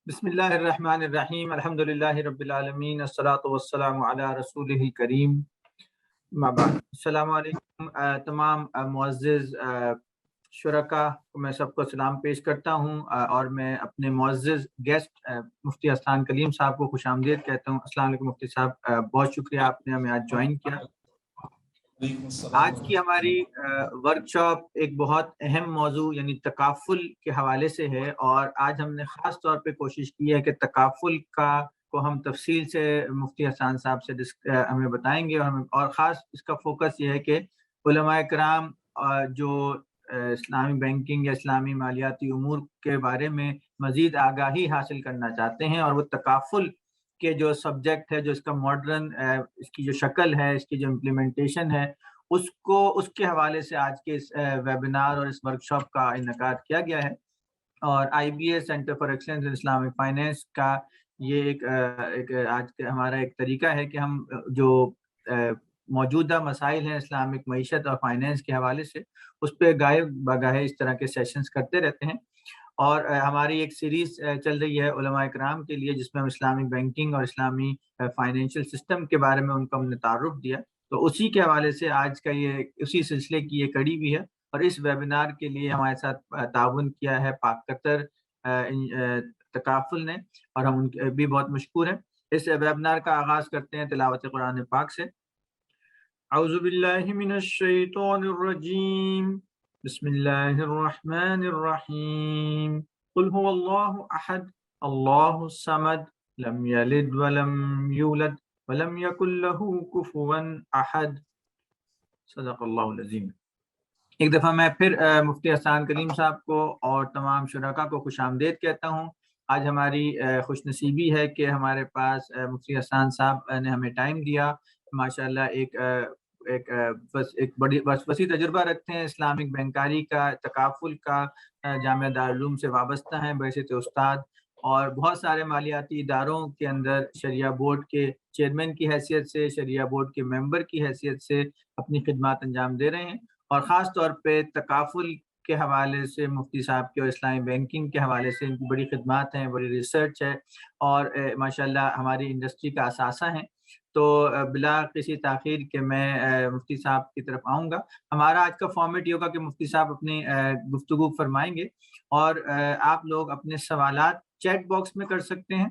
بسم اللہ الرحمن الرحیم الحمدللہ رب العالمین الصلاۃ والسلام علی رسولہ کریم ما بعد۔ السلام علیکم تمام معزز شرکا کو میں سب کو سلام پیش کرتا ہوں اور میں اپنے معزز گیسٹ مفتی احسان کلیم صاحب کو خوش آمدید کہتا ہوں۔ السلام علیکم مفتی صاحب، بہت شکریہ آپ نے ہمیں آج جوائن کیا۔ آج کی ہماری ورکشاپ ایک بہت اہم موضوع یعنی تکافل کے حوالے سے ہے، اور آج ہم نے خاص طور پہ کوشش کی ہے کہ تکافل کو ہم تفصیل سے مفتی احسان صاحب سے ہمیں بتائیں گے، اور خاص اس کا فوکس یہ ہے کہ علماء کرام جو اسلامی بینکنگ یا اسلامی مالیاتی امور کے بارے میں مزید آگاہی حاصل کرنا چاہتے ہیں، اور وہ تکافل کے جو سبجیکٹ ہے، جو اس کا ماڈرن اس کی جو شکل ہے، اس کی جو امپلیمنٹیشن ہے، اس کے حوالے سے آج کے اس ویبینار اور اس ورکشاپ کا انعقاد کیا گیا ہے۔ اور I B S centre for excellence in Islamic finance کا یہ ایک آج کا ہمارا ایک طریقہ ہے کہ ہم جو موجودہ مسائل ہیں اسلامک معیشت اور فائنینس کے حوالے سے، اس پہ گاہے بگاہے اس طرح کے سیشنز کرتے رہتے ہیں۔ اور ہماری ایک سیریز چل رہی ہے علماء کرام کے لیے، جس میں ہم اسلامی بینکنگ اور اسلامی فائنینشیل سسٹم کے بارے میں ان کو ہم نے تعارف دیا، تو اسی کے حوالے سے آج کا یہ اسی سلسلے کی یہ کڑی بھی ہے۔ اور اس ویبینار کے لیے ہمارے ساتھ تعاون کیا ہے پاک قطر تکافل نے، اور ہم ان کے بھی بہت مشکور ہیں۔ اس ویبینار کا آغاز کرتے ہیں تلاوت قرآن پاک سے۔ اعوذ باللہ من الشیطان الرجیم، بسم اللہ الرحمن الرحیم، قل هو اللہ احد اللہ الصمد لم یلد ولم یولد ولم یکن له کفوا احد، صدق اللہ العظیم۔ ایک دفعہ میں پھر مفتی احسان کلیم صاحب کو اور تمام شرکا کو خوش آمدید کہتا ہوں۔ آج ہماری خوش نصیبی ہے کہ ہمارے پاس مفتی احسان صاحب نے ہمیں ٹائم دیا۔ ماشاءاللہ ایک بڑی وسیع تجربہ رکھتے ہیں اسلامک بینکاری کا، تکافل کا، جامعہ دارالعلوم سے وابستہ ہیں بحیثیت استاد، اور بہت سارے مالیاتی اداروں کے اندر شریعہ بورڈ کے چیئرمین کی حیثیت سے، شریعہ بورڈ کے ممبر کی حیثیت سے اپنی خدمات انجام دے رہے ہیں۔ اور خاص طور پہ تکافل کے حوالے سے مفتی صاحب کے اور اسلامی بینکنگ کے حوالے سے ان کی بڑی خدمات ہیں، بڑی ریسرچ ہے، اور ماشاءاللہ ہماری انڈسٹری کا اثاثہ ہیں۔ تو بلا کسی تاخیر کے میں مفتی صاحب کی طرف آؤں گا۔ ہمارا آج کا فارمیٹ یہ ہوگا کہ مفتی صاحب اپنی گفتگو فرمائیں گے، اور آپ لوگ اپنے سوالات چیٹ باکس میں کر سکتے ہیں،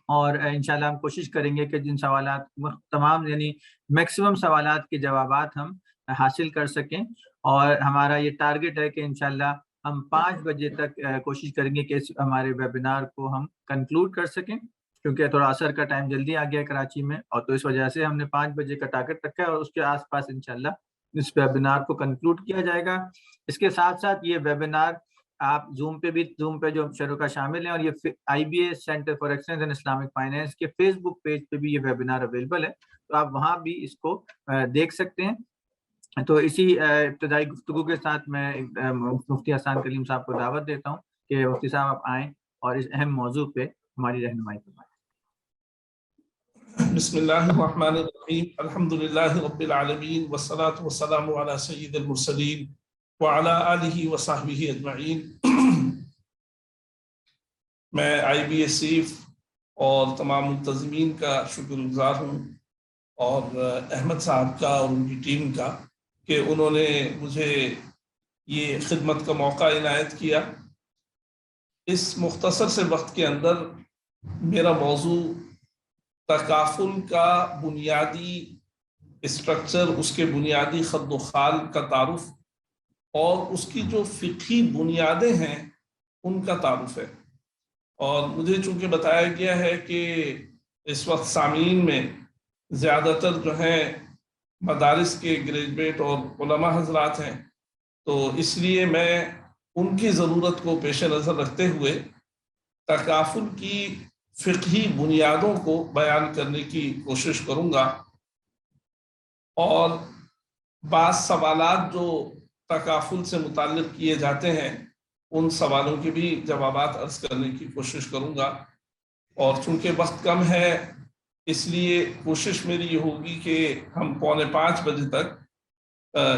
اور انشاءاللہ ہم کوشش کریں گے کہ جن سوالات تمام یعنی میکسیمم سوالات کے جوابات ہم حاصل کر سکیں۔ اور ہمارا یہ ٹارگٹ ہے کہ انشاءاللہ ہم 5 بجے تک کوشش کریں گے کہ اس ہمارے ویبینار کو ہم کنکلوڈ کر سکیں، کیونکہ تھوڑا عصر کا ٹائم جلدی آ گیا ہے کراچی میں، اور تو اس وجہ سے ہم نے 5 بجے کا ٹارگٹ رکھا ہے، اور اس کے آس پاس انشاءاللہ اس ویبینار کو کنکلوڈ کیا جائے گا۔ اس کے ساتھ ساتھ یہ ویبینار آپ زوم پہ جو شرکا شامل ہیں، اور یہ I B S centre for excellence in Islamic finance کے فیس بک پیج پہ بھی یہ ویبینار اویلیبل ہے، تو آپ وہاں بھی اس کو دیکھ سکتے ہیں۔ تو اسی ابتدائی گفتگو کے ساتھ میں مفتی احسان کلیم صاحب کو دعوت دیتا ہوں کہ مفتی صاحب آپ آئیں اور اس اہم موضوع پہ ہماری رہنمائی فرمائیں۔ بسم اللہ الرحمن الرحیم، الحمدللہ رب العالمین، والصلاة والسلام علی سید المرسلین وعلی آلہ وصحبہ اجمعین۔ میں آئی بی ایس سیف اور تمام منتظمین کا شکر گزار ہوں، اور احمد صاحب کا اور ان کی ٹیم کا کہ انہوں نے مجھے یہ خدمت کا موقع عنایت کیا۔ اس مختصر سے وقت کے اندر میرا موضوع تکافل کا بنیادی اسٹرکچر، اس کے بنیادی خد و خال کا تعارف، اور اس کی جو فقہی بنیادیں ہیں ان کا تعارف ہے۔ اور مجھے چونکہ بتایا گیا ہے کہ اس وقت سامعین میں زیادہ تر جو ہیں مدارس کے گریجویٹ اور علماء حضرات ہیں، تو اس لیے میں ان کی ضرورت کو پیش نظر رکھتے ہوئے تکافل کی فقہی بنیادوں کو بیان کرنے کی کوشش کروں گا، اور بعض سوالات جو تکافل سے متعلق کیے جاتے ہیں ان سوالوں کے بھی جوابات عرض کرنے کی کوشش کروں گا۔ اور چونکہ وقت کم ہے اس لیے کوشش میری یہ ہوگی کہ ہم 4:45 بجے تک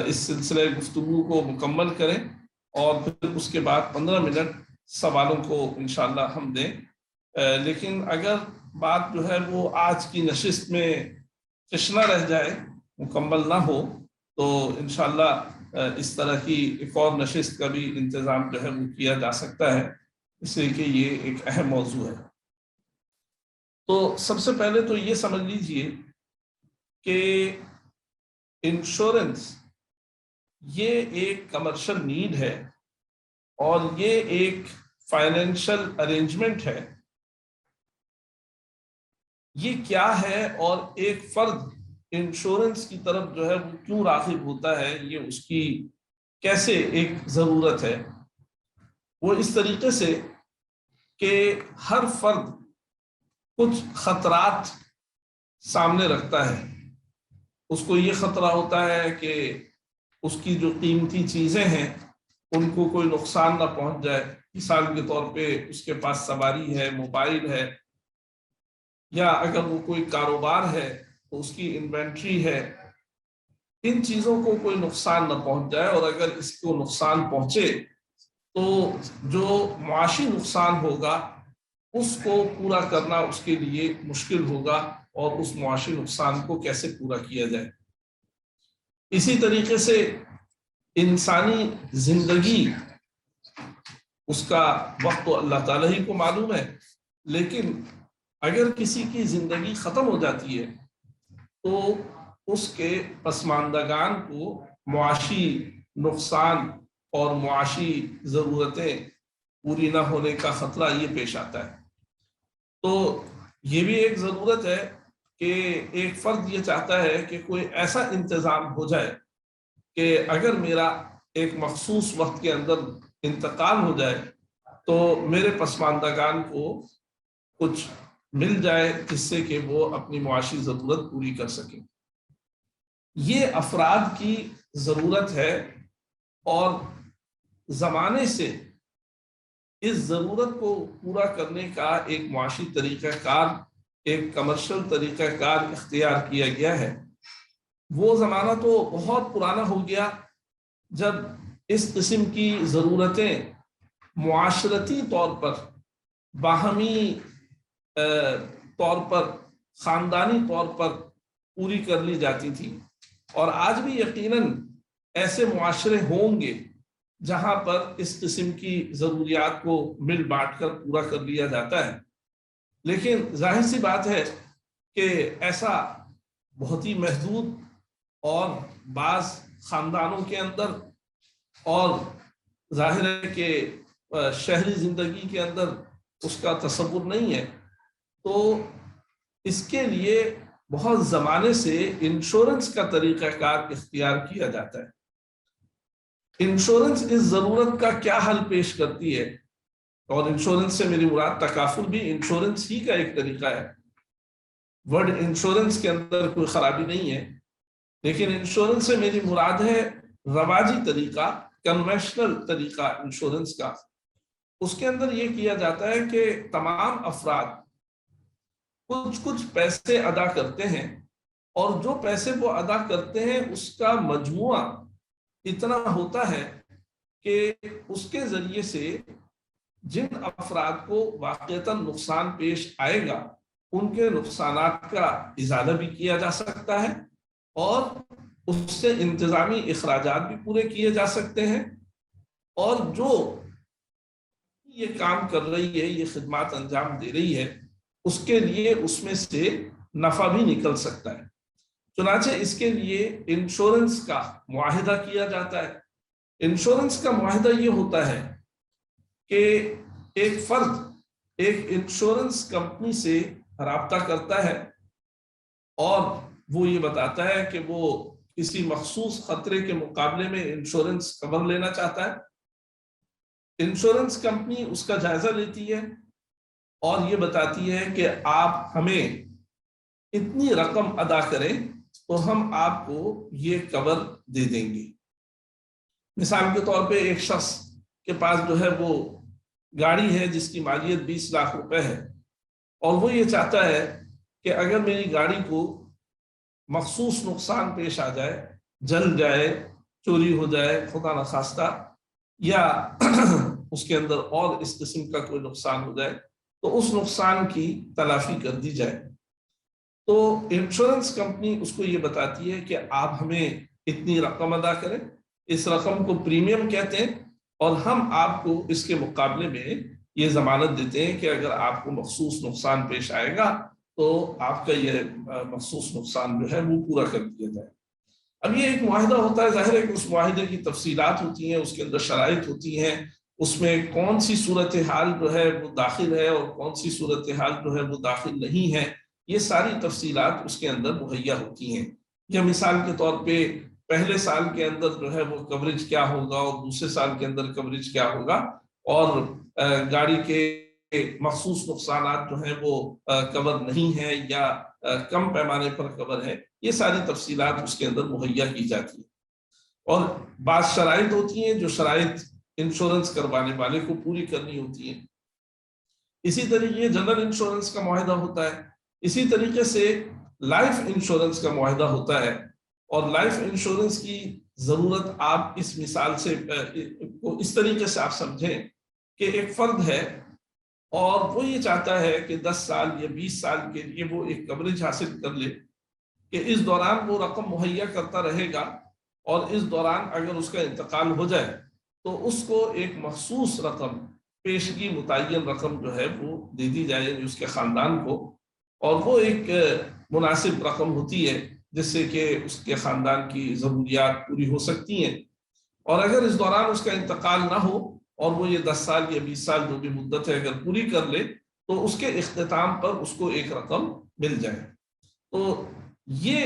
اس سلسلہ گفتگو کو مکمل کریں، اور پھر اس کے بعد 15 منٹ سوالوں کو انشاءاللہ ہم دیں۔ لیکن اگر بات جو ہے وہ آج کی نشست میں تشنا رہ جائے، مکمل نہ ہو، تو انشاءاللہ اس طرح کی ایک اور نشست کا بھی انتظام جو ہے وہ کیا جا سکتا ہے، اس لیے کہ یہ ایک اہم موضوع ہے۔ تو سب سے پہلے تو یہ سمجھ لیجئے کہ انشورنس یہ ایک کمرشل نیڈ ہے اور یہ ایک فائنینشل ارینجمنٹ ہے۔ یہ کیا ہے اور ایک فرد انشورنس کی طرف جو ہے وہ کیوں راغب ہوتا ہے، یہ اس کی کیسے ایک ضرورت ہے؟ وہ اس طریقے سے کہ ہر فرد کچھ خطرات سامنے رکھتا ہے۔ اس کو یہ خطرہ ہوتا ہے کہ اس کی جو قیمتی چیزیں ہیں ان کو کوئی نقصان نہ پہنچ جائے۔ مثال کے طور پہ اس کے پاس سواری ہے، موبائل ہے، یا اگر وہ کوئی کاروبار ہے تو اس کی انوینٹری ہے، ان چیزوں کو کوئی نقصان نہ پہنچ جائے، اور اگر اس کو نقصان پہنچے تو جو معاشی نقصان ہوگا اس کو پورا کرنا اس کے لیے مشکل ہوگا، اور اس معاشی نقصان کو کیسے پورا کیا جائے۔ اسی طریقے سے انسانی زندگی، اس کا وقت تو اللہ تعالیٰ ہی کو معلوم ہے، لیکن اگر کسی کی زندگی ختم ہو جاتی ہے تو اس کے پسماندگان کو معاشی نقصان اور معاشی ضرورتیں پوری نہ ہونے کا خطرہ یہ پیش آتا ہے۔ تو یہ بھی ایک ضرورت ہے کہ ایک فرد یہ چاہتا ہے کہ کوئی ایسا انتظام ہو جائے کہ اگر میرا ایک مخصوص وقت کے اندر انتقال ہو جائے تو میرے پسماندگان کو کچھ مل جائے جس سے کہ وہ اپنی معاشی ضرورت پوری کر سکیں۔ یہ افراد کی ضرورت ہے، اور زمانے سے اس ضرورت کو پورا کرنے کا ایک معاشی طریقہ کار، ایک کمرشل طریقہ کار اختیار کیا گیا ہے۔ وہ زمانہ تو بہت پرانا ہو گیا جب اس قسم کی ضرورتیں معاشرتی طور پر، باہمی طور پر، خاندانی طور پر پوری کر لی جاتی تھی، اور آج بھی یقیناً ایسے معاشرے ہوں گے جہاں پر اس قسم کی ضروریات کو مل بانٹ کر پورا کر لیا جاتا ہے۔ لیکن ظاہر سی بات ہے کہ ایسا بہت ہی محدود اور بعض خاندانوں کے اندر، اور ظاہر ہے کہ شہری زندگی کے اندر اس کا تصور نہیں ہے، تو اس کے لیے بہت زمانے سے انشورنس کا طریقہ کار اختیار کیا جاتا ہے۔ انشورنس اس ضرورت کا کیا حل پیش کرتی ہے، اور انشورنس سے میری مراد تکافل بھی انشورنس ہی کا ایک طریقہ ہے۔ ورڈ انشورنس کے اندر کوئی خرابی نہیں ہے، لیکن انشورنس سے میری مراد ہے رواجی طریقہ، کنونشنل طریقہ انشورنس کا۔ اس کے اندر یہ کیا جاتا ہے کہ تمام افراد کچھ پیسے ادا کرتے ہیں، اور جو پیسے وہ ادا کرتے ہیں اس کا مجموعہ اتنا ہوتا ہے کہ اس کے ذریعے سے جن افراد کو واقعتاً نقصان پیش آئے گا ان کے نقصانات کا ازالہ بھی کیا جا سکتا ہے، اور اس سے انتظامی اخراجات بھی پورے کیے جا سکتے ہیں، اور جو یہ کام کر رہی ہے، یہ خدمات انجام دے رہی ہے، اس کے لیے اس میں سے نفع بھی نکل سکتا ہے۔ چنانچہ اس کے لیے انشورنس کا معاہدہ کیا جاتا ہے۔ انشورنس کا معاہدہ یہ ہوتا ہے کہ ایک فرد ایک انشورنس کمپنی سے رابطہ کرتا ہے، اور وہ یہ بتاتا ہے کہ وہ کسی مخصوص خطرے کے مقابلے میں انشورنس کور لینا چاہتا ہے۔ انشورنس کمپنی اس کا جائزہ لیتی ہے اور یہ بتاتی ہے کہ آپ ہمیں اتنی رقم ادا کریں تو ہم آپ کو یہ کور دے دیں گے۔ مثال کے طور پہ ایک شخص کے پاس جو ہے وہ گاڑی ہے جس کی مالیت 20 لاکھ روپے ہے، اور وہ یہ چاہتا ہے کہ اگر میری گاڑی کو مخصوص نقصان پیش آ جائے، جل جائے، چوری ہو جائے خدا نخواستہ، یا اس کے اندر اور اس قسم کا کوئی نقصان ہو جائے، تو اس نقصان کی تلافی کر دی جائے۔ تو انشورنس کمپنی اس کو یہ بتاتی ہے کہ آپ ہمیں اتنی رقم ادا کریں، اس رقم کو پریمیم کہتے ہیں، اور ہم آپ کو اس کے مقابلے میں یہ ضمانت دیتے ہیں کہ اگر آپ کو مخصوص نقصان پیش آئے گا تو آپ کا یہ مخصوص نقصان جو ہے وہ پورا کر دیا جائے۔ اب یہ ایک معاہدہ ہوتا ہے، ظاہر ہے کہ اس معاہدے کی تفصیلات ہوتی ہیں، اس کے اندر شرائط ہوتی ہیں، اس میں کون سی صورتحال جو ہے وہ داخل ہے اور کون سی صورتحال جو ہے وہ داخل نہیں ہے، یہ ساری تفصیلات اس کے اندر مہیا ہوتی ہیں۔ یا مثال کے طور پہ پہلے سال کے اندر جو ہے وہ کوریج کیا ہوگا اور دوسرے سال کے اندر کوریج کیا ہوگا، اور گاڑی کے مخصوص نقصانات جو ہیں وہ کور نہیں ہیں یا کم پیمانے پر کور ہے، یہ ساری تفصیلات اس کے اندر مہیا کی جاتی ہیں۔ اور بعض شرائط ہوتی ہیں جو شرائط انشورنس کروانے والے کو پوری کرنی ہوتی ہیں۔ اسی طریقے جنرل انشورنس کا معاہدہ ہوتا ہے، اسی طریقے سے لائف انشورنس کا معاہدہ ہوتا ہے۔ اور لائف انشورنس کی ضرورت آپ اس مثال سے اس طریقے سے آپ سمجھیں کہ ایک فرد ہے اور وہ یہ چاہتا ہے کہ 10 سال یا 20 سال کے لیے وہ ایک کوریج حاصل کر لے کہ اس دوران وہ رقم مہیا کرتا رہے گا، اور اس دوران اگر اس کا انتقال ہو جائے تو اس کو ایک مخصوص رقم، پیشگی متعین رقم جو ہے وہ دے دی جائے، یعنی اس کے خاندان کو، اور وہ ایک مناسب رقم ہوتی ہے جس سے کہ اس کے خاندان کی ضروریات پوری ہو سکتی ہیں۔ اور اگر اس دوران اس کا انتقال نہ ہو اور وہ یہ 10 سال یا 20 سال جو بھی مدت ہے اگر پوری کر لے تو اس کے اختتام پر اس کو ایک رقم مل جائے۔ تو یہ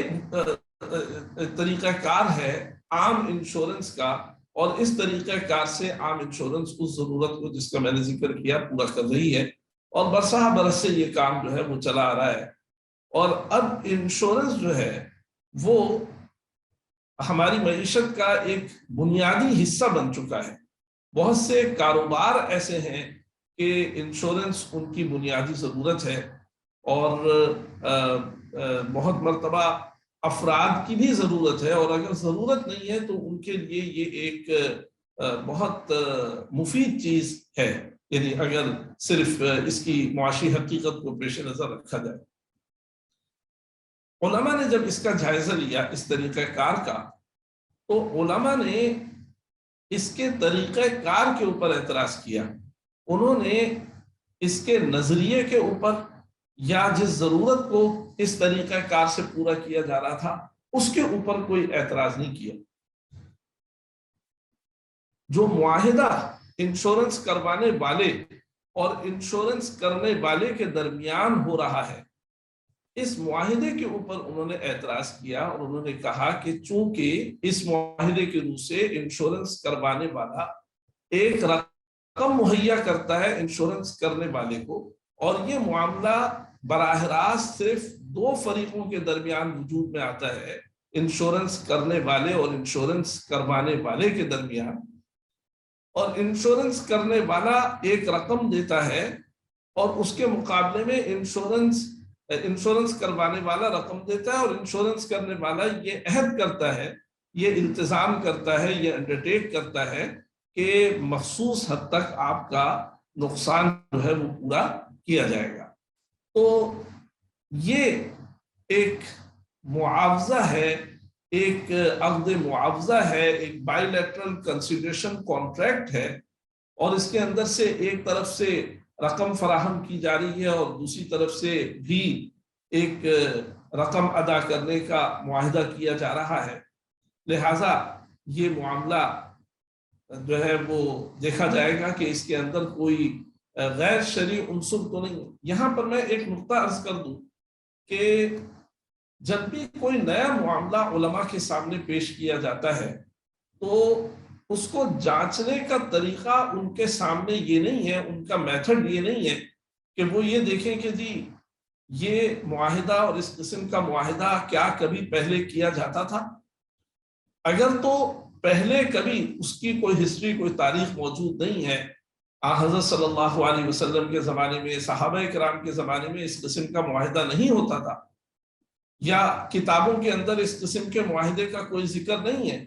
طریقہ کار ہے عام انشورنس کا، اور اس طریقہ کار سے عام انشورنس اس ضرورت کو جس کا میں نے ذکر کیا پورا کر رہی ہے، اور برسہ برس سے یہ کام جو ہے وہ چلا آ رہا ہے۔ اور اب انشورنس جو ہے وہ ہماری معیشت کا ایک بنیادی حصہ بن چکا ہے۔ بہت سے کاروبار ایسے ہیں کہ انشورنس ان کی بنیادی ضرورت ہے، اور بہت مرتبہ افراد کی بھی ضرورت ہے، اور اگر ضرورت نہیں ہے تو ان کے لیے یہ ایک بہت مفید چیز ہے، یعنی اگر صرف اس کی معاشی حقیقت کو پیش نظر رکھا جائے۔ علماء نے جب اس کا جائزہ لیا اس طریقہ کار کا، تو علماء نے اس کے طریقہ کار کے اوپر اعتراض کیا۔ انہوں نے اس کے نظریے کے اوپر یا جس ضرورت کو اس طریقہ کار سے پورا کیا جا رہا تھا اس کے اوپر کوئی اعتراض نہیں کیا۔ جو معاہدہ انشورنس کروانے والے اور انشورنس کرنے والے کے درمیان ہو رہا ہے، اس معاہدے کے اوپر انہوں نے اعتراض کیا، اور انہوں نے کہا کہ چونکہ اس معاہدے کے روح سے انشورنس کروانے والا ایک رقم مہیا کرتا ہے انشورنس کرنے والے کو، اور یہ معاملہ براہ راست صرف 2 فریقوں کے درمیان وجود میں آتا ہے، انشورنس کرنے والے اور انشورنس کروانے والے کے درمیان، اور انشورنس کرنے والا ایک رقم دیتا ہے اور اس کے مقابلے میں انشورنس کروانے والا رقم دیتا ہے، اور انشورنس کرنے والا یہ عہد کرتا ہے، یہ التزام کرتا ہے، یہ انڈرٹیک کرتا ہے کہ مخصوص حد تک آپ کا نقصان جو ہے وہ پورا کیا جائے گا۔ تو یہ ایک معاوضہ ہے، ایک عقد معاوضہ ہے، ایک بائی لیٹرل کنسیڈریشن کانٹریکٹ ہے، اور اس کے اندر سے ایک طرف سے رقم فراہم کی جا رہی ہے اور دوسری طرف سے بھی ایک رقم ادا کرنے کا معاہدہ کیا جا رہا ہے۔ لہٰذا یہ معاملہ جو ہے وہ دیکھا جائے گا کہ اس کے اندر کوئی غیر شرعی عنصر تو نہیں ہے۔ یہاں پر میں ایک نقطہ عرض کر دوں کہ جب بھی کوئی نیا معاملہ علماء کے سامنے پیش کیا جاتا ہے تو اس کو جانچنے کا طریقہ ان کے سامنے یہ نہیں ہے، ان کا میتھڈ یہ نہیں ہے کہ وہ یہ دیکھیں کہ جی یہ معاہدہ اور اس قسم کا معاہدہ کیا کبھی پہلے کیا جاتا تھا۔ اگر تو پہلے کبھی اس کی کوئی ہسٹری، کوئی تاریخ موجود نہیں ہے، حضرت صلی اللہ علیہ وسلم کے زمانے میں، صحابہ کرام کے زمانے میں اس قسم کا معاہدہ نہیں ہوتا تھا، یا کتابوں کے اندر اس قسم کے معاہدے کا کوئی ذکر نہیں ہے،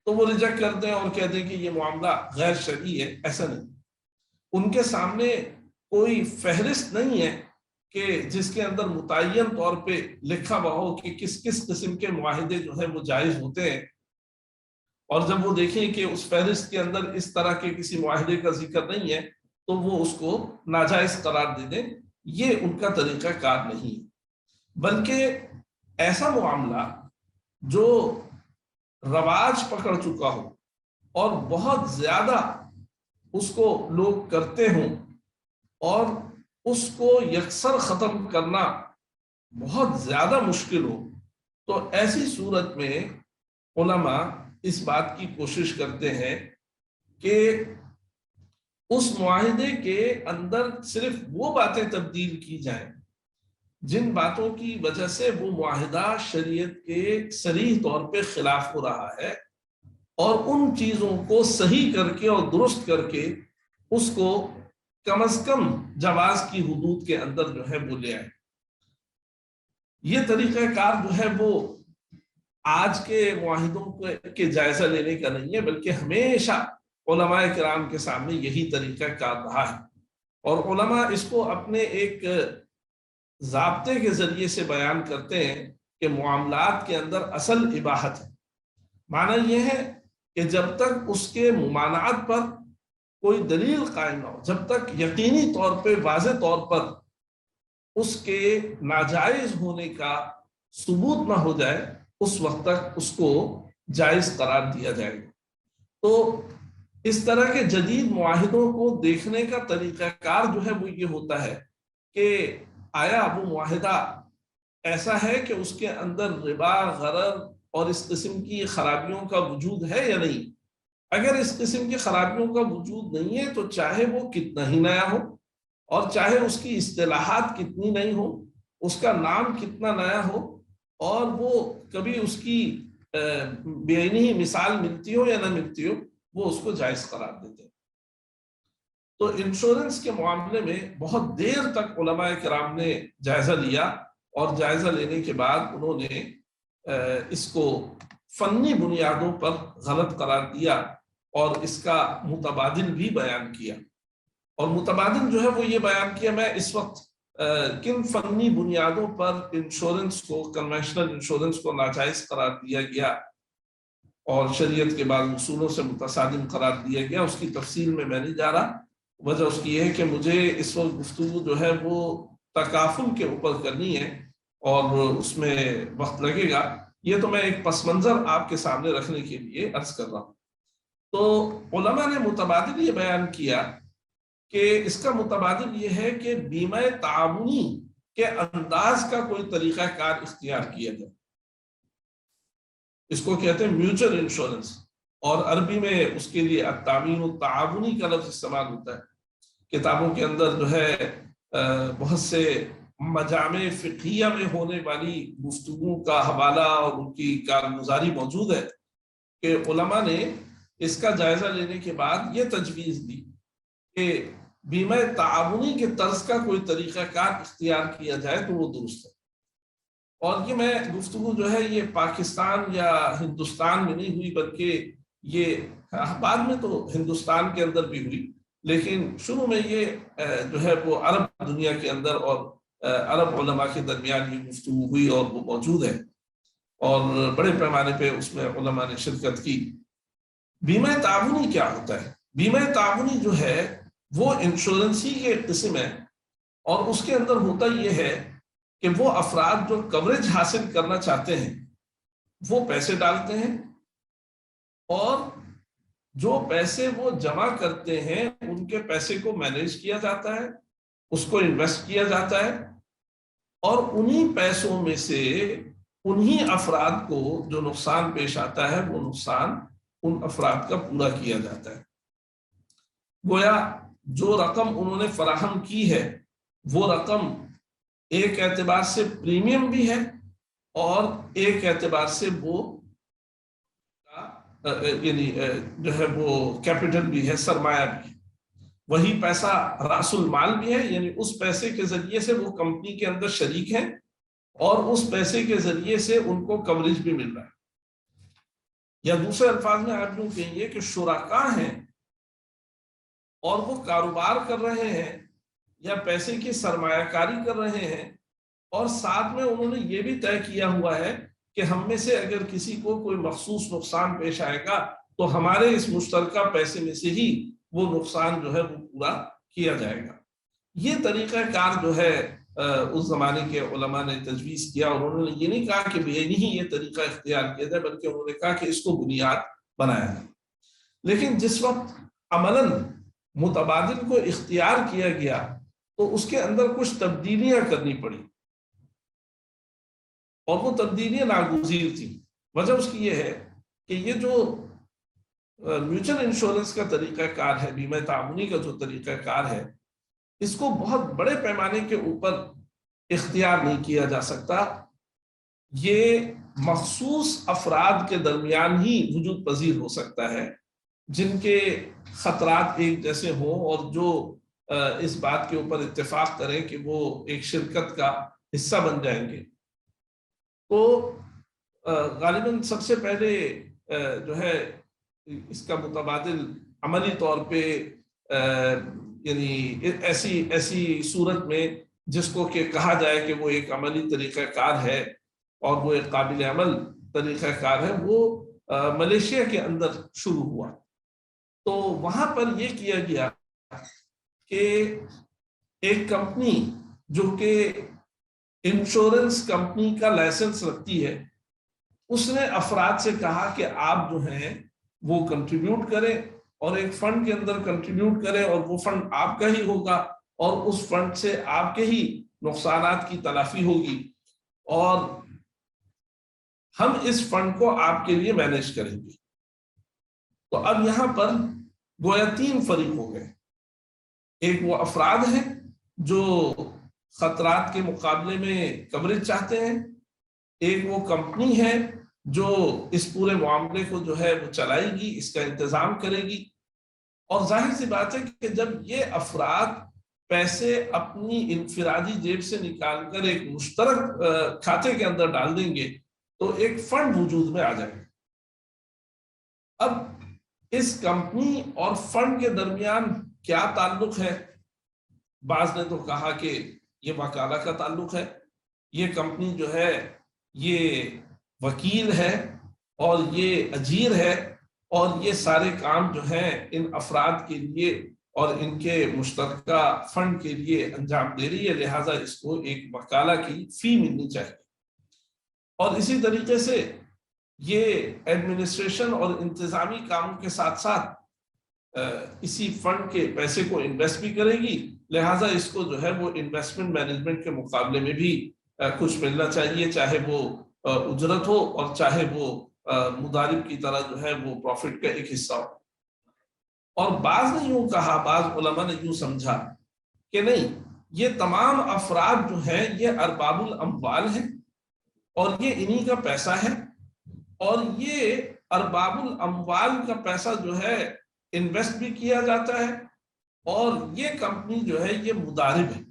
تو وہ ریجیکٹ کر دیں اور کہہ دیں کہ یہ معاملہ غیر شرعی ہے۔ ایسا نہیں، ان کے سامنے کوئی فہرست نہیں ہے کہ جس کے اندر متعین طور پہ لکھا ہوا ہو کہ کس کس قسم کے معاہدے جو ہیں وہ جائز ہوتے ہیں، اور جب وہ دیکھیں کہ اس فہرست کے اندر اس طرح کے کسی معاہدے کا ذکر نہیں ہے تو وہ اس کو ناجائز قرار دے دیں. یہ ان کا طریقہ کار نہیں، بلکہ ایسا معاملہ جو رواج پکڑ چکا ہو اور بہت زیادہ اس کو لوگ کرتے ہوں اور اس کو یکسر ختم کرنا بہت زیادہ مشکل ہو، تو ایسی صورت میں علماء اس بات کی کوشش کرتے ہیں کہ اس معاہدے کے اندر صرف وہ باتیں تبدیل کی جائیں جن باتوں کی وجہ سے وہ معاہدہ شریعت کے صریح طور پہ خلاف ہو رہا ہے، اور ان چیزوں کو صحیح کر کے اور درست کر کے اس کو کم از کم جواز کی حدود کے اندر جو ہے وہ لے آئیں. یہ طریقہ کار جو ہے وہ آج کے معاہدوں کے جائزہ لینے کا نہیں ہے، بلکہ ہمیشہ علماء کرام کے سامنے یہی طریقہ کار رہا ہے، اور علماء اس کو اپنے ایک ضابطے کے ذریعے سے بیان کرتے ہیں کہ معاملات کے اندر اصل اباحت ہے. معنی یہ ہے کہ جب تک اس کے ممانعت پر کوئی دلیل قائم نہ ہو، جب تک یقینی طور پہ واضح طور پر اس کے ناجائز ہونے کا ثبوت نہ ہو جائے، اس وقت تک اس کو جائز قرار دیا جائے گا. تو اس طرح کے جدید معاہدوں کو دیکھنے کا طریقہ کار جو ہے وہ یہ ہوتا ہے کہ آیا وہ معاہدہ ایسا ہے کہ اس کے اندر ربا، غرر اور اس قسم کی خرابیوں کا وجود ہے یا نہیں. اگر اس قسم کی خرابیوں کا وجود نہیں ہے تو چاہے وہ کتنا ہی نیا ہو اور چاہے اس کی اصطلاحات کتنی نئی ہو، اس کا نام کتنا نیا ہو، اور وہ کبھی اس کی بےعینی مثال ملتی ہو یا نہ ملتی ہو، وہ اس کو جائز قرار دیتے ہیں. تو انشورنس کے معاملے میں بہت دیر تک علماء کرام نے جائزہ لیا، اور جائزہ لینے کے بعد انہوں نے اس کو فنی بنیادوں پر غلط قرار دیا اور اس کا متبادل بھی بیان کیا. اور متبادل جو ہے وہ یہ بیان کیا، میں اس وقت کن فنی بنیادوں پر انشورنس کو، کنونشنل انشورنس کو ناجائز قرار دیا گیا اور شریعت کے بعض اصولوں سے متصادم قرار دیا گیا، اس کی تفصیل میں نہیں جا رہا. وجہ اس کی یہ ہے کہ مجھے اس وقت گفتگو جو ہے وہ تکافل کے اوپر کرنی ہے اور اس میں وقت لگے گا. یہ تو میں ایک پس منظر آپ کے سامنے رکھنے کے لیے عرض کر رہا ہوں. تو علماء نے متبادل یہ بیان کیا کہ اس کا متبادل یہ ہے کہ بیمہ تعاونی کے انداز کا کوئی طریقہ کار اختیار کیا جائے. اس کو کہتے ہیں میوچل انشورنس، اور عربی میں اس کے لیے التامین التعاونی کا لفظ استعمال ہوتا ہے. کتابوں کے اندر جو ہے بہت سے مجامع فقہیہ میں ہونے والی گفتگو کا حوالہ اور ان کی کارگزاری موجود ہے کہ علماء نے اس کا جائزہ لینے کے بعد یہ تجویز دی کہ بیمہ تعاونی کے طرز کا کوئی طریقہ کار اختیار کیا جائے تو وہ درست ہے. اور یہ میں گفتگو جو ہے یہ پاکستان یا ہندوستان میں نہیں ہوئی، بلکہ یہ بعد میں تو ہندوستان کے اندر بھی ہوئی، لیکن شروع میں یہ جو ہے وہ عرب دنیا کے اندر اور عرب علماء کے درمیان یہ گفتگو ہوئی اور وہ موجود ہے اور بڑے پیمانے پہ اس میں علماء نے شرکت کی. بیمہ تعاونی کیا ہوتا ہے؟ بیمہ تعاونی جو ہے وہ انشورنس ہی کے قسم ہے، اور اس کے اندر ہوتا یہ ہے کہ وہ افراد جو کوریج حاصل کرنا چاہتے ہیں وہ پیسے ڈالتے ہیں، اور جو پیسے وہ جمع کرتے ہیں ان کے پیسے کو مینیج کیا جاتا ہے، اس کو انویسٹ کیا جاتا ہے، اور انہی پیسوں میں سے انہی افراد کو جو نقصان پیش آتا ہے وہ نقصان ان افراد کا پورا کیا جاتا ہے. گویا جو رقم انہوں نے فراہم کی ہے وہ رقم ایک اعتبار سے پریمیم بھی ہے اور ایک اعتبار سے وہ یعنی جو ہے وہ کیپٹل بھی ہے، سرمایہ بھی ہے. وہی پیسہ راس المال بھی ہے، یعنی اس پیسے کے ذریعے سے وہ کمپنی کے اندر شریک ہیں اور اس پیسے کے ذریعے سے ان کو کوریج بھی مل رہا ہے. یا دوسرے الفاظ میں آپ یوں کہیں گے کہ شرکاء ہیں اور وہ کاروبار کر رہے ہیں یا پیسے کی سرمایہ کاری کر رہے ہیں، اور ساتھ میں انہوں نے یہ بھی طے کیا ہوا ہے کہ ہم میں سے اگر کسی کو کوئی مخصوص نقصان پیش آئے گا تو ہمارے اس مشترکہ پیسے میں سے ہی وہ نقصان جو ہے وہ پورا کیا جائے گا۔ یہ طریقہ کار جو ہے اس زمانے کے علماء نے تجویز کیا، اور انہوں نے یہ نہیں کہا کہ نہیں یہ طریقہ اختیار کیا جائے، بلکہ انہوں نے کہا کہ اس کو بنیاد بنایا جائے۔ لیکن جس وقت عملاً متبادل کو اختیار کیا گیا تو اس کے اندر کچھ تبدیلیاں کرنی پڑی، اور وہ تبدیلیاں ناگزیر تھیں۔ وجہ اس کی یہ ہے کہ یہ جو میوچل انشورنس کا طریقہ کار ہے، بیمہ تعاونی کا جو طریقہ کار ہے، اس کو بہت بڑے پیمانے کے اوپر اختیار نہیں کیا جا سکتا۔ یہ مخصوص افراد کے درمیان ہی وجود پذیر ہو سکتا ہے جن کے خطرات ایک جیسے ہوں اور جو اس بات کے اوپر اتفاق کریں کہ وہ ایک شرکت کا حصہ بن جائیں گے۔ تو غالباً سب سے پہلے جو ہے اس کا متبادل عملی طور پہ یعنی ایسی صورت میں جس کو کہ کہا جائے کہ وہ ایک عملی طریقہ کار ہے اور وہ ایک قابل عمل طریقہ کار ہے، وہ ملیشیا کے اندر شروع ہوا۔ تو وہاں پر یہ کیا گیا کہ ایک کمپنی جو کہ انشورنس کمپنی کا لائسنس رکھتی ہے، اس نے افراد سے کہا کہ آپ جو ہیں وہ کنٹریبیوٹ کریں اور ایک فنڈ کے اندر کنٹریبیوٹ کریں، اور وہ فنڈ آپ کا ہی ہوگا اور اس فنڈ سے آپ کے ہی نقصانات کی تلافی ہوگی، اور ہم اس فنڈ کو آپ کے لیے مینیج کریں گے۔ تو اب یہاں پر گویا 3 فریق ہو گئے۔ ایک وہ افراد ہیں جو خطرات کے مقابلے میں کوریج چاہتے ہیں، ایک وہ کمپنی ہے جو اس پورے معاملے کو جو ہے وہ چلائے گی، اس کا انتظام کرے گی۔ اور ظاہر سی بات ہے کہ جب یہ افراد پیسے اپنی انفرادی جیب سے نکال کر ایک مشترک کھاتے کے اندر ڈال دیں گے تو ایک فنڈ وجود میں آ جائے گا۔ اب اس کمپنی اور فنڈ کے درمیان کیا تعلق ہے؟ بعض نے تو کہا کہ یہ وکالہ کا تعلق ہے، یہ کمپنی جو ہے یہ وکیل ہے اور یہ اجیر ہے، اور یہ سارے کام جو ہیں ان افراد کے لیے اور ان کے مشترکہ فنڈ کے لیے انجام دے رہی ہے، لہٰذا اس کو ایک وکالہ کی فی ملنی چاہیے۔ اور اسی طریقے سے یہ ایڈمنسٹریشن اور انتظامی کاموں کے ساتھ ساتھ اسی فنڈ کے پیسے کو انویسٹ بھی کرے گی، لہٰذا اس کو جو ہے وہ انویسٹمنٹ مینجمنٹ کے مقابلے میں بھی کچھ ملنا چاہیے، چاہے وہ اجرت ہو اور چاہے وہ مضارب کی طرح جو ہے وہ پروفٹ کا ایک حصہ ہو۔ اور بعض نے یوں کہا، بعض علماء نے یوں سمجھا کہ نہیں، یہ تمام افراد جو ہیں یہ ارباب الاموال ہیں اور یہ انہی کا پیسہ ہے، اور یہ ارباب الاموال کا پیسہ جو ہے انویسٹ بھی کیا جاتا ہے، اور یہ کمپنی جو ہے یہ مضارب ہے،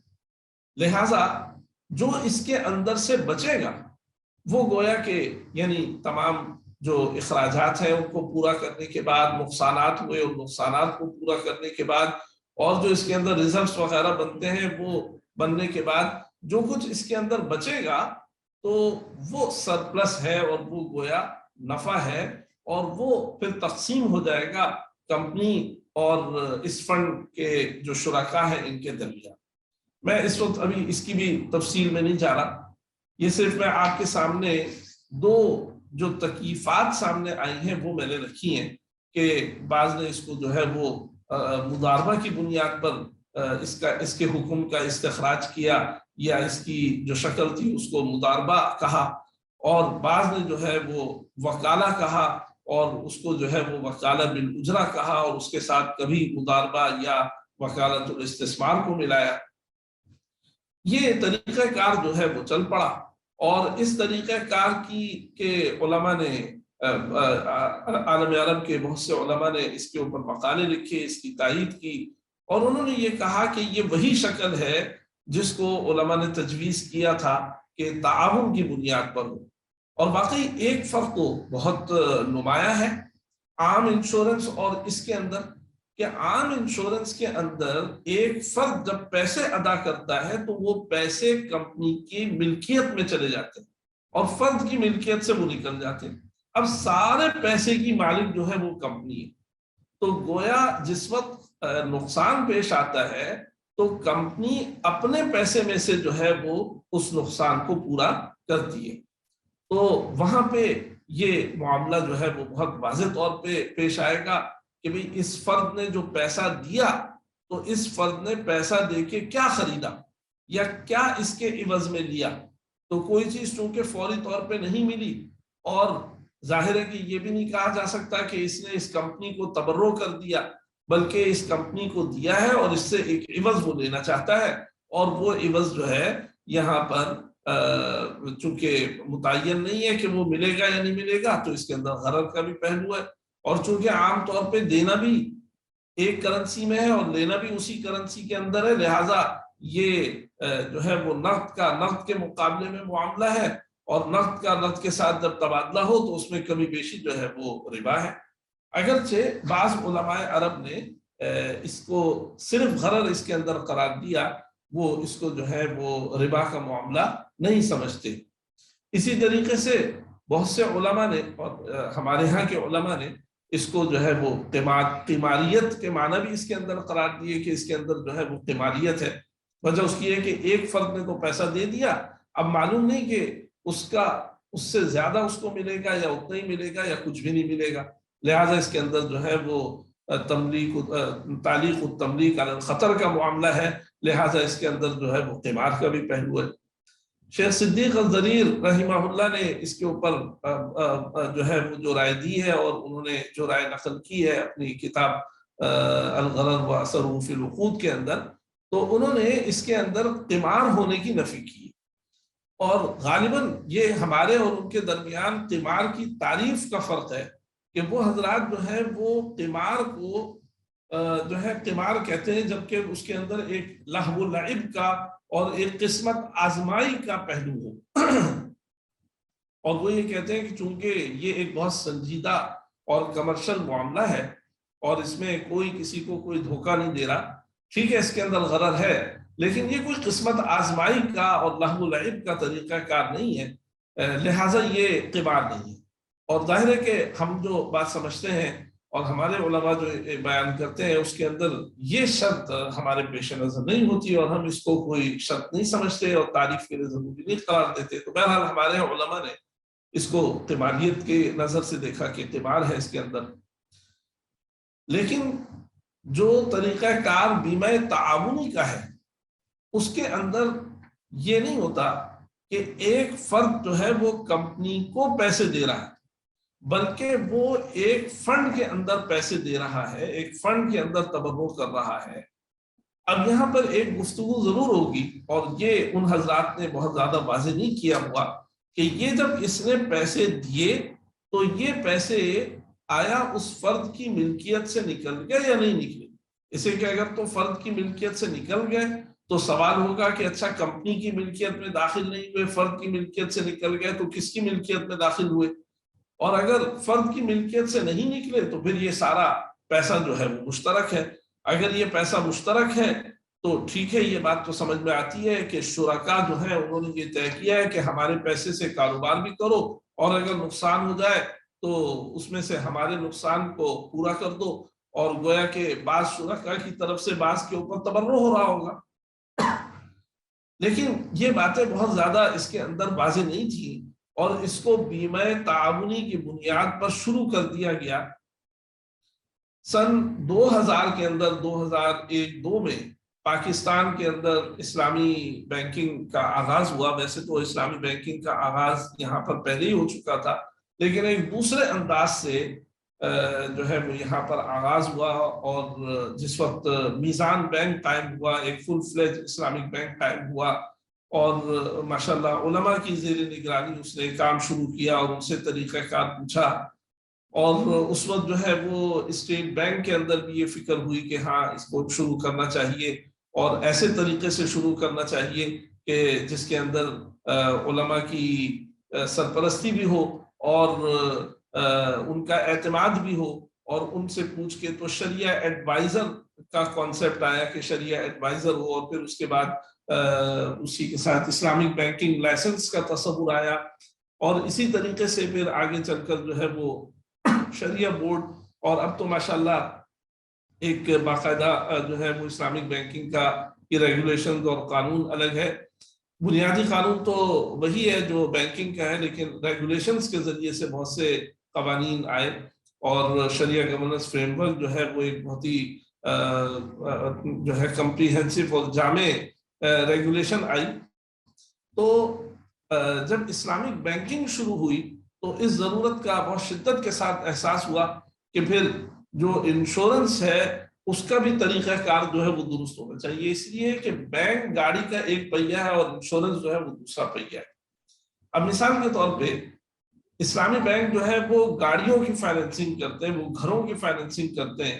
لہٰذا جو اس کے اندر سے بچے گا وہ گویا کہ یعنی تمام جو اخراجات ہیں ان کو پورا کرنے کے بعد، نقصانات ہوئے اور نقصانات کو پورا کرنے کے بعد، اور جو اس کے اندر ریزروز وغیرہ بنتے ہیں وہ بننے کے بعد جو کچھ اس کے اندر بچے گا تو وہ سرپلس ہے اور وہ گویا نفع ہے، اور وہ پھر تقسیم ہو جائے گا کمپنی اور اس فنڈ کے جو شرکاء ہیں ان کے درمیان۔ میں اس وقت ابھی اس کی بھی تفصیل میں نہیں جا رہا، یہ صرف میں آپ کے سامنے 2 جو تکیفات سامنے آئی ہیں وہ میں نے رکھی ہیں کہ بعض نے اس کو جو ہے وہ مضاربہ کی بنیاد پر اس کے حکم کا استخراج کیا، یا اس کی جو شکل تھی اس کو مضاربہ کہا، اور بعض نے جو ہے وہ وکالہ کہا اور اس کو جو ہے وہ وکالہ بالاجرہ کہا، اور اس کے ساتھ کبھی مضاربہ یا وکالۃ الاستثمار کو ملایا۔ یہ طریقہ کار جو ہے وہ چل پڑا، اور اس طریقہ کار کے علماء نے عالم عرب کے بہت سے علماء نے اس کے اوپر مقالے لکھے، اس کی تائید کی، اور انہوں نے یہ کہا کہ یہ وہی شکل ہے جس کو علماء نے تجویز کیا تھا کہ تعاون کی بنیاد پر ہو۔ اور واقعی ایک فرق تو بہت نمایاں ہے عام انشورنس اور اس کے اندر، کہ عام انشورنس کے اندر ایک فرد جب پیسے ادا کرتا ہے تو وہ پیسے کمپنی کی ملکیت میں چلے جاتے ہیں اور فرد کی ملکیت سے وہ نکل جاتے ہیں. اب سارے پیسے کی مالک جو ہے وہ کمپنی ہے. تو گویا جس وقت نقصان پیش آتا ہے تو کمپنی اپنے پیسے میں سے جو ہے وہ اس نقصان کو پورا کرتی ہے. تو وہاں پہ یہ معاملہ جو ہے وہ بہت واضح طور پہ پیش آئے گا کہ بھئی اس فرد نے جو پیسہ دیا تو اس فرد نے پیسہ دے کے کیا خریدا یا کیا اس کے عوض میں لیا. تو کوئی چیز چونکہ فوری طور پہ نہیں ملی اور ظاہر ہے کہ یہ بھی نہیں کہا جا سکتا کہ اس نے اس کمپنی کو تبرع کر دیا، بلکہ اس کمپنی کو دیا ہے اور اس سے ایک عوض وہ لینا چاہتا ہے، اور وہ عوض جو ہے یہاں پر چونکہ متعین نہیں ہے کہ وہ ملے گا یا نہیں ملے گا، تو اس کے اندر غرر کا بھی پہلو ہے. اور چونکہ عام طور پہ دینا بھی ایک کرنسی میں ہے اور لینا بھی اسی کرنسی کے اندر ہے، لہٰذا یہ جو ہے وہ نقد کے مقابلے میں معاملہ ہے، اور نقد کا نقد کے ساتھ جب تبادلہ ہو تو اس میں کمی بیشی جو ہے وہ ربا ہے. اگرچہ بعض علماء عرب نے اس کو صرف غرر اس کے اندر قرار دیا، وہ اس کو جو ہے وہ ربا کا معاملہ نہیں سمجھتے. اسی طریقے سے بہت سے علماء نے اور ہمارے ہاں کے علماء نے اس کو جو ہے وہ قماریت کے معنی بھی اس کے اندر قرار دیے کہ اس کے اندر جو ہے وہ قماریت ہے. وجہ اس کی ہے کہ ایک فرد نے تو پیسہ دے دیا، اب معلوم نہیں کہ اس سے زیادہ اس کو ملے گا یا اتنا ہی ملے گا یا کچھ بھی نہیں ملے گا، لہٰذا اس کے اندر جو ہے وہ تعلیق التملیک علی الخطر کا معاملہ ہے، لہٰذا اس کے اندر جو ہے وہ قمار کا بھی پہلو ہے. شیخ صدیق الضریر رحمہ اللہ نے اس کے اوپر جو ہے وہ جو رائے دی ہے اور انہوں نے جو رائے نقل کی ہے اپنی کتاب الغرر و اثرہ فی العقود کے اندر، تو انہوں نے اس کے اندر قمار ہونے کی نفی کی. اور غالباً یہ ہمارے اور ان کے درمیان قمار کی تعریف کا فرق ہے کہ وہ حضرات جو ہے وہ قمار کو جو ہے قمار کہتے ہیں، جبکہ اس کے اندر ایک لہو و لعب کا اور ایک قسمت آزمائی کا پہلو ہو. اور وہ یہ کہتے ہیں کہ چونکہ یہ ایک بہت سنجیدہ اور کمرشل معاملہ ہے اور اس میں کوئی کسی کو کوئی دھوکہ نہیں دے رہا، ٹھیک ہے اس کے اندر غرر ہے، لیکن یہ کوئی قسمت آزمائی کا اور لہو و لعب کا طریقہ کار نہیں ہے، لہٰذا یہ قمار نہیں ہے. اور ظاہر ہے کہ ہم جو بات سمجھتے ہیں اور ہمارے علماء جو بیان کرتے ہیں اس کے اندر یہ شرط ہمارے پیش نظر نہیں ہوتی اور ہم اس کو کوئی شرط نہیں سمجھتے اور تعریف کے لیے ضروری نہیں قرار دیتے. تو بہرحال ہمارے علماء نے اس کو قماریت کے نظر سے دیکھا کہ قمار ہے اس کے اندر. لیکن جو طریقہ کار بیمہ تعاونی کا ہے اس کے اندر یہ نہیں ہوتا کہ ایک فرد جو ہے وہ کمپنی کو پیسے دے رہا ہے، بلکہ وہ ایک فنڈ کے اندر پیسے دے رہا ہے، ایک فنڈ کے اندر تبرع کر رہا ہے. اب یہاں پر ایک گفتگو ضرور ہوگی اور یہ ان حضرات نے بہت زیادہ واضح نہیں کیا ہوا کہ یہ جب اس نے پیسے دیے تو یہ پیسے آیا اس فرد کی ملکیت سے نکل گئے یا نہیں نکلے. اسے کہ اگر تو فرد کی ملکیت سے نکل گئے تو سوال ہوگا کہ اچھا کمپنی کی ملکیت میں داخل نہیں ہوئے، فرد کی ملکیت سے نکل گئے تو کس کی ملکیت میں داخل ہوئے؟ اور اگر فرد کی ملکیت سے نہیں نکلے تو پھر یہ سارا پیسہ جو ہے وہ مشترک ہے. اگر یہ پیسہ مشترک ہے تو ٹھیک ہے، یہ بات تو سمجھ میں آتی ہے کہ شرکاء جو ہیں انہوں نے یہ طے کیا ہے کہ ہمارے پیسے سے کاروبار بھی کرو اور اگر نقصان ہو جائے تو اس میں سے ہمارے نقصان کو پورا کر دو، اور گویا کہ بعض شرکاء کی طرف سے بعض کے اوپر تبرع ہو رہا ہوگا. لیکن یہ باتیں بہت زیادہ اس کے اندر واضح نہیں تھیں اور اس کو بیمہ تعاونی کی بنیاد پر شروع کر دیا گیا. سن 2000 کے اندر 2001-2 میں پاکستان کے اندر اسلامی بینکنگ کا آغاز ہوا. ویسے تو اسلامی بینکنگ کا آغاز یہاں پر پہلے ہی ہو چکا تھا، لیکن ایک دوسرے انداز سے جو ہے وہ یہاں پر آغاز ہوا. اور جس وقت میزان بینک قائم ہوا، ایک فل فلیج اسلامک بینک قائم ہوا اور ماشاءاللہ علماء کی زیر نگرانی اس نے کام شروع کیا اور ان سے طریقہ کار پوچھا. اور اس وقت جو ہے وہ اسٹیٹ بینک کے اندر بھی یہ فکر ہوئی کہ ہاں اس کو شروع کرنا چاہیے اور ایسے طریقے سے شروع کرنا چاہیے کہ جس کے اندر علماء کی سرپرستی بھی ہو اور ان کا اعتماد بھی ہو اور ان سے پوچھ کے تو شریعہ ایڈوائزر کا کانسیپٹ آیا کہ شریعہ ایڈوائزر ہو، اور پھر اس کے بعد اسی کے ساتھ اسلامک بینکنگ لائسنس کا تصور آیا، اور اسی طریقے سے پھر آگے چل کر جو ہے وہ شریعہ بورڈ، اور اب تو ماشاءاللہ ایک باقاعدہ جو ہے وہ اسلامک بینکنگ کا کی ریگولیشن اور قانون الگ ہے۔ بنیادی قانون تو وہی ہے جو بینکنگ کا ہے، لیکن ریگولیشنز کے ذریعے سے بہت سے قوانین آئے، اور شریعہ گورننس فریم ورک جو ہے وہ ایک بہت ہی جو ہے کمپریہنسو اور جامع ریگولیشن آئی۔ تو جب اسلامک بینکنگ شروع ہوئی تو اس ضرورت کا بہت شدت کے ساتھ احساس ہوا کہ پھر جو انشورنس ہے اس کا بھی طریقہ کار جو ہے وہ درست ہونا چاہیے، اس لیے کہ بینک گاڑی کا ایک پہیہ ہے اور انشورنس جو ہے وہ دوسرا پہیہ ہے۔ اب مثال کے طور پہ اسلامی بینک جو ہے وہ گاڑیوں کی فائنینسنگ کرتے ہیں، وہ گھروں کی فائنینسنگ کرتے ہیں،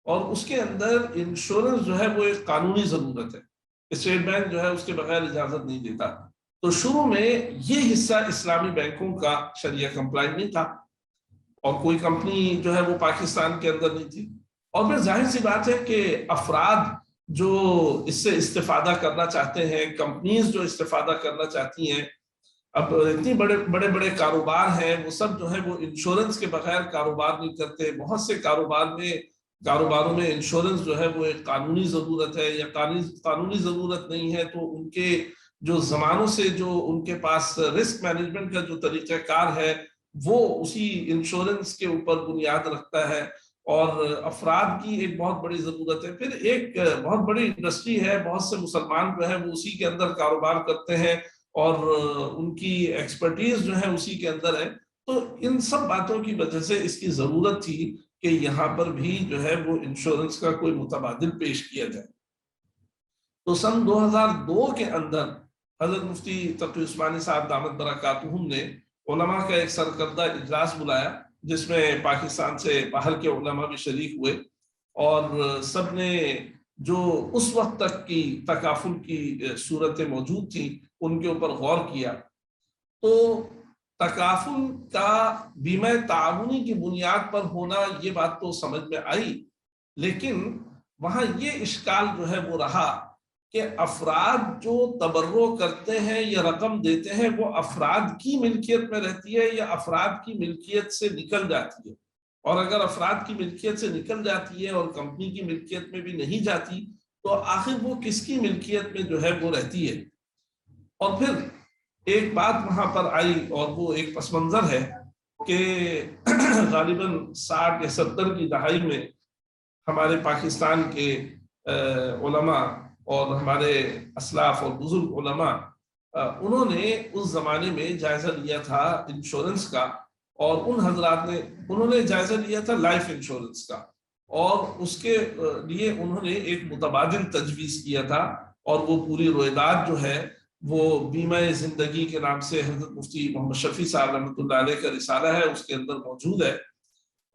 اور اس کے اندر انشورنس جو ہے وہ ایک قانونی ضرورت ہے۔ اسٹیٹ بینک جو ہے اس کے بغیر اجازت نہیں دیتا۔ تو شروع میں یہ حصہ اسلامی بینکوں کا شریعہ کمپلائنٹ نہیں تھا، اور کوئی کمپنی جو ہے وہ پاکستان کے اندر نہیں تھی، اور پھر ظاہر سی بات ہے کہ افراد جو اس سے استفادہ کرنا چاہتے ہیں، کمپنیز جو استفادہ کرنا چاہتی ہیں، اب اتنی بڑے بڑے کاروبار ہیں، وہ سب جو ہے وہ انشورنس کے بغیر کاروبار نہیں کرتے۔ بہت سے کاروباروں میں انشورنس جو ہے وہ ایک قانونی ضرورت ہے، یا قانونی ضرورت نہیں ہے تو ان کے جو زمانوں سے جو ان کے پاس رسک مینجمنٹ کا جو طریقہ کار ہے وہ اسی انشورنس کے اوپر بنیاد رکھتا ہے، اور افراد کی ایک بہت بڑی ضرورت ہے۔ پھر ایک بہت بڑی انڈسٹری ہے، بہت سے مسلمان جو ہے وہ اسی کے اندر کاروبار کرتے ہیں، اور ان کی ایکسپرٹیز جو ہے اسی کے اندر ہے۔ تو ان سب باتوں کی وجہ سے اس کی ضرورت تھی کہ یہاں پر بھی جو ہے وہ انشورنس کا کوئی متبادل پیش کیا جائے۔ تو سن 2002 کے اندر حضرت مفتی تقی عثمانی صاحب دامت برکاتہم نے علماء کا ایک سرکردہ اجلاس بلایا، جس میں پاکستان سے باہر کے علماء بھی شریک ہوئے، اور سب نے جو اس وقت تک کی تکافل کی صورتیں موجود تھیں ان کے اوپر غور کیا۔ تو تکافل کا بیمہ تعاونی کی بنیاد پر ہونا یہ بات تو سمجھ میں آئی، لیکن وہاں یہ اشکال جو ہے وہ رہا کہ افراد جو تبرع کرتے ہیں یا رقم دیتے ہیں وہ افراد کی ملکیت میں رہتی ہے یا افراد کی ملکیت سے نکل جاتی ہے، اور اگر افراد کی ملکیت سے نکل جاتی ہے اور کمپنی کی ملکیت میں بھی نہیں جاتی تو آخر وہ کس کی ملکیت میں جو ہے وہ رہتی ہے۔ اور پھر ایک بات وہاں پر آئی، اور وہ ایک پس منظر ہے کہ غالباً 60 یا 70 کی دہائی میں ہمارے پاکستان کے علماء اور ہمارے اسلاف اور بزرگ علماء انہوں نے اس زمانے میں جائزہ لیا تھا انشورنس کا، اور انہوں نے جائزہ لیا تھا لائف انشورنس کا، اور اس کے لیے انہوں نے ایک متبادل تجویز کیا تھا، اور وہ پوری رویداد جو ہے وہ بیمہ زندگی کے نام سے حضرت مفتی محمد شفیع صاحب رحمۃ اللہ علیہ کا رسالہ ہے، اس کے اندر موجود ہے،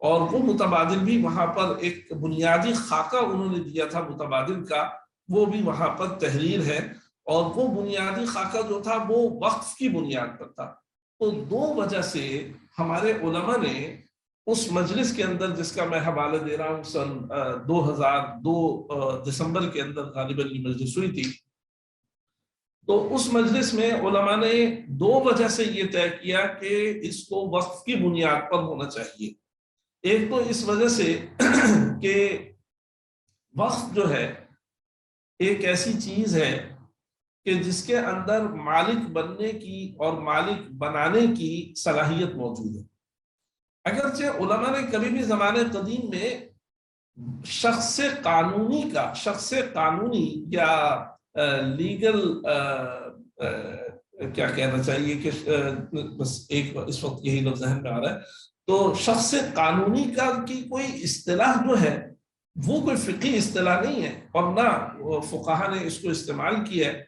اور وہ متبادل بھی وہاں پر ایک بنیادی خاکہ انہوں نے دیا تھا متبادل کا، وہ بھی وہاں پر تحریر ہے، اور وہ بنیادی خاکہ جو تھا وہ وقف کی بنیاد پر تھا۔ تو دو وجہ سے ہمارے علماء نے اس مجلس کے اندر، جس کا میں حوالہ دے رہا ہوں، سن 2002 دسمبر کے اندر غالباً یہ مجلس ہوئی تھی، تو اس مجلس میں علماء نے دو وجہ سے یہ طے کیا کہ اس کو وقف کی بنیاد پر ہونا چاہیے۔ ایک تو اس وجہ سے کہ وقف جو ہے ایک ایسی چیز ہے کہ جس کے اندر مالک بننے کی اور مالک بنانے کی صلاحیت موجود ہے۔ اگرچہ علماء نے کبھی بھی زمانے قدیم میں شخص قانونی یا لیگل کیا کہنا چاہیے کہ بس ایک اس وقت یہی لفظ ذہن میں آ رہا ہے، تو شخص قانونی کی کوئی اصطلاح جو ہے وہ کوئی فقہی اصطلاح نہیں ہے، اور نہ فقہا نے اس کو استعمال کیا ہے،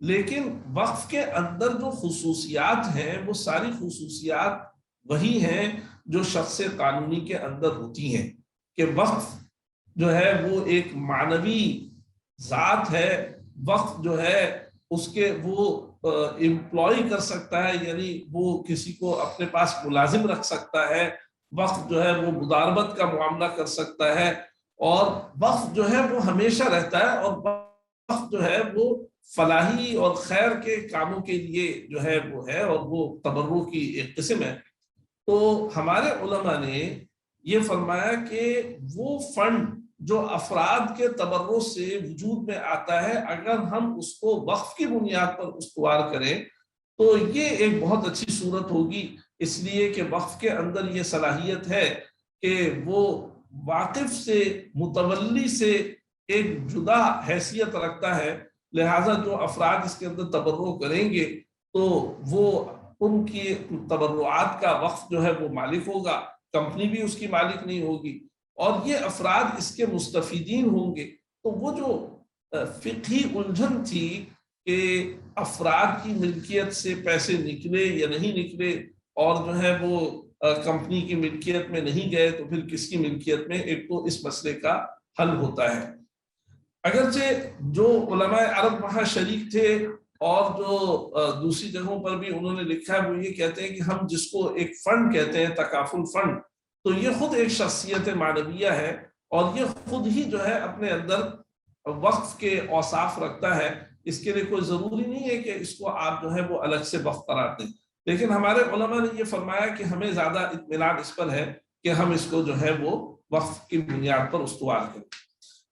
لیکن وقف کے اندر جو خصوصیات ہیں وہ ساری خصوصیات وہی ہیں جو شخص قانونی کے اندر ہوتی ہیں، کہ وقف جو ہے وہ ایک معنوی ذات ہے، وقف جو ہے اس کے وہ امپلائی کر سکتا ہے، یعنی وہ کسی کو اپنے پاس ملازم رکھ سکتا ہے، وقف جو ہے وہ مداربت کا معاملہ کر سکتا ہے، اور وقف جو ہے وہ ہمیشہ رہتا ہے، اور وقف جو ہے وہ فلاحی اور خیر کے کاموں کے لیے جو ہے وہ ہے، اور وہ تبرع کی ایک قسم ہے۔ تو ہمارے علماء نے یہ فرمایا کہ وہ فنڈ جو افراد کے تبرع سے وجود میں آتا ہے، اگر ہم اس کو وقف کی بنیاد پر استوار کریں تو یہ ایک بہت اچھی صورت ہوگی، اس لیے کہ وقف کے اندر یہ صلاحیت ہے کہ وہ واقف سے، متولی سے ایک جدا حیثیت رکھتا ہے، لہٰذا جو افراد اس کے اندر تبرع کریں گے تو وہ ان کی تبرعات کا وقف جو ہے وہ مالک ہوگا، کمپنی بھی اس کی مالک نہیں ہوگی، اور یہ افراد اس کے مستفیدین ہوں گے۔ تو وہ جو فقہی الجھن تھی کہ افراد کی ملکیت سے پیسے نکلے یا نہیں نکلے، اور جو ہے وہ کمپنی کی ملکیت میں نہیں گئے تو پھر کس کی ملکیت میں، ایک تو اس مسئلے کا حل ہوتا ہے۔ اگرچہ جو علماء عرب وہاں شریک تھے اور جو دوسری جگہوں پر بھی انہوں نے لکھا ہے، وہ یہ کہتے ہیں کہ ہم جس کو ایک فنڈ کہتے ہیں، تکافل فنڈ، تو یہ خود ایک شخصیت معنویہ ہے، اور یہ خود ہی جو ہے اپنے اندر وقف کے اوصاف رکھتا ہے۔ اس کے لیے کوئی ضروری نہیں ہے کہ اس کو آپ جو ہے وہ الگ سے وقف قرار دیں، لیکن ہمارے علماء نے یہ فرمایا کہ ہمیں زیادہ اطمینان اس پر ہے کہ ہم اس کو جو ہے وہ وقف کی بنیاد پر استوار کریں۔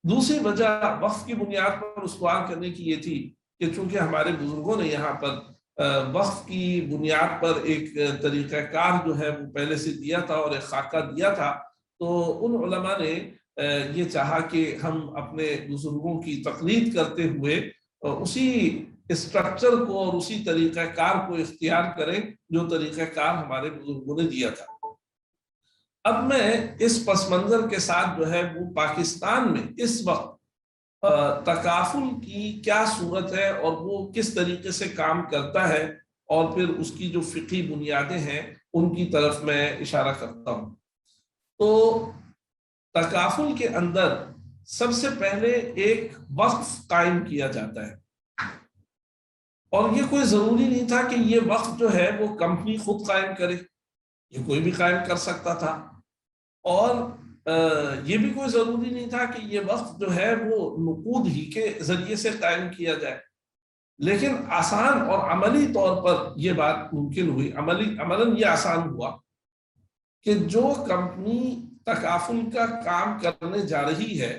دوسری وجہ وقف کی بنیاد پر استوار کرنے کی یہ تھی کہ چونکہ ہمارے بزرگوں نے یہاں پر وقف کی بنیاد پر ایک طریقہ کار جو ہے وہ پہلے سے دیا تھا اور ایک خاکہ دیا تھا، تو ان علماء نے یہ چاہا کہ ہم اپنے بزرگوں کی تقلید کرتے ہوئے اسی اسٹرکچر کو اور اسی طریقہ کار کو اختیار کریں جو طریقہ کار ہمارے بزرگوں نے دیا تھا۔ اب میں اس پس منظر کے ساتھ جو ہے وہ پاکستان میں اس وقت تکافل کی کیا صورت ہے اور وہ کس طریقے سے کام کرتا ہے، اور پھر اس کی جو فقہی بنیادیں ہیں ان کی طرف میں اشارہ کرتا ہوں۔ تو تکافل کے اندر سب سے پہلے ایک وقف قائم کیا جاتا ہے، اور یہ کوئی ضروری نہیں تھا کہ یہ وقف جو ہے وہ کمپنی خود قائم کرے، یہ کوئی بھی قائم کر سکتا تھا، اور یہ بھی کوئی ضروری نہیں تھا کہ یہ وقف جو ہے وہ نقود ہی کے ذریعے سے قائم کیا جائے، لیکن آسان اور عملی طور پر یہ بات ممکن ہوئی، عملاً یہ آسان ہوا کہ جو کمپنی تکافل کا کام کرنے جا رہی ہے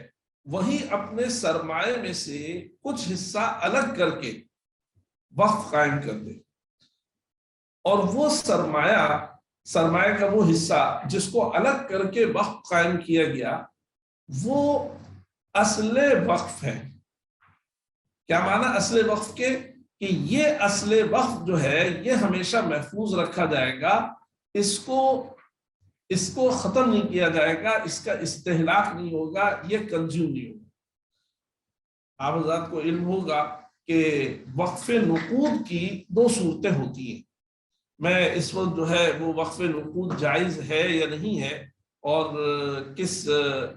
وہی اپنے سرمایہ میں سے کچھ حصہ الگ کر کے وقف قائم کر دے، اور وہ سرمایہ کا وہ حصہ جس کو الگ کر کے وقف قائم کیا گیا وہ اصل وقف ہے۔ کیا معنی اصل وقف کے؟ کہ یہ اصل وقف جو ہے یہ ہمیشہ محفوظ رکھا جائے گا، اس کو ختم نہیں کیا جائے گا، اس کا استہلاک نہیں ہوگا، یہ کنزیوم نہیں ہوگا۔ آپ حضرات کو علم ہوگا کہ وقف نقود کی دو صورتیں ہوتی ہیں۔ میں اس وقت جو ہے وہ وقف نقود جائز ہے یا نہیں ہے، اور کس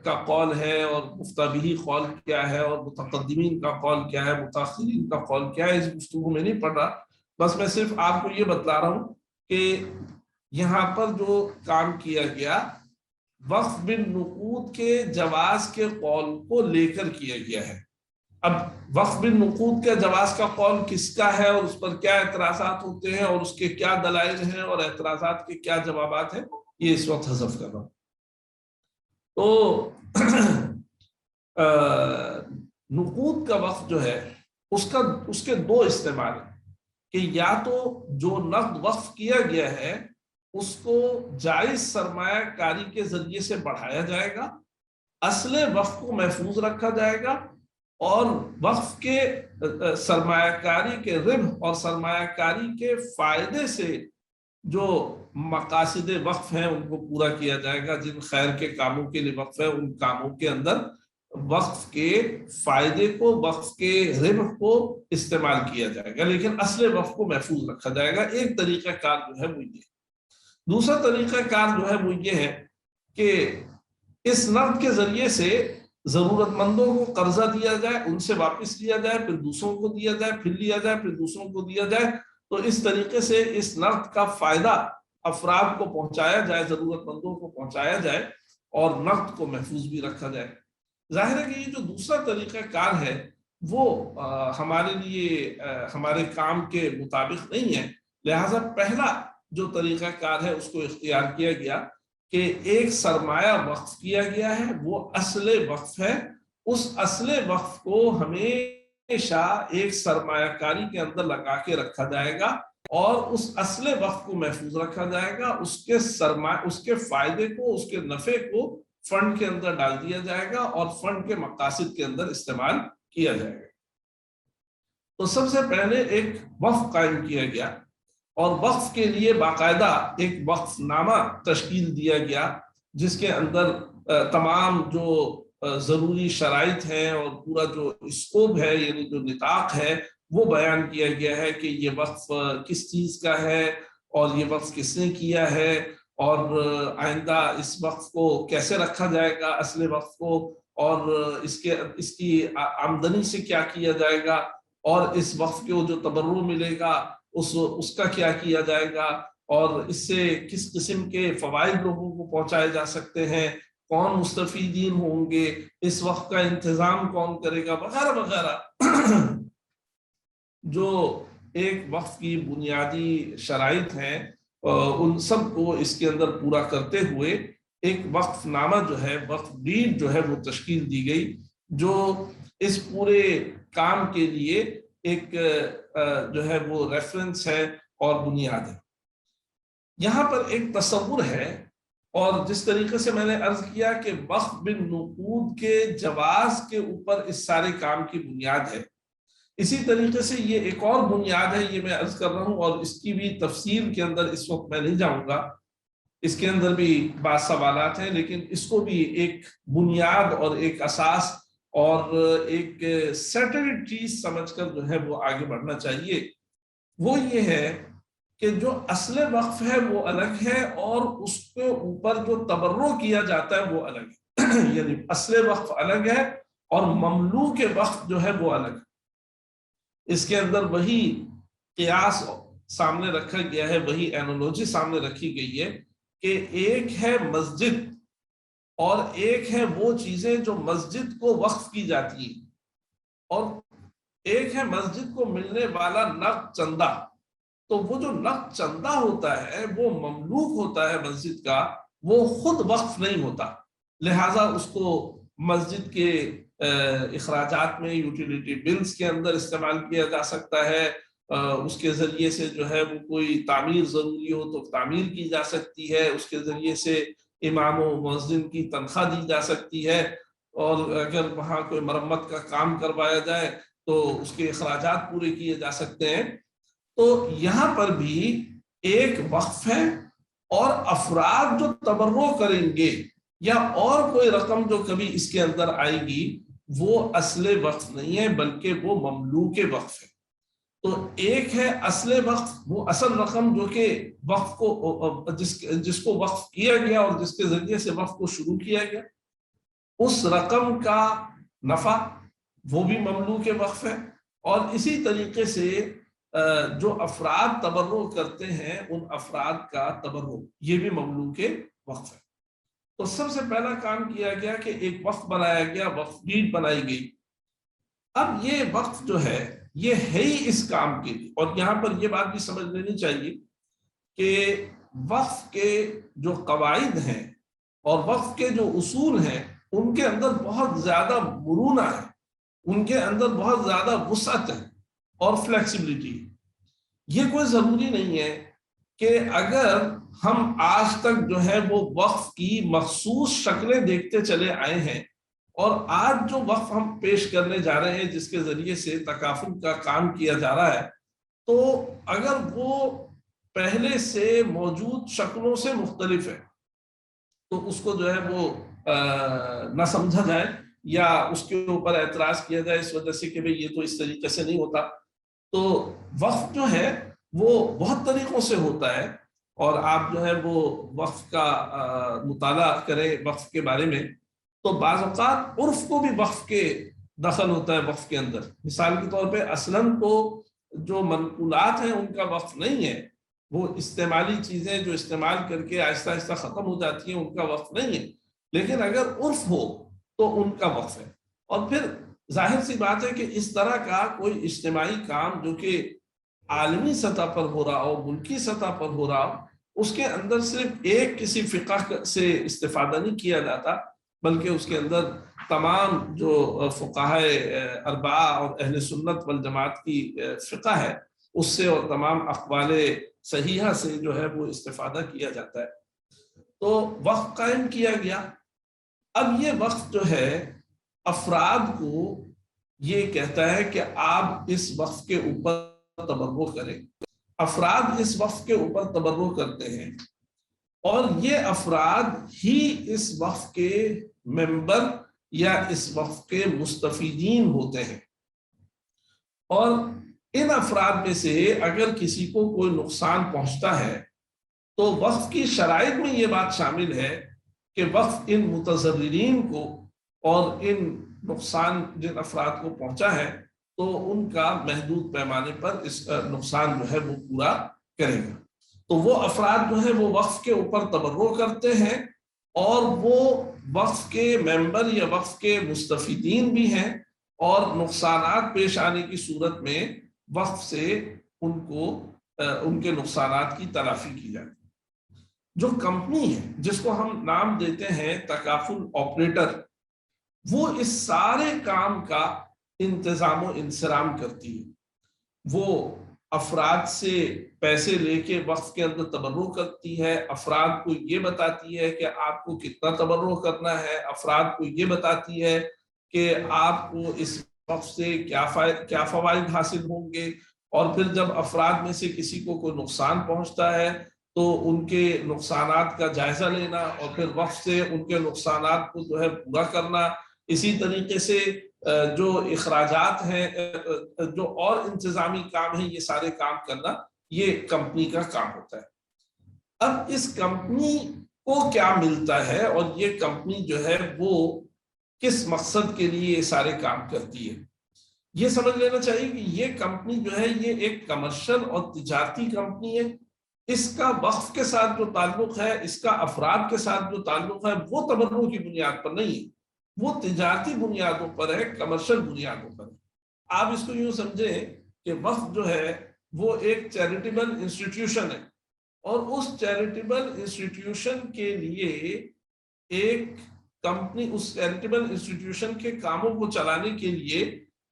کا قول ہے، اور مفتابی قول کیا ہے، اور متقدمین کا قول کیا ہے، متاخرین کا قول کیا ہے، اس گفتگو میں نہیں پڑھ رہا، بس میں صرف آپ کو یہ بتلا رہا ہوں کہ یہاں پر جو کام کیا گیا وقف بالنقود کے جواز کے قول کو لے کر کیا گیا ہے۔ اب وقف بالنقود کے جواز کا قول کس کا ہے اور اس پر کیا اعتراضات ہوتے ہیں اور اس کے کیا دلائل ہیں اور اعتراضات کے کیا جوابات ہیں، یہ اس وقت حذف کر رہا ہوں۔ تو نقود کا وقف جو ہے اس کے دو استعمال ہیں کہ یا تو جو نقد وقف کیا گیا ہے اس کو جائز سرمایہ کاری کے ذریعے سے بڑھایا جائے گا، اصل وقف کو محفوظ رکھا جائے گا، اور وقف کے سرمایہ کاری کے ربح اور سرمایہ کاری کے فائدے سے جو مقاصد وقف ہیں ان کو پورا کیا جائے گا۔ جن خیر کے کاموں کے لیے وقف ہے ان کاموں کے اندر وقف کے فائدے کو، وقف کے ربح کو استعمال کیا جائے گا، لیکن اصل وقف کو محفوظ رکھا جائے گا۔ ایک طریقہ کار جو ہے وہ یہ ہے۔ دوسرا طریقہ کار جو ہے وہ یہ ہے کہ اس نقد کے ذریعے سے ضرورت مندوں کو قرضہ دیا جائے، ان سے واپس لیا جائے، پھر دوسروں کو دیا جائے، پھر لیا جائے، پھر دوسروں کو دیا جائے، تو اس طریقے سے اس نقد کا فائدہ افراد کو پہنچایا جائے، ضرورت مندوں کو پہنچایا جائے اور نقد کو محفوظ بھی رکھا جائے۔ ظاہر ہے کہ یہ جو دوسرا طریقہ کار ہے وہ ہمارے لیے ہمارے کام کے مطابق نہیں ہے، لہٰذا پہلا جو طریقہ کار ہے اس کو اختیار کیا گیا کہ ایک سرمایہ وقف کیا گیا ہے، وہ اصل وقف ہے، اس اصل وقف کو ہمیشہ ایک سرمایہ کاری کے اندر لگا کے رکھا جائے گا اور اس اصل وقف کو محفوظ رکھا جائے گا، اس کے فائدے کو، اس کے نفع کو فنڈ کے اندر ڈال دیا جائے گا اور فنڈ کے مقاصد کے اندر استعمال کیا جائے گا۔ تو سب سے پہلے ایک وقف قائم کیا گیا اور وقف کے لیے باقاعدہ ایک وقف نامہ تشکیل دیا گیا جس کے اندر تمام جو ضروری شرائط ہیں اور پورا جو اسکوپ ہے، یعنی جو نطاق ہے، وہ بیان کیا گیا ہے کہ یہ وقف کس چیز کا ہے اور یہ وقف کس نے کیا ہے اور آئندہ اس وقف کو کیسے رکھا جائے گا، اصل وقف کو، اور اس کی آمدنی سے کیا کیا جائے گا، اور اس وقف کو جو تبرع ملے گا اس کا کیا کیا جائے گا، اور اس سے کس قسم کے فوائد لوگوں کو پہنچائے جا سکتے ہیں، کون مستفیدین ہوں گے، اس وقت کا انتظام کون کرے گا، وغیرہ وغیرہ جو ایک وقف کی بنیادی شرائط ہیں ان سب کو اس کے اندر پورا کرتے ہوئے ایک وقف نامہ جو ہے، وقف ڈیڈ جو ہے وہ تشکیل دی گئی، جو اس پورے کام کے لیے ایک جو ہے وہ ریفرنس ہے اور بنیاد ہے۔ یہاں پر ایک تصور ہے، اور جس طریقے سے میں نے عرض کیا کہ وقف بالنقود کے جواز کے اوپر اس سارے کام کی بنیاد ہے، اسی طریقے سے یہ ایک اور بنیاد ہے، یہ میں عرض کر رہا ہوں، اور اس کی بھی تفصیل کے اندر اس وقت میں نہیں جاؤں گا، اس کے اندر بھی بعض سوالات ہیں، لیکن اس کو بھی ایک بنیاد اور ایک اساس اور ایک سیٹلڈ چیز سمجھ کر جو ہے وہ آگے بڑھنا چاہیے۔ وہ یہ ہے کہ جو اصل وقف ہے وہ الگ ہے اور اس کے اوپر جو تبرع کیا جاتا ہے وہ الگ ہے یعنی اصل وقف الگ ہے اور مملوک وقف جو ہے وہ الگ ہے۔ اس کے اندر وہی قیاس سامنے رکھا گیا ہے، وہی اینالوجی سامنے رکھی گئی ہے کہ ایک ہے مسجد اور ایک ہے وہ چیزیں جو مسجد کو وقف کی جاتی ہیں، اور ایک ہے مسجد کو ملنے والا نقد چندہ۔ تو وہ جو نقد چندہ ہوتا ہے وہ مملوک ہوتا ہے مسجد کا، وہ خود وقف نہیں ہوتا، لہٰذا اس کو مسجد کے اخراجات میں، یوٹیلیٹی بلز کے اندر استعمال کیا جا سکتا ہے، اس کے ذریعے سے جو ہے وہ کوئی تعمیر ضروری ہو تو تعمیر کی جا سکتی ہے، اس کے ذریعے سے امام و مؤذن کی تنخواہ دی جا سکتی ہے، اور اگر وہاں کوئی مرمت کا کام کروایا جائے تو اس کے اخراجات پورے کیے جا سکتے ہیں۔ تو یہاں پر بھی ایک وقف ہے اور افراد جو تبرع کریں گے یا اور کوئی رقم جو کبھی اس کے اندر آئے گی وہ اصل وقف نہیں ہے بلکہ وہ مملوک وقف ہے۔ تو ایک ہے اصل وقف، وہ اصل رقم جو کہ وقف کو جس کو وقف کیا گیا اور جس کے ذریعے سے وقف کو شروع کیا گیا، اس رقم کا نفع وہ بھی مملوک وقف ہے، اور اسی طریقے سے جو افراد تبرع کرتے ہیں ان افراد کا تبرع یہ بھی مملوک وقف ہے۔ تو سب سے پہلا کام کیا گیا کہ ایک وقف بنایا گیا، وقف ڈیڈ بنائی گئی۔ اب یہ وقف جو ہے یہ ہے ہی اس کام کے لیے، اور یہاں پر یہ بات بھی سمجھ لینی چاہیے کہ وقف کے جو قواعد ہیں اور وقف کے جو اصول ہیں ان کے اندر بہت زیادہ مرونہ ہے، ان کے اندر بہت زیادہ وسعت ہے اور فلیکسیبلٹی۔ یہ کوئی ضروری نہیں ہے کہ اگر ہم آج تک جو ہے وہ وقف کی مخصوص شکلیں دیکھتے چلے آئے ہیں، اور آج جو وقف ہم پیش کرنے جا رہے ہیں جس کے ذریعے سے تکافل کا کام کیا جا رہا ہے، تو اگر وہ پہلے سے موجود شکلوں سے مختلف ہے تو اس کو جو ہے وہ نہ سمجھا جائے یا اس کے اوپر اعتراض کیا جائے اس وجہ سے کہ بھئی یہ تو اس طریقے سے نہیں ہوتا۔ تو وقف جو ہے وہ بہت طریقوں سے ہوتا ہے، اور آپ جو ہے وہ وقف کا مطالعہ کریں وقف کے بارے میں تو بعض اوقات عرف کو بھی وقف کے دخل ہوتا ہے وقف کے اندر۔ مثال کے طور پہ اصلاً تو جو منقولات ہیں ان کا وقف نہیں ہے، وہ استعمالی چیزیں جو استعمال کر کے آہستہ آہستہ ختم ہو جاتی ہیں ان کا وقف نہیں ہے، لیکن اگر عرف ہو تو ان کا وقف ہے۔ اور پھر ظاہر سی بات ہے کہ اس طرح کا کوئی اجتماعی کام جو کہ عالمی سطح پر ہو رہا ہو، ملکی سطح پر ہو رہا ہو، اس کے اندر صرف ایک کسی فقہ سے استفادہ نہیں کیا جاتا، بلکہ اس کے اندر تمام جو فقہائے اربعہ اور اہل سنت والجماعت کی فقہ ہے اس سے اور تمام اقوال صحیحہ سے جو ہے وہ استفادہ کیا جاتا ہے۔ تو وقف قائم کیا گیا۔ اب یہ وقف جو ہے افراد کو یہ کہتا ہے کہ آپ اس وقف کے اوپر تبرع کریں، افراد اس وقف کے اوپر تبرع کرتے ہیں، اور یہ افراد ہی اس وقف کے ممبر یا اس وقف کے مستفیدین ہوتے ہیں۔ اور ان افراد میں سے اگر کسی کو کوئی نقصان پہنچتا ہے تو وقف کی شرائط میں یہ بات شامل ہے کہ وقف ان متضررین کو اور ان نقصان جن افراد کو پہنچا ہے تو ان کا محدود پیمانے پر اس نقصان جو ہے وہ پورا کرے گا۔ تو وہ افراد جو ہے وہ وقف کے اوپر تبرع کرتے ہیں، اور وہ وقف کے ممبر یا وقف کے مستفیدین بھی ہیں، اور نقصانات پیش آنے کی صورت میں وقف سے ان کے نقصانات کی تلافی کی جاتی ہے۔ جو کمپنی ہے جس کو ہم نام دیتے ہیں تکافل آپریٹر، وہ اس سارے کام کا انتظام و انصرام کرتی ہے۔ وہ افراد سے پیسے لے کے وقف کے اندر تبرع کرتی ہے، افراد کو یہ بتاتی ہے کہ آپ کو کتنا تبرع کرنا ہے، افراد کو یہ بتاتی ہے کہ آپ کو اس وقف سے کیا فوائد حاصل ہوں گے، اور پھر جب افراد میں سے کسی کو کوئی نقصان پہنچتا ہے تو ان کے نقصانات کا جائزہ لینا اور پھر وقف سے ان کے نقصانات کو جو ہے پورا کرنا۔ اسی طریقے سے جو اخراجات ہیں، جو اور انتظامی کام ہیں، یہ سارے کام کرنا یہ کمپنی کا کام ہوتا ہے۔ اب اس کمپنی کو کیا ملتا ہے اور یہ کمپنی جو ہے وہ کس مقصد کے لیے یہ سارے کام کرتی ہے، یہ سمجھ لینا چاہیے کہ یہ کمپنی جو ہے یہ ایک کمرشل اور تجارتی کمپنی ہے۔ اس کا وقف کے ساتھ جو تعلق ہے، اس کا افراد کے ساتھ جو تعلق ہے، وہ تبرع کی بنیاد پر نہیں ہے، وہ تجارتی بنیادوں پر ہے، کمرشل بنیادوں پر ہے۔ آپ اس کو یوں سمجھیں کہ وقف جو ہے وہ ایک چیریٹیبل انسٹیٹیوشن ہے، اور اس چیریٹیبل انسٹیٹیوشن کے لیے ایک کمپنی اس چیریٹیبل انسٹیٹیوشن کے کاموں کو چلانے کے لیے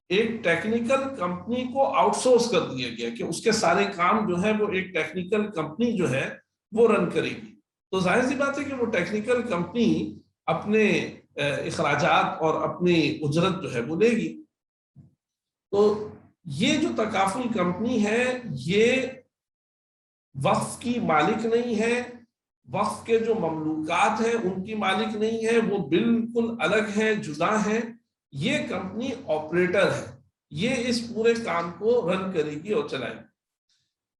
ایک ٹیکنیکل کمپنی کو آؤٹ سورس کر دیا گیا کہ اس کے سارے کام جو ہے وہ ایک ٹیکنیکل کمپنی جو ہے وہ رن کرے گی۔ تو ظاہر سی بات ہے کہ وہ ٹیکنیکل کمپنی اپنے اخراجات اور اپنی اجرت جو ہے وہ لے گی۔ تو یہ جو تکافل کمپنی ہے یہ وقف کی مالک نہیں ہے، وقف کے جو مملوکات ہیں ان کی مالک نہیں ہے، وہ بالکل الگ ہے، جدا ہے۔ یہ کمپنی آپریٹر ہے، یہ اس پورے کام کو رن کرے گی اور چلائے گی۔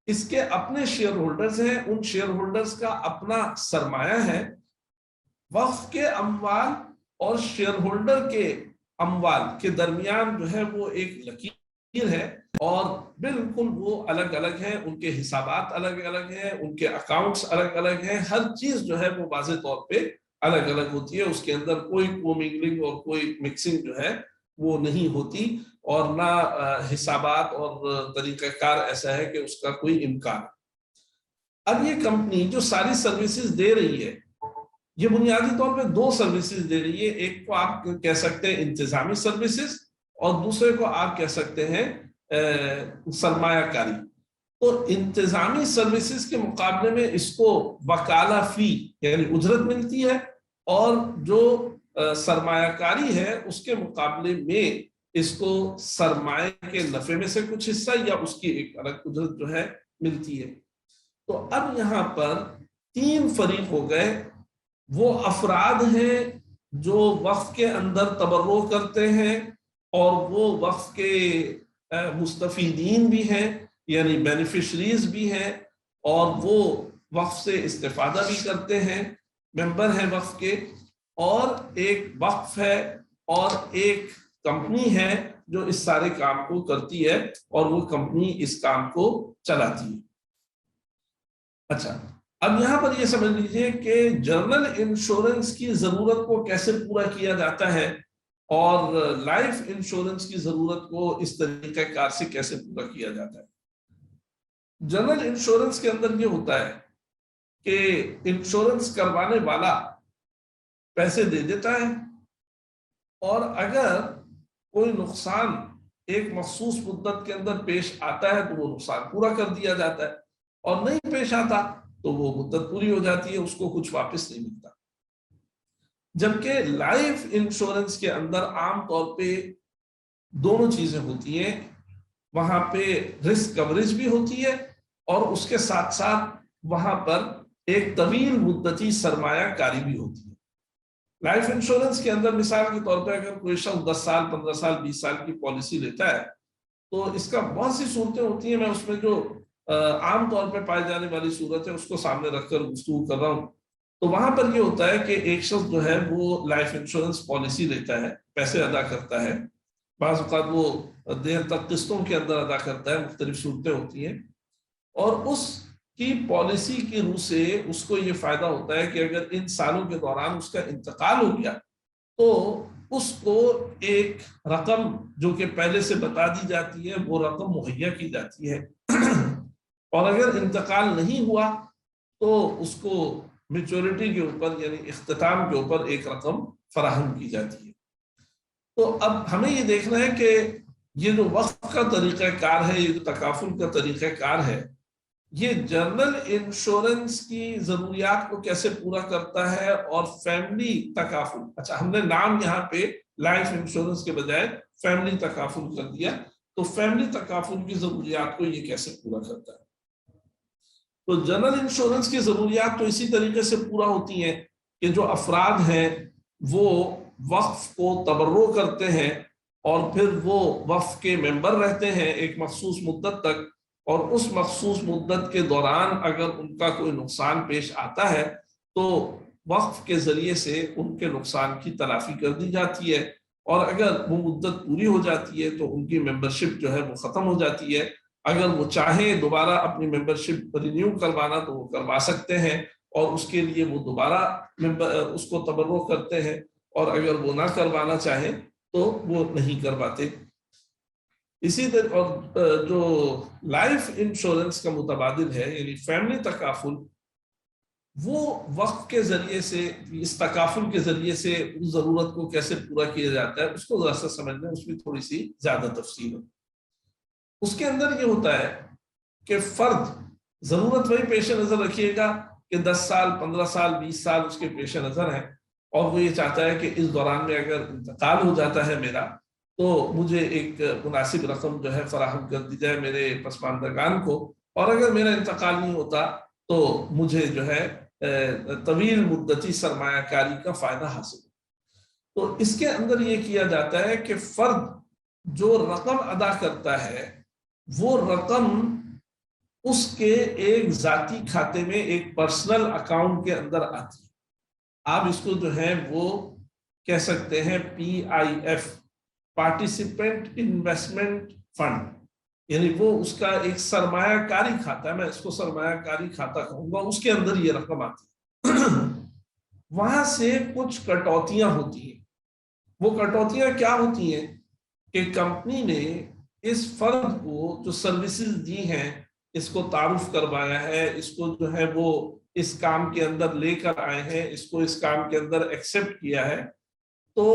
اس کے اپنے شیئر ہولڈرز ہیں، ان شیئر ہولڈرز کا اپنا سرمایہ ہے۔ وقف کے اموال اور شیئر ہولڈر کے اموال کے درمیان جو ہے وہ ایک لکیر ہے، اور بالکل وہ الگ الگ ہیں، ان کے حسابات الگ الگ ہیں، ان کے اکاؤنٹس الگ الگ ہیں، ہر چیز جو ہے وہ واضح طور پہ الگ الگ ہوتی ہے۔ اس کے اندر کوئی کومنگلنگ اور کوئی مکسنگ جو ہے وہ نہیں ہوتی، اور نہ حسابات اور طریقہ کار ایسا ہے کہ اس کا کوئی امکان۔ اب یہ کمپنی جو ساری سروسز دے رہی ہے، یہ بنیادی طور پہ دو سروسز دے رہی ہے۔ ایک کو آپ کہہ سکتے ہیں انتظامی سروسز، اور دوسرے کو آپ کہہ سکتے ہیں سرمایہ کاری۔ تو انتظامی سروسز کے مقابلے میں اس کو وکالہ فی یعنی اجرت ملتی ہے، اور جو سرمایہ کاری ہے اس کے مقابلے میں اس کو سرمایہ کے نفع میں سے کچھ حصہ یا اس کی ایک الگ اجرت جو ہے ملتی ہے۔ تو اب یہاں پر تین فریق ہو گئے۔ وہ افراد ہیں جو وقف کے اندر تبرع کرتے ہیں، اور وہ وقف کے مستفیدین بھی ہیں یعنی بینیفیشریز بھی ہیں، اور وہ وقف سے استفادہ بھی کرتے ہیں، ممبر ہیں وقف کے۔ اور ایک وقف ہے اور ایک کمپنی ہے جو اس سارے کام کو کرتی ہے، اور وہ کمپنی اس کام کو چلاتی ہے۔ اچھا، اب یہاں پر یہ سمجھ لیجئے کہ جنرل انشورنس کی ضرورت کو کیسے پورا کیا جاتا ہے اور لائف انشورنس کی ضرورت کو اس طریقہ کار سے کیسے پورا کیا جاتا ہے۔ جنرل انشورنس کے اندر یہ ہوتا ہے کہ انشورنس کروانے والا پیسے دے دیتا ہے، اور اگر کوئی نقصان ایک مخصوص مدت کے اندر پیش آتا ہے تو وہ نقصان پورا کر دیا جاتا ہے، اور نہیں پیش آتا تو وہ مدت پوری ہو جاتی ہے، اس کو کچھ واپس نہیں ملتا۔ جبکہ لائف انشورنس کے اندر عام طور پہ دونوں چیزیں ہوتی ہیں، وہاں پہ رسک کوریج بھی ہوتی ہے اور اس کے ساتھ ساتھ وہاں پر ایک طویل مدتی سرمایہ کاری بھی ہوتی ہے۔ لائف انشورنس کے اندر مثال کے طور پہ اگر کوئی شخص 10 سال 15 سال 20 سال کی پالیسی لیتا ہے تو اس کا بہت سی صورتیں ہوتی ہیں، میں اس میں جو عام طور پہ پائی جانے والی صورت ہے اس کو سامنے رکھ کر گفتگو کر رہا ہوں۔ تو وہاں پر یہ ہوتا ہے کہ ایک شخص جو ہے وہ لائف انشورنس پالیسی لیتا ہے، پیسے ادا کرتا ہے، بعض اوقات وہ دیر تک قسطوں کے اندر ادا کرتا ہے، مختلف صورتیں ہوتی ہیں، اور اس کی پالیسی کی روح سے اس کو یہ فائدہ ہوتا ہے کہ اگر ان سالوں کے دوران اس کا انتقال ہو گیا تو اس کو ایک رقم جو کہ پہلے سے بتا دی جاتی ہے وہ رقم مہیا کی جاتی ہے، اور اگر انتقال نہیں ہوا تو اس کو میچورٹی کے اوپر یعنی اختتام کے اوپر ایک رقم فراہم کی جاتی ہے۔ تو اب ہمیں یہ دیکھنا ہے کہ یہ جو وقف کا طریقہ کار ہے، یہ جو تکافل کا طریقہ کار ہے، یہ جنرل انشورنس کی ضروریات کو کیسے پورا کرتا ہے، اور فیملی تکافل، اچھا ہم نے نام یہاں پہ لائف انشورنس کے بجائے فیملی تکافل کر دیا، تو فیملی تکافل کی ضروریات کو یہ کیسے پورا کرتا ہے۔ تو جنرل انشورنس کی ضروریات تو اسی طریقے سے پورا ہوتی ہیں کہ جو افراد ہیں وہ وقف کو تبرع کرتے ہیں اور پھر وہ وقف کے ممبر رہتے ہیں ایک مخصوص مدت تک، اور اس مخصوص مدت کے دوران اگر ان کا کوئی نقصان پیش آتا ہے تو وقف کے ذریعے سے ان کے نقصان کی تلافی کر دی جاتی ہے، اور اگر وہ مدت پوری ہو جاتی ہے تو ان کی ممبرشپ جو ہے وہ ختم ہو جاتی ہے۔ اگر وہ چاہیں دوبارہ اپنی ممبرشپ رینیو کروانا تو وہ کروا سکتے ہیں، اور اس کے لیے وہ دوبارہ اس کو تبرع کرتے ہیں، اور اگر وہ نہ کروانا چاہیں تو وہ نہیں کرواتے۔ اسی طرح اور جو لائف انشورنس کا متبادل ہے یعنی فیملی تکافل، وہ وقت کے ذریعے سے اس تکافل کے ذریعے سے اس ضرورت کو کیسے پورا کیا جاتا ہے اس کو ذرا سا سمجھنا، اس میں تھوڑی سی زیادہ تفصیل ہے۔ اس کے اندر یہ ہوتا ہے کہ فرد ضرورت وہی پیش نظر رکھیے گا کہ 10 سال 15 سال 20 سال اس کے پیش نظر ہیں، اور وہ یہ چاہتا ہے کہ اس دوران میں اگر انتقال ہو جاتا ہے میرا تو مجھے ایک مناسب رقم جو ہے فراہم کر دی جائے میرے پسماندگان کو، اور اگر میرا انتقال نہیں ہوتا تو مجھے جو ہے طویل مدتی سرمایہ کاری کا فائدہ حاصل ہو۔ تو اس کے اندر یہ کیا جاتا ہے کہ فرد جو رقم ادا کرتا ہے وہ رقم اس کے ایک ذاتی کھاتے میں ایک پرسنل اکاؤنٹ کے اندر آتی ہے۔ آپ اس کو جو ہے وہ کہہ سکتے ہیں PIF، پارٹیسپینٹ انویسٹمنٹ فنڈ، یعنی وہ اس کا ایک سرمایہ کاری کھاتا ہے، میں اس کو سرمایہ کاری کھاتا کہوں گا، اس کے اندر یہ رقم آتی ہے۔ وہاں سے کچھ کٹوتیاں ہوتی ہیں۔ وہ کٹوتیاں کیا ہوتی ہیں کہ کمپنی نے اس فرد کو جو سروسز دی ہیں، اس کو تعارف کروایا ہے، اس کو جو ہے وہ اس کام کے اندر لے کر آئے ہیں، اس کو اس کام کے اندر ایکسپٹ کیا ہے، تو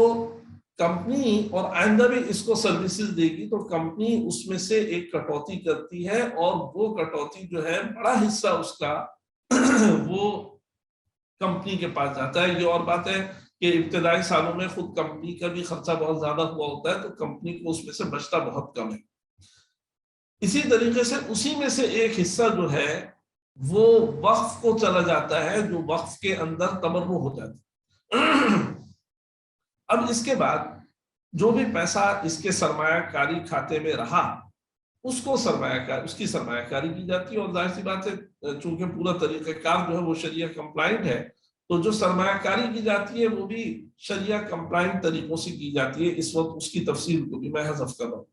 کمپنی اور آئندہ بھی اس کو سروسز دے گی تو کمپنی اس میں سے ایک کٹوتی کرتی ہے، اور وہ کٹوتی جو ہے بڑا حصہ اس کا وہ کمپنی کے پاس جاتا ہے۔ یہ اور بات ہے کہ ابتدائی سالوں میں خود کمپنی کا بھی خرچہ بہت زیادہ ہوا ہوتا ہے، تو کمپنی کو اس میں سے بچتا بہت کم ہے۔ اسی طریقے سے اسی میں سے ایک حصہ جو ہے وہ وقف کو چلا جاتا ہے، جو وقف کے اندر تبرع ہو جاتا ہے۔ اب اس کے بعد جو بھی پیسہ اس کے سرمایہ کاری کھاتے میں رہا اس کو اس کی سرمایہ کاری کی جاتی ہے، اور ظاہر سی بات ہے چونکہ پورا طریقہ کار جو ہے وہ شریعہ کمپلائنٹ ہے، تو جو سرمایہ کاری کی جاتی ہے وہ بھی شریعہ کمپلائنٹ طریقوں سے کی جاتی ہے۔ اس وقت اس کی تفصیل کو بھی میں حذف کر رہا ہوں۔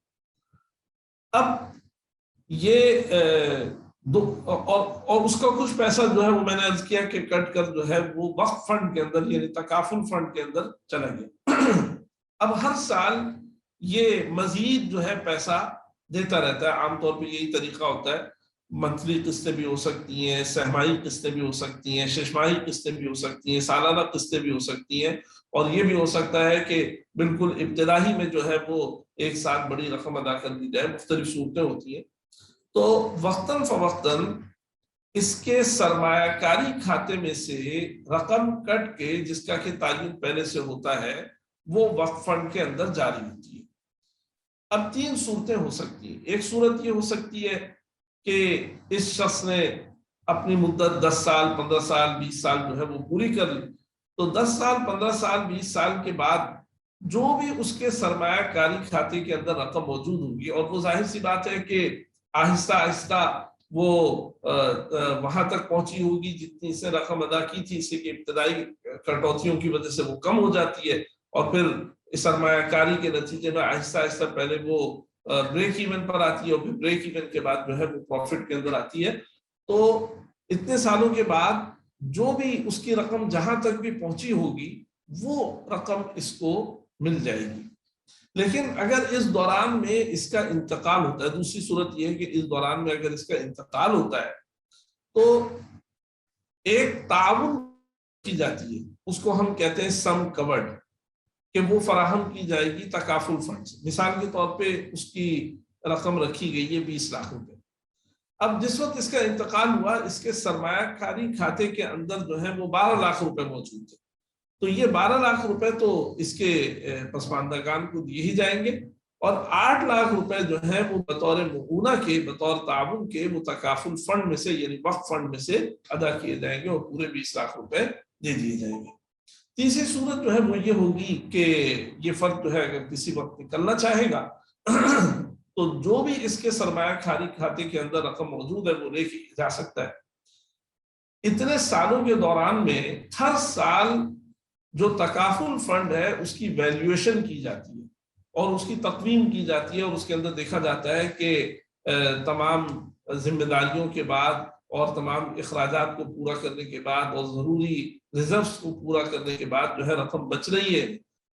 اب یہ اور اس کا کچھ پیسہ جو ہے وہ میں نے عرض کیا کہ کٹ کر جو ہے وہ وقف فنڈ کے اندر یعنی تکافل فنڈ کے اندر چلا گیا۔ اب ہر سال یہ مزید جو ہے پیسہ دیتا رہتا ہے، عام طور پہ یہی طریقہ ہوتا ہے، منتھلی قسطیں بھی ہو سکتی ہیں، سہمائی قسطیں بھی ہو سکتی ہیں، ششماہی قسطیں بھی ہو سکتی ہیں، سالانہ قسطیں بھی ہو سکتی ہیں، اور یہ بھی ہو سکتا ہے کہ بالکل ابتدائی میں جو ہے وہ ایک ساتھ بڑی رقم ادا کر دی جائے، مختلف صورتیں ہوتی ہیں۔ تو وقتاً فوقتاً اس کے سرمایہ کاری کھاتے میں سے رقم کٹ کے جس کا کہ تعین پہلے سے ہوتا ہے وہ وقف فنڈ کے اندر جاری ہوتی ہے۔ اب 3 صورتیں ہو سکتی ہیں۔ ایک صورت یہ ہو سکتی ہے کہ اس شخص نے اپنی مدت 10 سال 15 سال 20 سال جو ہے وہ پوری کر لی، تو 10 سال 15 سال 20 سال کے بعد جو بھی اس کے سرمایہ کاری کھاتے کے اندر رقم موجود ہوگی، اور وہ ظاہر سی بات ہے کہ آہستہ آہستہ وہ وہاں تک پہنچی ہوگی جتنی سے رقم ادا کی تھی، اسی کی ابتدائی کٹوتیوں کی وجہ سے وہ کم ہو جاتی ہے، اور پھر سرمایہ کاری کے نتیجے میں آہستہ آہستہ پہلے وہ بریک ایون پر آتی ہے، اور پھر بریک ایون کے بعد جو ہے وہ پروفٹ کے اندر آتی ہے۔ تو اتنے سالوں کے بعد جو بھی اس کی رقم جہاں تک بھی پہنچی ہوگی وہ رقم اس کو مل جائے گی۔ لیکن اگر اس دوران میں اس کا انتقال ہوتا ہے، دوسری صورت یہ ہے کہ اس دوران میں اگر اس کا انتقال ہوتا ہے تو ایک تعاون کی جاتی ہے، اس کو ہم کہتے ہیں سم کورڈ، کہ وہ فراہم کی جائے گی تکافل فنڈ سے۔ مثال کے طور پہ اس کی رقم رکھی گئی ہے 20 لاکھ روپے۔ اب جس وقت اس کا انتقال ہوا، اس کے سرمایہ کاری کھاتے کے اندر جو ہے وہ 12 لاکھ روپے موجود تھے، تو یہ 12 لاکھ روپے تو اس کے پسماندگان کو دیے ہی جائیں گے، اور 8 لاکھ روپے جو ہے وہ بطور معاونہ کے، بطور تعاون کے وہ تکافل فنڈ میں سے یعنی وقف فنڈ میں سے ادا کیے جائیں گے، اور پورے 20 لاکھ روپے دے دیے جائیں گے۔ تیسری صورت جو ہے وہ یہ ہوگی کہ یہ فرد جو ہے اگر کسی وقت نکلنا چاہے گا تو جو بھی اس کے سرمایہ کاری کھاتے کے اندر رقم موجود ہے وہ لے کے جا سکتا ہے۔ اتنے سالوں کے دوران میں ہر سال جو تکافل فنڈ ہے اس کی ویلیویشن کی جاتی ہے اور اس کی تقویم کی جاتی ہے، اور اس کے اندر دیکھا جاتا ہے کہ تمام ذمہ داریوں کے بعد اور تمام اخراجات کو پورا کرنے کے بعد اور ضروری ریزروز کو پورا کرنے کے بعد جو ہے رقم بچ رہی ہے،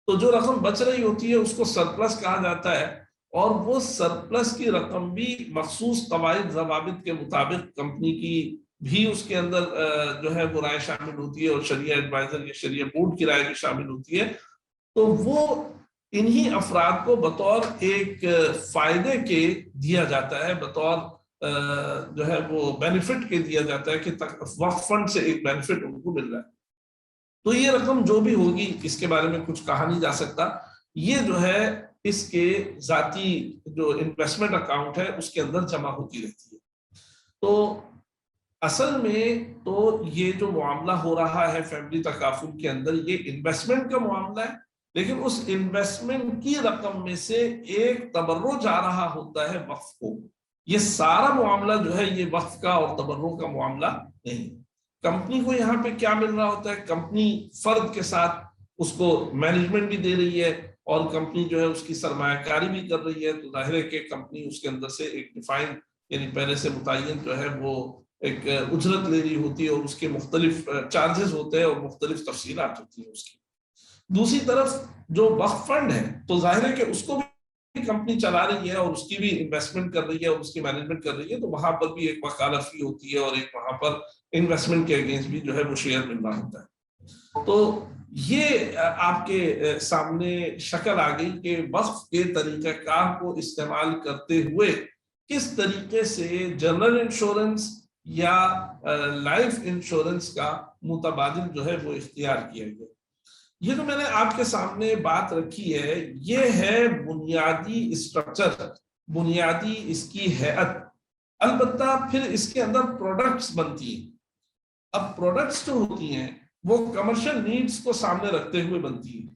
تو جو رقم بچ رہی ہوتی ہے اس کو سرپلس کہا جاتا ہے، اور وہ سرپلس کی رقم بھی مخصوص قواعد ضوابط کے مطابق کمپنی کی بھی اس کے اندر جو ہے وہ رائے شامل ہوتی ہے، اور شریعہ ایڈوائزر یا شریعہ بورڈ کی رائے بھی شامل ہوتی ہے، تو وہ انہی افراد کو بطور ایک فائدے کے دیا جاتا ہے، بطور جو ہے وہ بینیفٹ کے دیا جاتا ہے کہ وقف فنڈ سے ایک بینیفٹ ان کو مل رہا ہے۔ تو یہ رقم جو بھی ہوگی اس کے بارے میں کچھ کہا نہیں جا سکتا، یہ جو ہے اس کے ذاتی جو انویسٹمنٹ اکاؤنٹ ہے اس کے اندر جمع ہوتی رہتی ہے۔ تو اصل میں تو یہ جو معاملہ ہو رہا ہے فیملی تکافل کے اندر، یہ انویسٹمنٹ کا معاملہ ہے، لیکن اس انویسٹمنٹ کی رقم میں سے ایک تبرع جا رہا ہوتا ہے وقف کو۔ یہ سارا معاملہ جو ہے یہ وقف کا اور تبرع کا معاملہ نہیں۔ کمپنی کو یہاں پہ کیا مل رہا ہوتا ہے؟ کمپنی فرد کے ساتھ اس کو مینجمنٹ بھی دے رہی ہے، اور کمپنی جو ہے اس کی سرمایہ کاری بھی کر رہی ہے، تو ظاہر ہے کہ کمپنی اس کے اندر سے ایک ڈیفائن یعنی پہلے سے متعین جو ہے وہ ایک اجرت لے رہی ہوتی ہے، اور اس کے مختلف چارجز ہوتے ہیں اور مختلف تفصیلات ہوتی ہیں اس کی۔ دوسری طرف جو وقف فنڈ ہے تو ظاہر ہے کہ اس کو بھی کمپنی چلا رہی ہے اور اس کی بھی انویسٹمنٹ کر رہی ہے اور اس کی مینجمنٹ کر رہی ہے، تو وہاں پر بھی ایک وکالت فی ہوتی ہے، اور ایک وہاں پر انویسٹمنٹ کے اگینسٹ بھی جو ہے وہ شیئر ملنا ہوتا ہے۔ تو یہ آپ کے سامنے شکل آ گئی کہ وقف کے طریقہ کار کو استعمال کرتے ہوئے کس طریقے سے جنرل انشورنس یا لائف انشورنس کا متبادل جو ہے وہ اختیار کیا گیا۔ یہ جو میں نے آپ کے سامنے بات رکھی ہے یہ ہے بنیادی اسٹرکچر، بنیادی اس کی ہیئت، البتہ پھر اس کے اندر پروڈکٹس بنتی ہیں۔ اب پروڈکٹس جو ہوتی ہیں وہ کمرشل نیڈز کو سامنے رکھتے ہوئے بنتی ہیں۔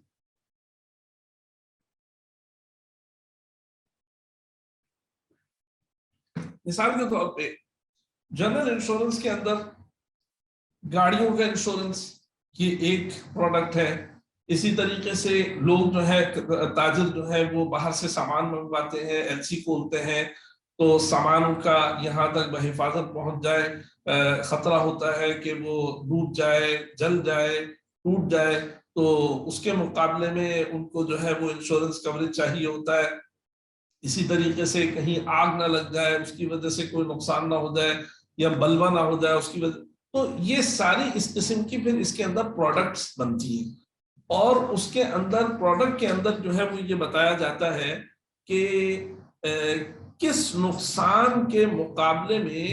مثال کے طور پہ جنرل انشورنس کے اندر گاڑیوں کا انشورنس یہ ایک پروڈکٹ ہے، اسی طریقے سے لوگ جو ہے تاجر جو ہے وہ باہر سے سامان منگواتے ہیں، ایل سی کھولتے ہیں، تو سامانوں کا یہاں تک بحفاظت پہنچ جائے، خطرہ ہوتا ہے کہ وہ ڈوب جائے، جل جائے، ٹوٹ جائے، تو اس کے مقابلے میں ان کو جو ہے وہ انشورنس کوریج چاہیے ہوتا ہے۔ اسی طریقے سے کہیں آگ نہ لگ جائے، اس کی وجہ سے کوئی نقصان نہ ہو جائے، یا بلوا نہ ہو جائے اس کی وجہ، تو یہ ساری اس قسم کی پھر اس کے اندر پروڈکٹس بنتی ہیں، اور اس کے اندر پروڈکٹ کے اندر جو ہے وہ یہ بتایا جاتا ہے کہ کس نقصان کے مقابلے میں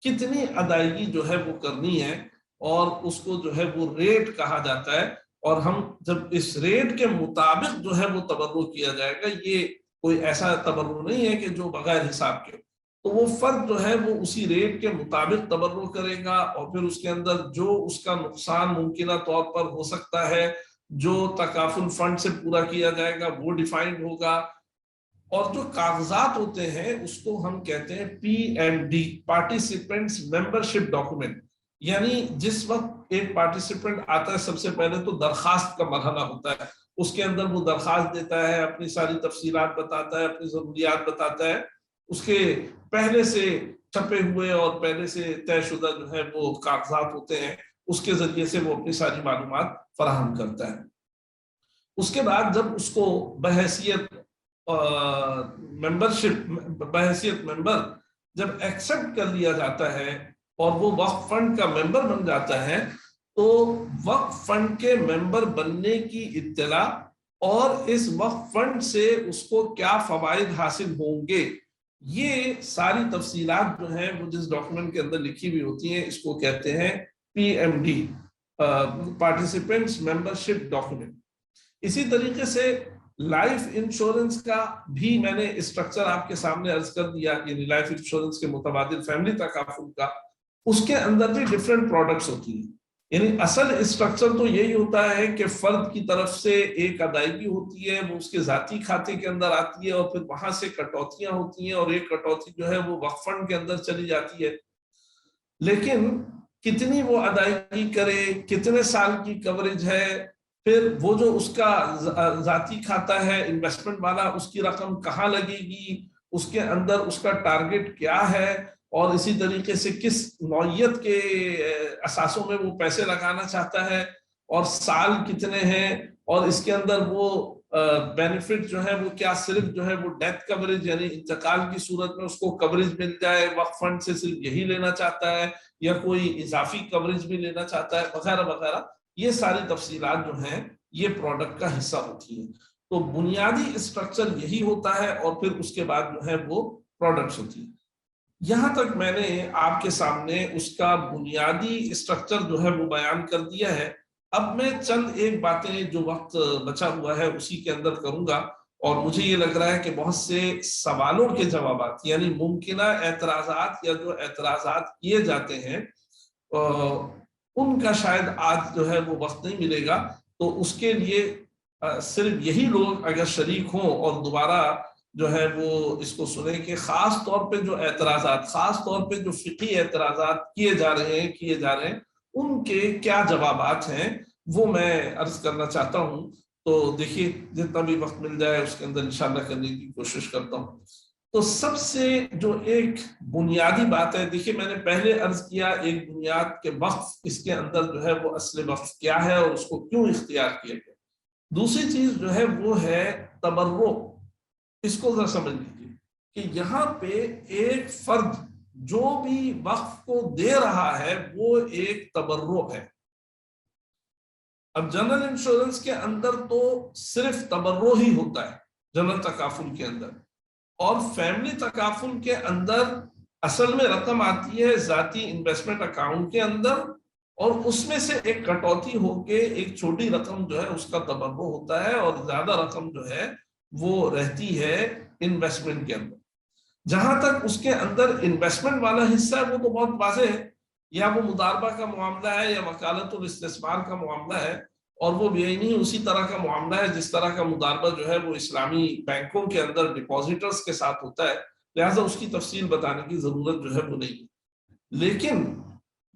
کتنی ادائیگی جو ہے وہ کرنی ہے، اور اس کو جو ہے وہ ریٹ کہا جاتا ہے، اور ہم جب اس ریٹ کے مطابق جو ہے وہ تبرع کیا جائے گا، یہ کوئی ایسا تبرع نہیں ہے کہ جو بغیر حساب کے، تو وہ فرد جو ہے وہ اسی ریٹ کے مطابق تبرع کرے گا، اور پھر اس کے اندر جو اس کا نقصان ممکنہ طور پر ہو سکتا ہے جو تکافل فنڈ سے پورا کیا جائے گا وہ ڈیفائنڈ ہوگا، اور جو کاغذات ہوتے ہیں اس کو ہم کہتے ہیں PMD، پارٹیسپینٹس ممبرشپ ڈاکومنٹ، یعنی جس وقت ایک پارٹیسپینٹ آتا ہے سب سے پہلے تو درخواست کا مرحلہ ہوتا ہے، اس کے اندر وہ درخواست دیتا ہے، اپنی ساری تفصیلات بتاتا ہے، اپنی ضروریات بتاتا ہے، اس کے پہلے سے چھپے ہوئے اور پہلے سے طے شدہ جو ہے وہ کاغذات ہوتے ہیں، اس کے ذریعے سے وہ اپنی ساری معلومات فراہم کرتا ہے۔ اس کے بعد جب اس کو بحیثیت ممبر جب ایکسپٹ کر لیا جاتا ہے اور وہ وقف فنڈ کا ممبر بن جاتا ہے، تو وقف فنڈ کے ممبر بننے کی اطلاع اور اس وقف فنڈ سے اس کو کیا فوائد حاصل ہوں گے، یہ ساری تفصیلات جو ہیں وہ جس ڈاکومنٹ کے اندر لکھی ہوئی ہوتی ہیں، اس کو کہتے ہیں PMD، پارٹیسپینٹس ممبرشپ ڈاکومنٹ۔ اسی طریقے سے لائف انشورنس کا بھی میں نے اسٹرکچر آپ کے سامنے عرض کر دیا، یعنی لائف انشورنس کے متبادل فیملی تکافل کا، اس کے اندر بھی ڈیفرنٹ پروڈکٹس ہوتی ہیں، یعنی اصل اسٹرکچر تو یہی ہوتا ہے کہ فرد کی طرف سے ایک ادائیگی ہوتی ہے، وہ اس کے ذاتی کھاتے کے اندر آتی ہے، اور پھر وہاں سے کٹوتیاں ہوتی ہیں، اور ایک کٹوتی جو ہے وہ وقف فنڈ کے اندر چلی جاتی ہے، لیکن کتنی وہ ادائیگی کرے، کتنے سال کی کوریج ہے، پھر وہ جو اس کا ذاتی کھاتا ہے انویسٹمنٹ والا، اس کی رقم کہاں لگے گی، اس کے اندر اس کا ٹارگٹ کیا ہے، اور اسی طریقے سے کس نوعیت کے اثاثوں میں وہ پیسے لگانا چاہتا ہے، اور سال کتنے ہیں، اور اس کے اندر وہ بینیفٹ جو ہے وہ کیا صرف جو ہے وہ ڈیتھ کوریج، یعنی انتقال کی صورت میں اس کو کوریج مل جائے وقف فنڈ سے، صرف یہی لینا چاہتا ہے، یا کوئی اضافی کوریج بھی لینا چاہتا ہے، وغیرہ وغیرہ، یہ ساری تفصیلات جو ہیں یہ پروڈکٹ کا حصہ ہوتی ہیں۔ تو بنیادی اسٹرکچر یہی ہوتا ہے، اور پھر اس کے بعد جو ہے وہ پروڈکٹس ہوتی ہیں۔ یہاں تک میں نے آپ کے سامنے اس کا بنیادی اسٹرکچر جو ہے وہ بیان کر دیا ہے۔ اب میں چند ایک باتیں جو وقت بچا ہوا ہے اسی کے اندر کروں گا، اور مجھے یہ لگ رہا ہے کہ بہت سے سوالوں کے جوابات، یعنی ممکنہ اعتراضات یا جو اعتراضات کیے جاتے ہیں ان کا شاید آج جو ہے وہ وقت نہیں ملے گا، تو اس کے لیے صرف یہی لوگ اگر شریک ہوں اور دوبارہ جو ہے وہ اس کو سنیں کہ خاص طور پہ جو اعتراضات، خاص طور پہ جو فقہی اعتراضات کیے جا رہے ہیں ان کے کیا جوابات ہیں وہ میں عرض کرنا چاہتا ہوں۔ تو دیکھیے جتنا بھی وقت مل جائے اس کے اندر انشاءاللہ کرنے کی کوشش کرتا ہوں۔ تو سب سے جو ایک بنیادی بات ہے، دیکھیے میں نے پہلے عرض کیا ایک بنیاد کے وقف، اس کے اندر جو ہے وہ اصل وقف کیا ہے اور اس کو کیوں اختیار کیا گیا۔ دوسری چیز جو ہے وہ ہے تبرع۔ اس کو ذرا سمجھ لیجیے کہ یہاں پہ ایک فرد جو بھی وقف کو دے رہا ہے وہ ایک تبرع ہے۔ اب جنرل انشورنس کے اندر تو صرف تبرع ہی ہوتا ہے جنرل تکافل کے اندر، اور فیملی تکافل کے اندر اصل میں رقم آتی ہے ذاتی انویسٹمنٹ اکاؤنٹ کے اندر، اور اس میں سے ایک کٹوتی ہو کے ایک چھوٹی رقم جو ہے اس کا تبرع ہوتا ہے، اور زیادہ رقم جو ہے وہ رہتی ہے انویسٹمنٹ کے اندر۔ جہاں تک اس کے اندر انویسٹمنٹ والا حصہ ہے وہ تو بہت واضح ہے، یا وہ مضاربہ کا معاملہ ہے یا وکالت الاستثمار کا معاملہ ہے، اور وہ بھی نہیں اسی طرح کا معاملہ ہے جس طرح کا مضاربہ جو ہے وہ اسلامی بینکوں کے اندر ڈپازیٹرز کے ساتھ ہوتا ہے، لہٰذا اس کی تفصیل بتانے کی ضرورت جو ہے وہ نہیں۔ لیکن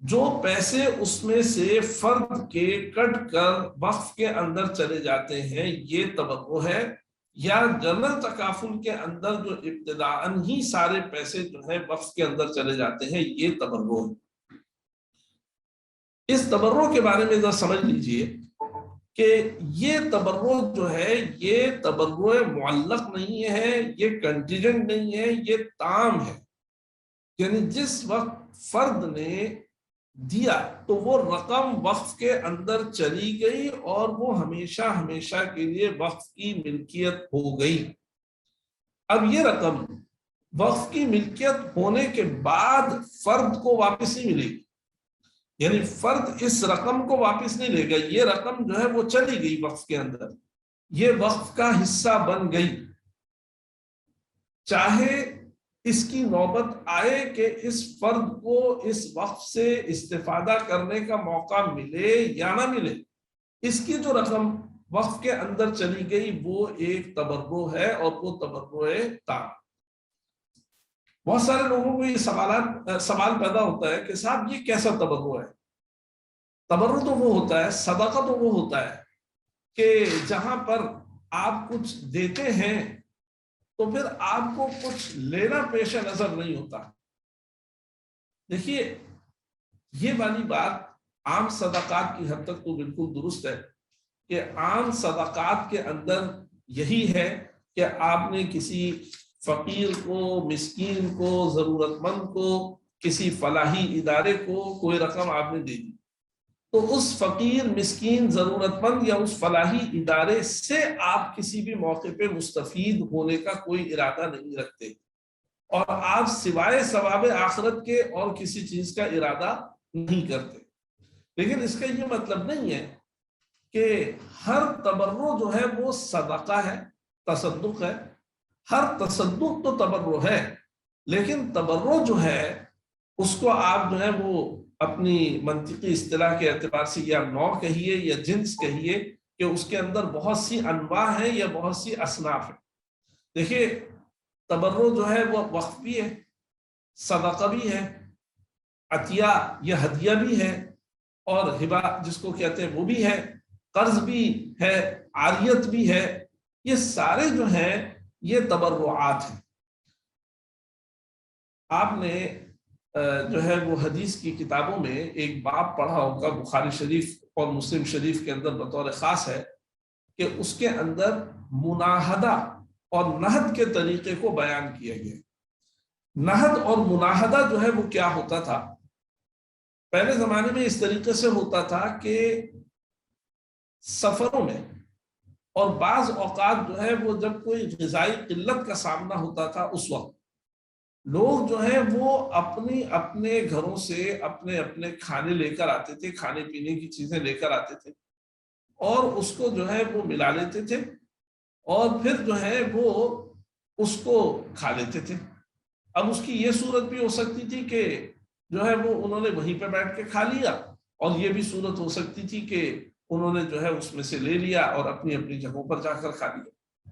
جو پیسے اس میں سے فرد کے کٹ کر وقف کے اندر چلے جاتے ہیں یہ تبرع ہے، یا جنرل تکافل کے اندر جو ابتداءً ہی سارے پیسے جو ہے وقف کے اندر چلے جاتے ہیں، یہ تبرع ہے۔ اس تبرع کے بارے میں ذرا سمجھ لیجئے کہ یہ تبرع جو ہے یہ تبرع معلق نہیں ہے، یہ کنٹیجنٹ نہیں ہے، یہ تام ہے۔ یعنی جس وقت فرد نے دیا تو وہ رقم وقف کے اندر چلی گئی اور وہ ہمیشہ ہمیشہ کے لیے وقف کی ملکیت ہو گئی۔ اب یہ رقم وقف کی ملکیت ہونے کے بعد فرد کو واپس نہیں ملے گی، یعنی فرد اس رقم کو واپس نہیں لے گا، یہ رقم جو ہے وہ چلی گئی وقف کے اندر، یہ وقف کا حصہ بن گئی۔ چاہے اس کی نوبت آئے کہ اس فرد کو اس وقف سے استفادہ کرنے کا موقع ملے یا نہ ملے، اس کی جو رقم وقف کے اندر چلی گئی وہ ایک تبرع ہے، اور وہ تبرع تام۔ بہت سارے لوگوں کو یہ سوال پیدا ہوتا ہے کہ صاحب یہ کیسا تبرع ہے؟ تبرع تو وہ ہوتا ہے، صدقہ تو وہ ہوتا ہے کہ جہاں پر آپ کچھ دیتے ہیں تو پھر آپ کو کچھ لینا پیش نظر نہیں ہوتا۔ دیکھیے یہ والی بات عام صدقات کی حد تک تو بالکل درست ہے کہ عام صدقات کے اندر یہی ہے کہ آپ نے کسی فقیر کو، مسکین کو، ضرورت مند کو، کسی فلاحی ادارے کو کوئی رقم آپ نے دے دی، تو اس فقیر، مسکین، ضرورت مند یا اس فلاحی ادارے سے آپ کسی بھی موقع پہ مستفید ہونے کا کوئی ارادہ نہیں رکھتے، اور آپ سوائے ثواب آخرت کے اور کسی چیز کا ارادہ نہیں کرتے۔ لیکن اس کا یہ مطلب نہیں ہے کہ ہر تبرع جو ہے وہ صدقہ ہے، تصدق ہے۔ ہر تصدق تو تبرع ہے، لیکن تبرع جو ہے اس کو آپ جو ہے وہ اپنی منطقی اصطلاح کے اعتبار سے یا نوع کہیے یا جنس کہیے کہ اس کے اندر بہت سی انواع ہیں یا بہت سی اصناف ہیں۔ دیکھیے تبرع جو ہے وہ وقف بھی ہے، صدقہ بھی ہے، عطیہ یا ہدیہ بھی ہے، اور ہبہ جس کو کہتے ہیں وہ بھی ہے، قرض بھی ہے، عاریت بھی ہے۔ یہ سارے جو ہیں یہ تبرعات ہیں۔ آپ نے جو ہے وہ حدیث کی کتابوں میں ایک باب پڑھا ہوگا، بخاری شریف اور مسلم شریف کے اندر بطور خاص ہے، کہ اس کے اندر مناہدہ اور نہد کے طریقے کو بیان کیا گیا۔ نہد اور مناہدہ جو ہے وہ کیا ہوتا تھا؟ پہلے زمانے میں اس طریقے سے ہوتا تھا کہ سفروں میں اور بعض اوقات جو ہے وہ جب کوئی غذائی قلت کا سامنا ہوتا تھا اس وقت لوگ جو ہیں وہ اپنے گھروں سے اپنے کھانے لے کر آتے تھے، کھانے پینے کی چیزیں لے کر آتے تھے، اور اس کو جو ہے وہ ملا لیتے تھے، اور پھر جو ہے وہ اس کو کھا لیتے تھے۔ اب اس کی یہ صورت بھی ہو سکتی تھی کہ جو ہے وہ انہوں نے وہیں پہ بیٹھ کے کھا لیا، اور یہ بھی صورت ہو سکتی تھی کہ انہوں نے جو ہے اس میں سے لے لیا اور اپنی اپنی جگہوں پر جا کر کھا لیا۔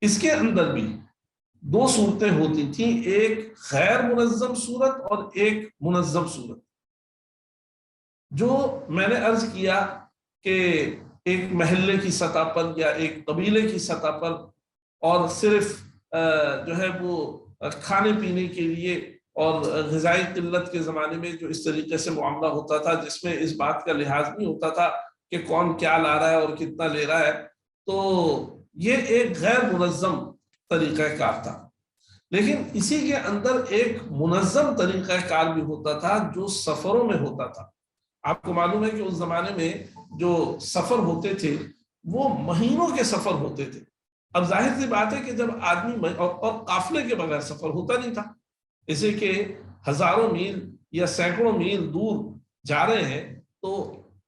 اس کے اندر بھی دو صورتیں ہوتی تھیں، ایک غیر منظم صورت اور ایک منظم صورت۔ جو میں نے عرض کیا کہ ایک محلے کی سطح پر یا ایک قبیلے کی سطح پر، اور صرف جو ہے وہ کھانے پینے کے لیے، اور غذائی قلت کے زمانے میں جو اس طریقے سے معاملہ ہوتا تھا جس میں اس بات کا لحاظ نہیں ہوتا تھا کہ کون کیا لا رہا ہے اور کتنا لے رہا ہے، تو یہ ایک غیر منظم طریقہ کار تھا۔ لیکن اسی کے اندر ایک منظم طریقہ کار بھی ہوتا تھا جو سفروں میں ہوتا تھا۔ آپ کو معلوم ہے کہ اس زمانے میں جو سفر ہوتے تھے وہ مہینوں کے سفر ہوتے تھے۔ اب ظاہر سی بات ہے کہ جب آدمی اور قافلے کے بغیر سفر ہوتا نہیں تھا، اسے کہ ہزاروں میل یا سینکڑوں میل دور جا رہے ہیں تو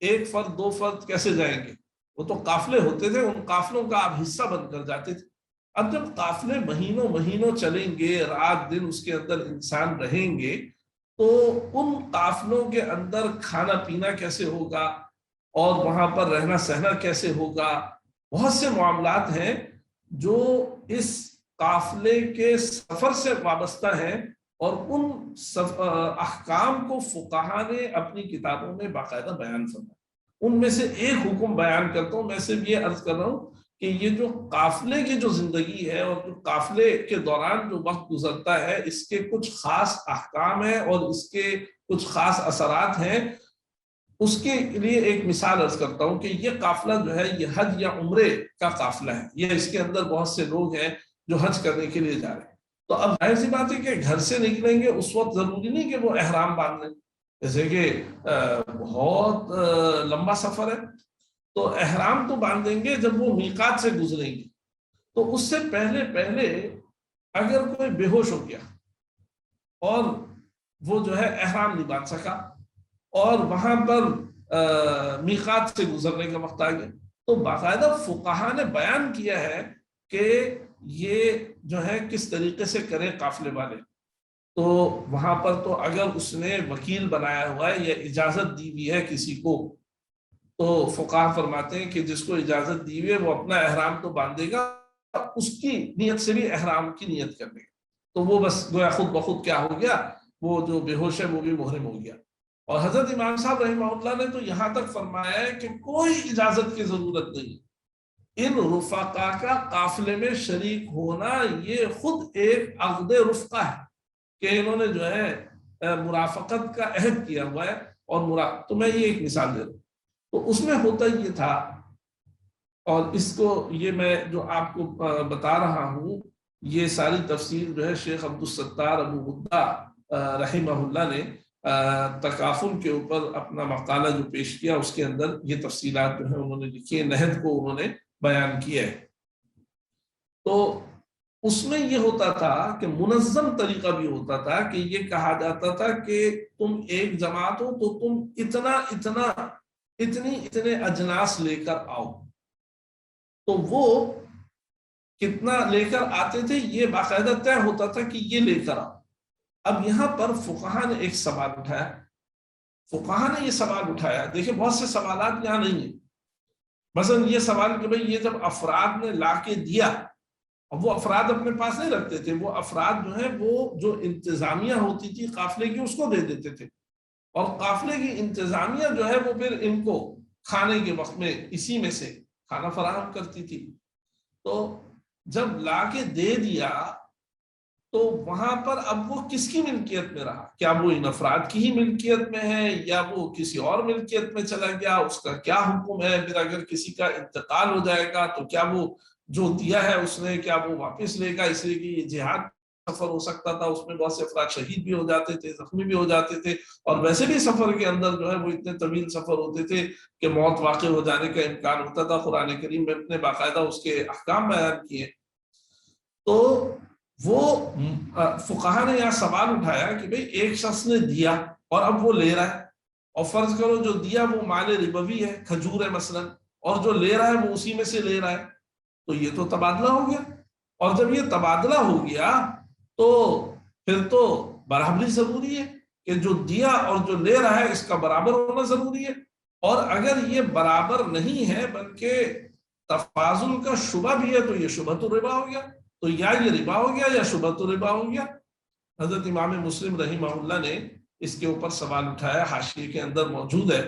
ایک فرد دو فرد کیسے جائیں گے؟ وہ تو قافلے ہوتے تھے، ان قافلوں کا آپ حصہ بن کر جاتے تھے۔ اب جب قافلے مہینوں مہینوں چلیں گے، رات دن اس کے اندر انسان رہیں گے، تو ان قافلوں کے اندر کھانا پینا کیسے ہوگا اور وہاں پر رہنا سہنا کیسے ہوگا؟ بہت سے معاملات ہیں جو اس قافلے کے سفر سے وابستہ ہیں، اور ان احکام کو فقہا نے اپنی کتابوں میں باقاعدہ بیان فرمایا۔ ان میں سے ایک حکم بیان کرتا ہوں، میں صرف یہ عرض کر رہا ہوں کہ یہ جو قافلے کی جو زندگی ہے اور جو قافلے کے دوران جو وقت گزرتا ہے اس کے کچھ خاص احکام ہیں اور اس کے کچھ خاص اثرات ہیں. اس کے لیے ایک مثال عرض کرتا ہوں کہ یہ قافلہ جو ہے یہ حج یا عمرے کا قافلہ ہے. یہ اس کے اندر بہت سے لوگ ہیں جو حج کرنے کے لیے جا رہے ہیں. تو اب ظاہر سی بات ہے کہ گھر سے نکلیں گے اس وقت ضروری نہیں کہ وہ احرام باندھ لیں. جیسے کہ بہت لمبا سفر ہے تو احرام تو باندھیں گے جب وہ میقات سے گزریں گے. تو اس سے پہلے اگر کوئی بے ہوش ہو گیا اور وہ جو ہے احرام نہیں باندھ سکا اور وہاں پر میقات سے گزرنے کا وقت آ گیا تو باقاعدہ فقہا نے بیان کیا ہے کہ یہ جو ہے کس طریقے سے کرے قافلے والے. تو وہاں پر تو اگر اس نے وکیل بنایا ہوا ہے یا اجازت دی ہوئی ہے کسی کو تو فقہا فرماتے ہیں کہ جس کو اجازت دی ہوئی ہے وہ اپنا احرام تو باندھے گا, اس کی نیت سے بھی احرام کی نیت کرنے گا. تو وہ بس گویا خود بخود کیا ہو گیا, وہ جو بے ہوش ہے وہ بھی محرم ہو گیا. اور حضرت امام صاحب رحمہ اللہ نے تو یہاں تک فرمایا ہے کہ کوئی اجازت کی ضرورت نہیں. ان رفقا کا قافلے میں شریک ہونا یہ خود ایک عقد رفقہ ہے کہ انہوں نے جو ہے مرافقت کا عہد کیا ہوا ہے. اور تو میں یہ ایک مثال دے رہا ہوں. تو اس میں ہوتا یہ تھا, اور اس کو یہ میں جو آپ کو بتا رہا ہوں یہ ساری تفصیل جو ہے شیخ عبدالستار ابو غدہ رحمہ اللہ نے تکافل کے اوپر اپنا مقالہ جو پیش کیا اس کے اندر یہ تفصیلات جو ہے انہوں نے لکھی ہے, نہد کو انہوں نے بیان کیا ہے. تو اس میں یہ ہوتا تھا کہ منظم طریقہ بھی ہوتا تھا کہ یہ کہا جاتا تھا کہ تم ایک جماعت ہو تو تم اتنے اجناس لے کر آؤ. تو وہ کتنا لے کر آتے تھے یہ باقاعدہ طے ہوتا تھا کہ یہ لے کر آؤ. اب یہاں پر فقہا نے ایک سوال اٹھایا. فقہا نے یہ سوال اٹھایا, دیکھیں بہت سے سوالات یہاں نہیں ہیں. مثلا یہ سوال کہ بھئی یہ جب افراد نے لا کے دیا, اب وہ افراد اپنے پاس نہیں رکھتے تھے, وہ افراد جو ہیں وہ جو انتظامیہ ہوتی تھی قافلے کی اس کو دے دیتے تھے, اور قافلے کی انتظامیہ جو ہے وہ پھر ان کو کھانے کے وقت میں اسی میں سے کھانا فراہم کرتی تھی. تو جب لا کے دے دیا تو وہاں پر اب وہ کس کی ملکیت میں رہا؟ کیا وہ ان افراد کی ہی ملکیت میں ہے یا وہ کسی اور ملکیت میں چلا گیا؟ اس کا کیا حکم ہے؟ پھر اگر کسی کا انتقال ہو جائے گا تو کیا وہ جو دیا ہے اس نے کیا وہ واپس لے گا؟ اس لیے کہ یہ جہاد سفر ہو سکتا تھا, اس میں بہت سے افراد شہید بھی ہو جاتے تھے, زخمی بھی ہو جاتے تھے, اور ویسے بھی سفر کے اندر جو ہے وہ اتنے طویل سفر ہوتے تھے کہ موت واقع ہو جانے کا امکان ہوتا تھا. قرآن کریم میں اپنے باقاعدہ اس کے احکام بیان کیے. تو وہ فقہا نے یہاں سوال اٹھایا کہ بھئی ایک شخص نے دیا اور اب وہ لے رہا ہے, اور فرض کرو جو دیا وہ مال ربوی ہے, کھجور ہے مثلا, اور جو لے رہا ہے وہ اسی میں سے لے رہا ہے, تو یہ تو تبادلہ ہو گیا. اور جب یہ تبادلہ ہو گیا تو پھر تو برابری ضروری ہے کہ جو دیا اور جو لے رہا ہے اس کا برابر ہونا ضروری ہے. اور اگر یہ برابر نہیں ہے بلکہ تفاضل کا شبہ بھی ہے تو یہ شبہۃ الربا ہو گیا. تو یا یہ ربا ہو گیا یا شبہۃ الربا ہو گیا. حضرت امام مسلم رحمہ اللہ نے اس کے اوپر سوال اٹھایا, حاشیے کے اندر موجود ہے,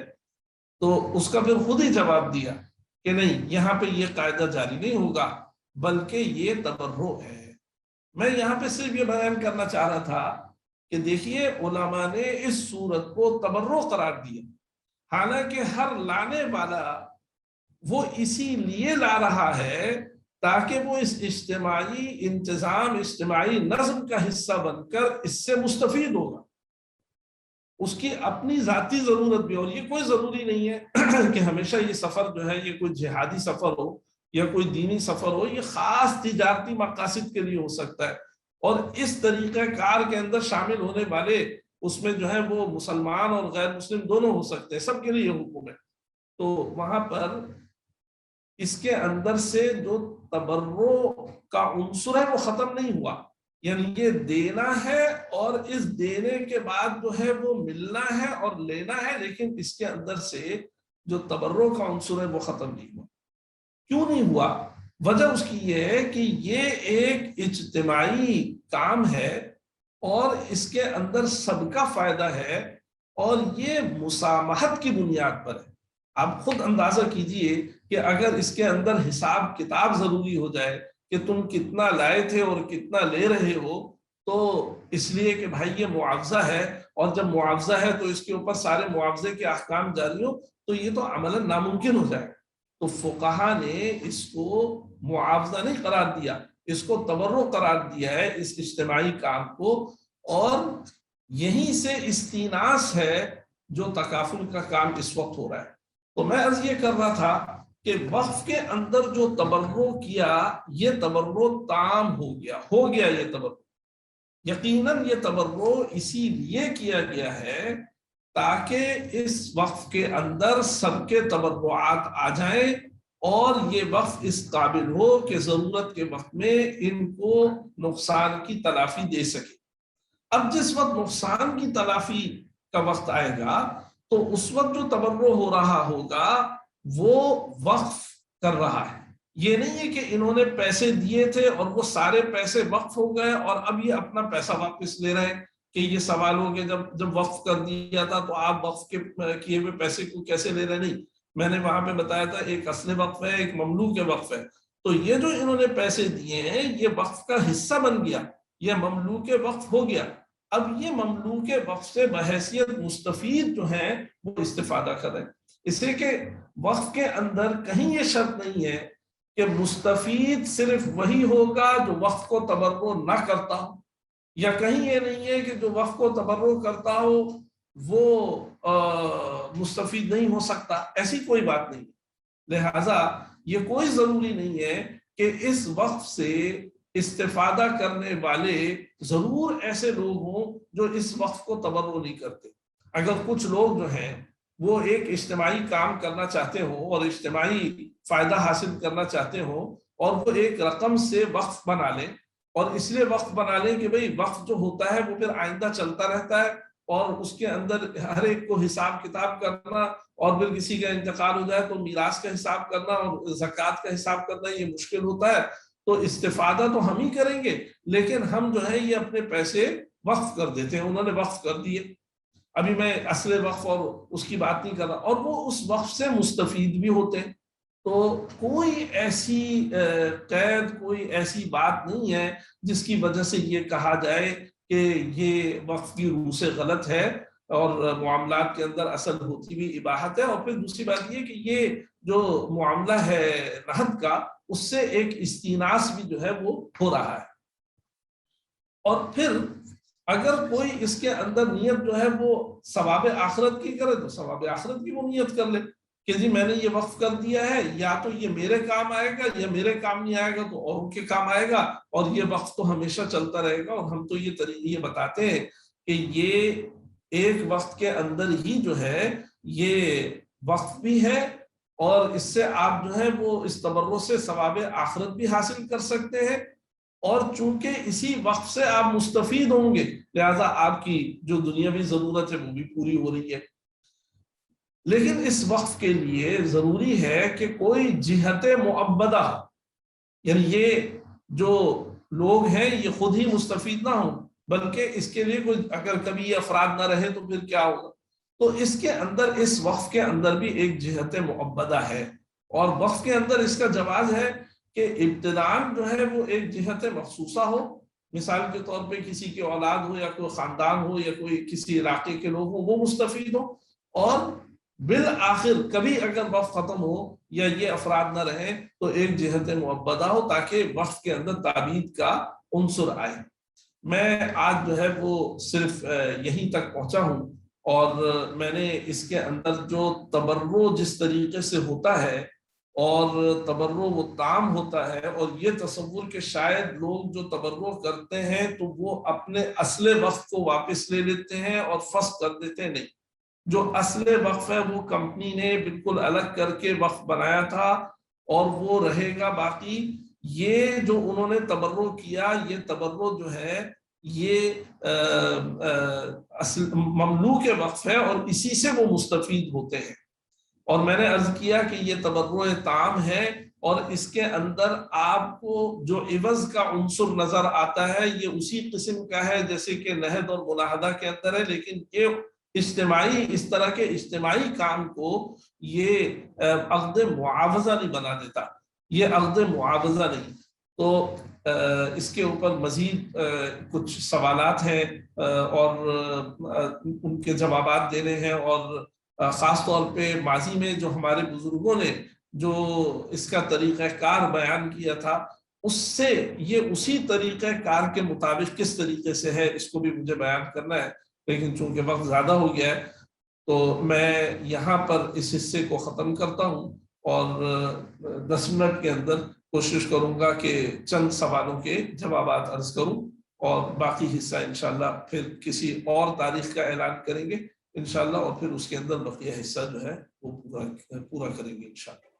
تو اس کا پھر خود ہی جواب دیا کہ نہیں, یہاں پہ یہ قاعدہ جاری نہیں ہوگا بلکہ یہ تبرع ہے. میں یہاں پہ صرف یہ بیان کرنا چاہ رہا تھا کہ دیکھیے علماء نے اس صورت کو تبرع قرار دیا, حالانکہ ہر لانے والا وہ اسی لیے لا رہا ہے تاکہ وہ اس اجتماعی انتظام, اجتماعی نظم کا حصہ بن کر اس سے مستفید ہوگا. اس کی اپنی ذاتی ضرورت بھی, اور یہ کوئی ضروری نہیں ہے کہ ہمیشہ یہ سفر جو ہے یہ کوئی جہادی سفر ہو یا کوئی دینی سفر ہو, یہ خاص تجارتی مقاصد کے لیے ہو سکتا ہے. اور اس طریقہ کار کے اندر شامل ہونے والے اس میں جو ہے وہ مسلمان اور غیر مسلم دونوں ہو سکتے ہیں, سب کے لیے یہ حکم ہے. تو وہاں پر اس کے اندر سے جو تبرع کا عنصر ہے وہ ختم نہیں ہوا, یعنی یہ دینا ہے اور اس دینے کے بعد جو ہے وہ ملنا ہے اور لینا ہے, لیکن اس کے اندر سے جو تبرع کا عنصر ہے وہ ختم نہیں ہوا. کیوں نہیں ہوا؟ وجہ اس کی یہ ہے کہ یہ ایک اجتماعی کام ہے اور اس کے اندر سب کا فائدہ ہے, اور یہ مسامحت کی بنیاد پر ہے. آپ خود اندازہ کیجئے کہ کہ اگر اس کے اندر حساب کتاب ضروری ہو جائے کہ تم کتنا لائے تھے اور کتنا لے رہے ہو، تو اس لیے کہ بھائی یہ معاوضہ ہے، اور جب معاوضہ ہے تو اس کے اوپر سارے معاوضے کے احکام جاری ہو، تو یہ تو عملاً ناممکن ہو جائے. تو فقہا نے اس کو معاوضہ نہیں قرار دیا، اس کو تبرع قرار دیا ہے اس اجتماعی کام کو. اور یہیں سے استیناس ہے جو تکافل کا کام اس وقت ہو رہا ہے. تو میں عرض یہ کر رہا تھا کہ وقف کے اندر جو تبرع کیا، یہ تبرع تام ہو گیا یہ تبرع. یقیناً یہ تبرع اسی لیے کیا گیا ہے تاکہ اس وقف کے اندر سب کے تبرعات آ جائیں، اور یہ وقف اس قابل ہو کہ ضرورت کے وقت میں ان کو نقصان کی تلافی دے سکے. اب جس وقت نقصان کی تلافی کا وقت آئے گا تو اس وقت جو تبرع ہو رہا ہوگا وہ وقف کر رہا ہے. یہ نہیں ہے کہ انہوں نے پیسے دیے تھے اور وہ سارے پیسے وقف ہو گئے اور اب یہ اپنا پیسہ واپس لے رہے ہیں. کہ یہ سوال ہو گیا جب وقف کر دیا تھا تو آپ وقف کے کیے ہوئے پیسے کو کیسے لے رہے؟ نہیں، میں نے وہاں پہ بتایا تھا ایک اصل وقف ہے، ایک مملوک وقف ہے. تو یہ جو انہوں نے پیسے دیے ہیں یہ وقف کا حصہ بن گیا، یہ مملوک وقف ہو گیا. اب یہ مملوک وقف سے بحیثیت مستفید جو ہیں وہ استفادہ کریں. اس لیے کہ وقف کے اندر کہیں یہ شرط نہیں ہے کہ مستفید صرف وہی ہوگا جو وقف کو تبرع نہ کرتا ہو، یا کہیں یہ نہیں ہے کہ جو وقف کو تبرع کرتا ہو وہ مستفید نہیں ہو سکتا. ایسی کوئی بات نہیں. لہذا یہ کوئی ضروری نہیں ہے کہ اس وقف سے استفادہ کرنے والے ضرور ایسے لوگ ہوں جو اس وقف کو تبرع نہیں کرتے. اگر کچھ لوگ جو ہیں وہ ایک اجتماعی کام کرنا چاہتے ہوں اور اجتماعی فائدہ حاصل کرنا چاہتے ہوں اور وہ ایک رقم سے وقف بنا لیں، اور اس لیے وقف بنا لیں کہ بھئی وقف جو ہوتا ہے وہ پھر آئندہ چلتا رہتا ہے اور اس کے اندر ہر ایک کو حساب کتاب کرنا، اور پھر کسی کا انتقال ہو جائے تو میراث کا حساب کرنا اور زکوٰۃ کا حساب کرنا یہ مشکل ہوتا ہے. تو استفادہ تو ہم ہی کریں گے، لیکن ہم جو ہے یہ اپنے پیسے وقف کر دیتے ہیں. انہوں نے وقف کر دیے، ابھی میں اصل وقف اور اس کی بات نہیں کر رہا، اور وہ اس وقف سے مستفید بھی ہوتے ہیں. تو کوئی ایسی قید، کوئی ایسی بات نہیں ہے جس کی وجہ سے یہ کہا جائے کہ یہ وقف کی روح سے غلط ہے اور معاملات کے اندر اصل ہوتی بھی اباحت ہے. اور پھر دوسری بات یہ کہ یہ جو معاملہ ہے نہد کا، اس سے ایک استیناس بھی جو ہے وہ ہو رہا ہے. اور پھر اگر کوئی اس کے اندر نیت جو ہے وہ ثواب آخرت کی کرے تو ثواب آخرت کی وہ نیت کر لے کہ جی میں نے یہ وقف کر دیا ہے، یا تو یہ میرے کام آئے گا یا میرے کام نہیں آئے گا تو اوروں کے کام آئے گا، اور یہ وقف تو ہمیشہ چلتا رہے گا. اور ہم تو یہ بتاتے ہیں کہ یہ ایک وقت کے اندر ہی جو ہے یہ وقف بھی ہے، اور اس سے آپ جو ہے وہ اس تبرع سے ثواب آخرت بھی حاصل کر سکتے ہیں. اور چونکہ اسی وقف سے آپ مستفید ہوں گے لہذا آپ کی جو دنیاوی ضرورت ہے وہ بھی پوری ہو رہی ہے. لیکن اس وقف کے لیے ضروری ہے کہ کوئی جہت معبدہ، یعنی یہ جو لوگ ہیں یہ خود ہی مستفید نہ ہوں، بلکہ اس کے لیے کوئی اگر کبھی یہ افراد نہ رہے تو پھر کیا ہوگا. تو اس کے اندر، اس وقف کے اندر بھی ایک جہت معبدہ ہے، اور وقف کے اندر اس کا جواز ہے کہ ابتداءً جو ہے وہ ایک جہت مخصوصہ ہو. مثال کے طور پہ کسی کی اولاد ہو یا کوئی خاندان ہو یا کوئی کسی علاقے کے لوگ ہوں وہ مستفید ہوں، اور بالآخر کبھی اگر وقف ختم ہو یا یہ افراد نہ رہیں تو ایک جہت معبدہ ہو تاکہ وقف کے اندر تعبید کا عنصر آئے. میں آج جو ہے وہ صرف یہیں تک پہنچا ہوں، اور میں نے اس کے اندر جو تبرع جس طریقے سے ہوتا ہے اور تبرع وہ تام ہوتا ہے، اور یہ تصور کہ شاید لوگ جو تبرع کرتے ہیں تو وہ اپنے اصل وقف کو واپس لے لیتے ہیں اور فسخ کر دیتے ہیں. نہیں، جو اصل وقف ہے وہ کمپنی نے بالکل الگ کر کے وقف بنایا تھا اور وہ رہے گا باقی. یہ جو انہوں نے تبرع کیا، یہ تبرع جو ہے یہ اصل مملوک وقف ہے اور اسی سے وہ مستفید ہوتے ہیں. اور میں نے عرض کیا کہ یہ تبرع تام ہے، اور اس کے اندر آپ کو جو عوض کا عنصر نظر آتا ہے یہ اسی قسم کا ہے جیسے کہ نہد اور مناہدہ کے اندر ہے، لیکن یہ اجتماعی اس طرح کے اجتماعی کام کو یہ عقد معاوضہ نہیں بنا دیتا، یہ عقد معاوضہ نہیں۔ تو اس کے اوپر مزید کچھ سوالات ہیں اور ان کے جوابات دینے ہیں، اور خاص طور پہ ماضی میں جو ہمارے بزرگوں نے جو اس کا طریقہ کار بیان کیا تھا، اس سے یہ اسی طریقہ کار کے مطابق کس طریقے سے ہے، اس کو بھی مجھے بیان کرنا ہے، لیکن چونکہ وقت زیادہ ہو گیا ہے تو میں یہاں پر اس حصے کو ختم کرتا ہوں، اور 10 منٹ کے اندر کوشش کروں گا کہ چند سوالوں کے جوابات عرض کروں، اور باقی حصہ انشاءاللہ پھر کسی اور تاریخ کا اعلان کریں گے انشاءاللہ، اور پھر اس کے اندر بقیہ حصہ جو ہے وہ پورا کریں گے انشاءاللہ۔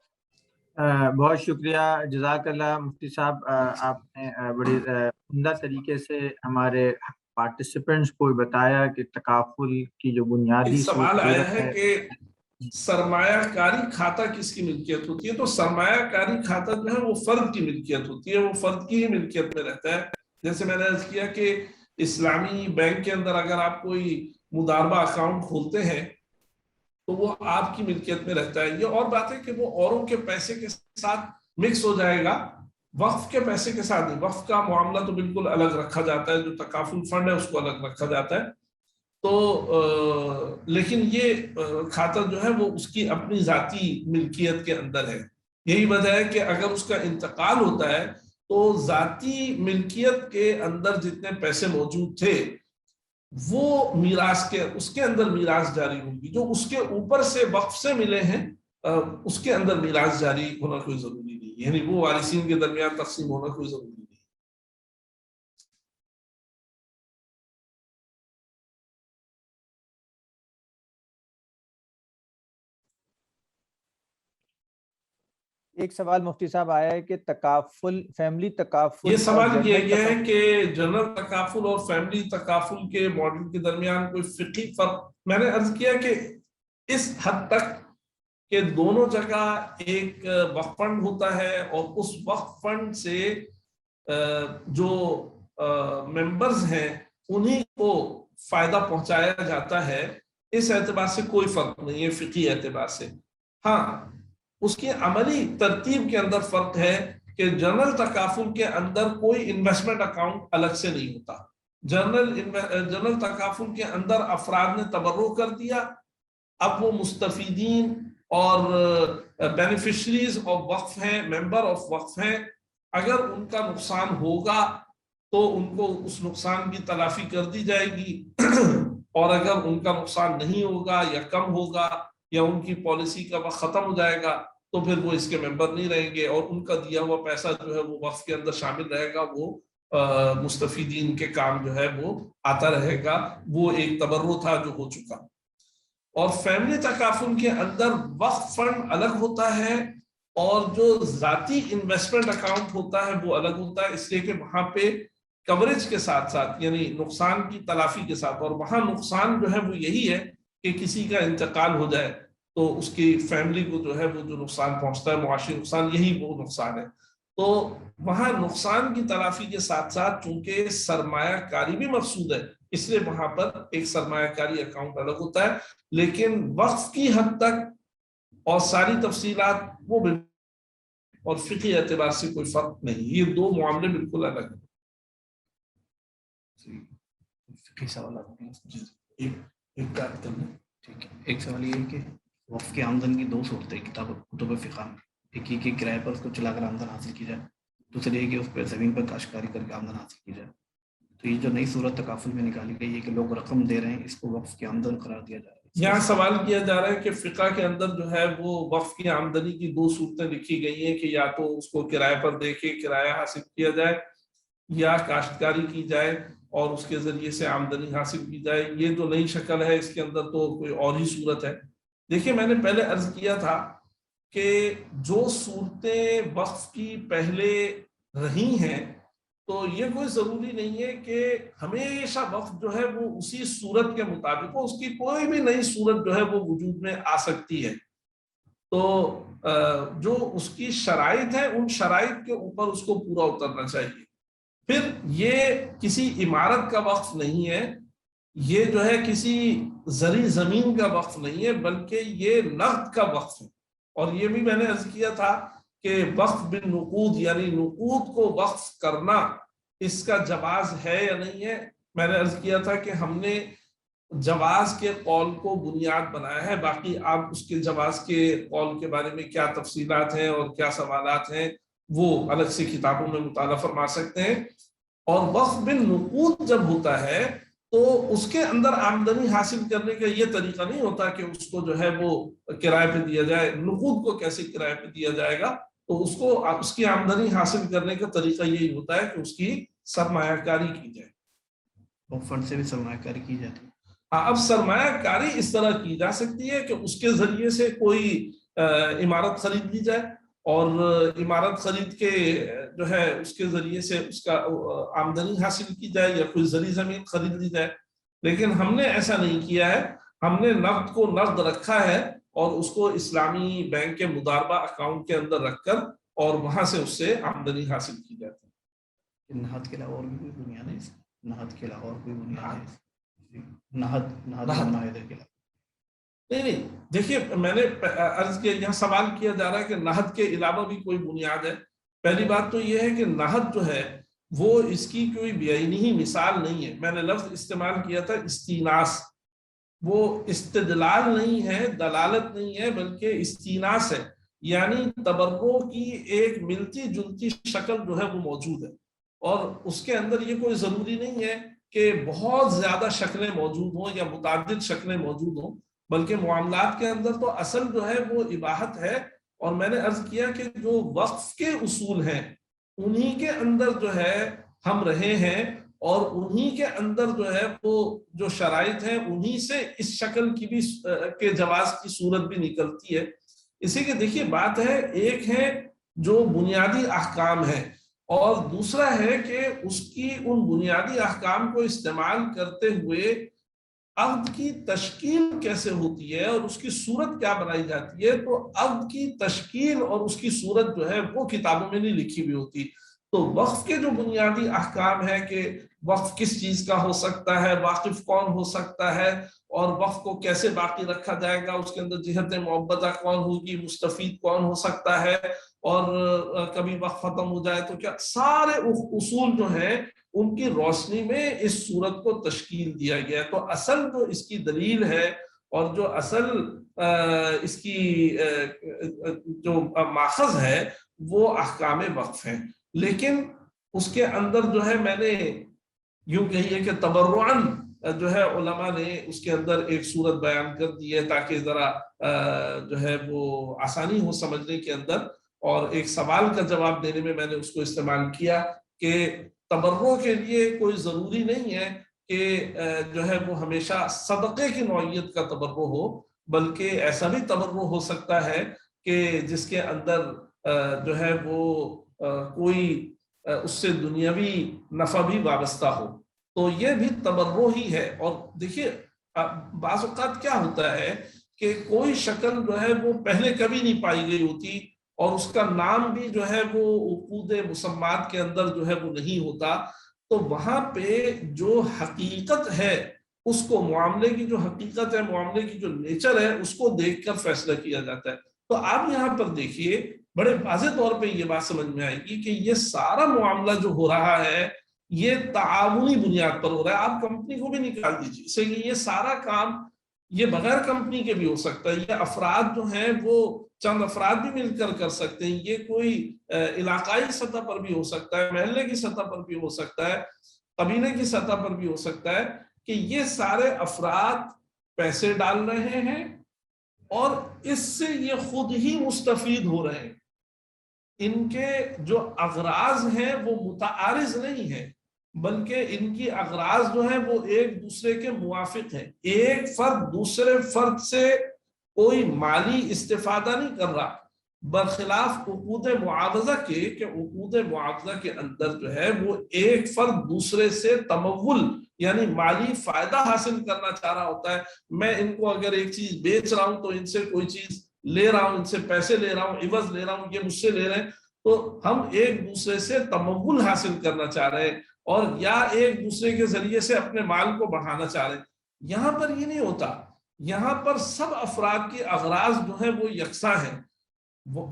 بہت شکریہ، جزاک اللہ مفتی صاحب، آپ نے بڑی عمدہ طریقے سے ہمارے پارٹیسپینٹس کو بتایا کہ تکافل کی جو بنیادی ایک سوال آیا صورت ہے کہ سرمایہ کاری کھاتہ کس کی ملکیت ہوتی ہے؟ تو سرمایہ کاری کھاتہ جو ہے وہ فرد کی ملکیت ہوتی ہے، وہ فرد کی ہی ملکیت میں رہتا ہے۔ جیسے میں نے عرض کیا کہ اسلامی بینک کے اندر اگر آپ کوئی مضاربہ اکاؤنٹ کھولتے ہیں تو وہ آپ کی ملکیت میں رہتا ہے۔ یہ اور بات ہے کہ وہ اوروں کے پیسے کے ساتھ مکس ہو جائے گا، وقف کے پیسے کے ساتھ نہیں۔ وقف کا معاملہ تو بالکل الگ رکھا جاتا ہے، جو تکافل فنڈ ہے اس کو الگ رکھا جاتا ہے۔ تو لیکن یہ کھاتہ جو ہے وہ اس کی اپنی ذاتی ملکیت کے اندر ہے۔ یہی وجہ ہے کہ اگر اس کا انتقال ہوتا ہے تو ذاتی ملکیت کے اندر جتنے پیسے موجود تھے وہ میراث کے اس کے اندر میراث جاری ہوگی، جو اس کے اوپر سے وقف سے ملے ہیں اس کے اندر میراث جاری ہونا کوئی ضروری نہیں، یعنی وہ وارثین کے درمیان تقسیم ہونا کوئی ضروری نہیں۔ ایک سوال مفتی صاحب آیا ہے کہ تکافل، فیملی تکافل، یہ سوال یہ ہے کہ جنرل تکافل اور فیملی تکافل کے ماڈل کے درمیان کوئی فقہی فرق۔ میں نے عرض کیا کہ اس حد تک کہ دونوں جگہ ایک وقف فنڈ ہوتا ہے، اور اس وقف فنڈ سے جو ممبرز ہیں انہی کو فائدہ پہنچایا جاتا ہے، اس اعتبار سے کوئی فرق نہیں ہے فقہی اعتبار سے۔ ہاں، اس کی عملی ترتیب کے اندر فرق ہے کہ جنرل تکافل کے اندر کوئی انویسٹمنٹ اکاؤنٹ الگ سے نہیں ہوتا۔ جنرل تکافل کے اندر افراد نے تبرع کر دیا، اب وہ مستفیدین اور بینیفیشریز آف وقف ہیں، ممبر آف وقف ہیں، اگر ان کا نقصان ہوگا تو ان کو اس نقصان کی تلافی کر دی جائے گی، اور اگر ان کا نقصان نہیں ہوگا یا کم ہوگا یا ان کی پالیسی کا وقت ختم ہو جائے گا تو پھر وہ اس کے ممبر نہیں رہیں گے، اور ان کا دیا ہوا پیسہ جو ہے وہ وقف کے اندر شامل رہے گا، وہ مستفیدین کے کام جو ہے وہ آتا رہے گا۔ وہ ایک تبرع تھا جو ہو چکا۔ اور فیملی تکافل کے اندر وقف فنڈ الگ ہوتا ہے اور جو ذاتی انویسٹمنٹ اکاؤنٹ ہوتا ہے وہ الگ ہوتا ہے، اس لیے کہ وہاں پہ کوریج کے ساتھ ساتھ یعنی نقصان کی تلافی کے ساتھ، اور وہاں نقصان جو ہے وہ یہی ہے کہ کسی کا انتقال ہو جائے تو اس کی فیملی کو جو ہے وہ جو نقصان پہنچتا ہے، معاشی نقصان، یہی وہ نقصان ہے۔ تو وہاں نقصان کی تلافی کے ساتھ ساتھ چونکہ سرمایہ کاری بھی مقصود ہے، اس لیے وہاں پر ایک سرمایہ کاری اکاؤنٹ الگ ہوتا ہے، لیکن وقف کی حد تک اور ساری تفصیلات وہ اور فقہی اعتبار سے کوئی فرق نہیں، یہ دو معاملے بالکل الگ ہیں۔ فقہی سوالات ہیں ایک کار کرنا ٹھیک ہے۔ ایک سوال یہ ہے کہ وقف کی آمدن کی دو صورتیں کتب فقہ میں، ایک یہ کہ کرائے پر اس کو چلا کر آمدن حاصل کی جائے، دوسری یہ کہ اس پہ زمین پر کاشتکاری کر کے آمدن حاصل کی جائے۔ تو یہ جو نئی صورت تکافل میں نکالی گئی ہے کہ لوگ رقم دے رہے ہیں، اس کو وقف کی آمدن قرار دیا جا رہا ہے۔ یہاں سوال کیا جا رہا ہے کہ فقہ کے اندر جو ہے وہ وقف کی آمدنی کی دو صورتیں لکھی گئی ہیں کہ یا تو اس کو کرائے پر دے کے کرایہ حاصل کیا جائے یا کاشتکاری کی جائے اور اس کے ذریعے سے آمدنی حاصل کی جائے۔ یہ جو نئی شکل ہے اس کے اندر تو کوئی اور ہی صورت ہے۔ دیکھیے، میں نے پہلے عرض کیا تھا کہ جو صورتیں وقف کی پہلے رہی ہیں تو یہ کوئی ضروری نہیں ہے کہ ہمیشہ وقف جو ہے وہ اسی صورت کے مطابق ہو، اس کی کوئی بھی نئی صورت جو ہے وہ وجود میں آ سکتی ہے۔ تو جو اس کی شرائط ہے ان شرائط کے اوپر اس کو پورا اترنا چاہیے۔ پھر یہ کسی عمارت کا وقف نہیں ہے، یہ جو ہے کسی زرعی زمین کا وقف نہیں ہے بلکہ یہ نقد کا وقف ہے. اور یہ بھی میں نے عرض کیا تھا کہ وقف بالنقود یعنی نقود کو وقف کرنا اس کا جواز ہے یا نہیں ہے. میں نے عرض کیا تھا کہ ہم نے جواز کے قول کو بنیاد بنایا ہے، باقی آپ اس کے جواز کے قول کے بارے میں کیا تفصیلات ہیں اور کیا سوالات ہیں وہ الگ سے کتابوں میں مطالعہ فرما سکتے ہیں. اور وقف بالنقود جب ہوتا ہے تو اس کے اندر آمدنی حاصل کرنے کا یہ طریقہ نہیں ہوتا کہ اس کو جو ہے وہ کرائے پہ دیا جائے. نقود کو کیسے کرائے پہ دیا جائے گا؟ تو اس کو اس کی آمدنی حاصل کرنے کا طریقہ یہی ہوتا ہے کہ اس کی سرمایہ کاری کی جائے. وہ فنڈ سے بھی سرمایہ کاری کی جاتی ہے. اب سرمایہ کاری اس طرح کی جا سکتی ہے کہ اس کے ذریعے سے کوئی عمارت خرید لی جائے اور عمارت خرید کے جو ہے اس کے ذریعے سے اس کا آمدنی حاصل کی جائے یا کوئی زرعی زمین خرید لی جائے. لیکن ہم نے ایسا نہیں کیا ہے. ہم نے نقد کو نقد رکھا ہے اور اس کو اسلامی بینک کے مضاربہ اکاؤنٹ کے اندر رکھ کر اور وہاں سے اس سے آمدنی حاصل کی جاتی ہے. نہاد کے علاوہ اور بھی کوئی بنیاد ہے؟ نہاد کے علاوہ اور کوئی بنیاد ہے؟ نہیں دیکھیے میں نے عرض کیا یہاں سوال کیا جا رہا ہے کہ نہد کے علاوہ بھی کوئی بنیاد ہے. پہلی بات تو یہ ہے کہ نہد جو ہے وہ اس کی کوئی بیعینی مثال نہیں ہے. میں نے لفظ استعمال کیا تھا استیناس. وہ استدلال نہیں ہے، دلالت نہیں ہے، بلکہ استیناس ہے. یعنی تبرع کی ایک ملتی جلتی شکل جو ہے وہ موجود ہے اور اس کے اندر یہ کوئی ضروری نہیں ہے کہ بہت زیادہ شکلیں موجود ہوں یا متعدد شکلیں موجود ہوں، بلکہ معاملات کے اندر تو اصل جو ہے وہ اباحت ہے. اور میں نے عرض کیا کہ جو وقف کے اصول ہیں انہی کے اندر جو ہے ہم رہے ہیں اور انہی کے اندر جو ہے وہ جو شرائط ہیں انہی سے اس شکل کی بھی کے جواز کی صورت بھی نکلتی ہے. اسی کے دیکھیے بات ہے، ایک ہے جو بنیادی احکام ہے اور دوسرا ہے کہ اس کی ان بنیادی احکام کو استعمال کرتے ہوئے عقد کی تشکیل کیسے ہوتی ہے اور اس کی صورت کیا بنائی جاتی ہے. تو عقد کی تشکیل اور اس کی صورت جو ہے وہ کتابوں میں نہیں لکھی ہوئی ہوتی. تو وقف کے جو بنیادی احکام ہے کہ وقف کس چیز کا ہو سکتا ہے، واقف کون ہو سکتا ہے اور وقف کو کیسے باقی رکھا جائے گا، اس کے اندر جہت معبدہ کون ہوگی، مستفید کون ہو سکتا ہے اور کبھی وقف ختم ہو جائے تو کیا، سارے اصول جو ہیں ان کی روشنی میں اس صورت کو تشکیل دیا گیا ہے. تو اصل جو اس کی دلیل ہے اور جو اصل اس کی جو ماخذ ہے وہ احکام وقف ہیں. لیکن اس کے اندر جو ہے میں نے یوں کہیے کہ تبرعاً جو ہے علماء نے اس کے اندر ایک صورت بیان کر دی ہے تاکہ ذرا جو ہے وہ آسانی ہو سمجھنے کے اندر. اور ایک سوال کا جواب دینے میں میں نے اس کو استعمال کیا کہ تبرع کے لیے کوئی ضروری نہیں ہے کہ جو ہے وہ ہمیشہ صدقے کی نوعیت کا تبرع ہو، بلکہ ایسا بھی تبرع ہو سکتا ہے کہ جس کے اندر جو ہے وہ کوئی اس سے دنیاوی نفع بھی وابستہ ہو. تو یہ بھی تبرع ہی ہے. اور دیکھیے بعض اوقات کیا ہوتا ہے کہ کوئی شکل جو ہے وہ پہلے کبھی نہیں پائی گئی ہوتی اور اس کا نام بھی جو ہے وہ عقود مسمات کے اندر جو ہے وہ نہیں ہوتا. تو وہاں پہ جو حقیقت ہے اس کو، معاملے کی جو حقیقت ہے، معاملے کی جو نیچر ہے اس کو دیکھ کر فیصلہ کیا جاتا ہے. تو آپ یہاں پر دیکھیے بڑے واضح طور پہ یہ بات سمجھ میں آئے گی کہ یہ سارا معاملہ جو ہو رہا ہے یہ تعاونی بنیاد پر ہو رہا ہے. آپ کمپنی کو بھی نکال دیجیے، اس لیے یہ سارا کام یہ بغیر کمپنی کے بھی ہو سکتا ہے. یہ افراد جو ہیں وہ چند افراد بھی مل کر کر سکتے ہیں. یہ کوئی علاقائی سطح پر بھی ہو سکتا ہے، محلے کی سطح پر بھی ہو سکتا ہے، قبیلے کی سطح پر بھی ہو سکتا ہے کہ یہ سارے افراد پیسے ڈال رہے ہیں اور اس سے یہ خود ہی مستفید ہو رہے ہیں. ان کے جو اغراض ہیں وہ متعارض نہیں ہیں، بلکہ ان کی اغراض جو ہیں وہ ایک دوسرے کے موافق ہیں. ایک فرد دوسرے فرد سے کوئی مالی استفادہ نہیں کر رہا، برخلاف عقود معاوضہ کے کہ عقود معاوضہ کے اندر جو ہے وہ ایک فرد دوسرے سے تمول یعنی مالی فائدہ حاصل کرنا چاہ رہا ہوتا ہے. میں ان کو اگر ایک چیز بیچ رہا ہوں تو ان سے کوئی چیز لے رہا ہوں، ان سے پیسے لے رہا ہوں، عوض لے رہا ہوں، یہ مجھ سے لے رہے ہیں، تو ہم ایک دوسرے سے تمول حاصل کرنا چاہ رہے ہیں. اور یا ایک دوسرے کے ذریعے سے اپنے مال کو بڑھانا چاہ رہے ہیں. یہاں پر یہ نہیں ہوتا. یہاں پر سب افراد کے اغراض جو ہیں وہ یکساں ہیں.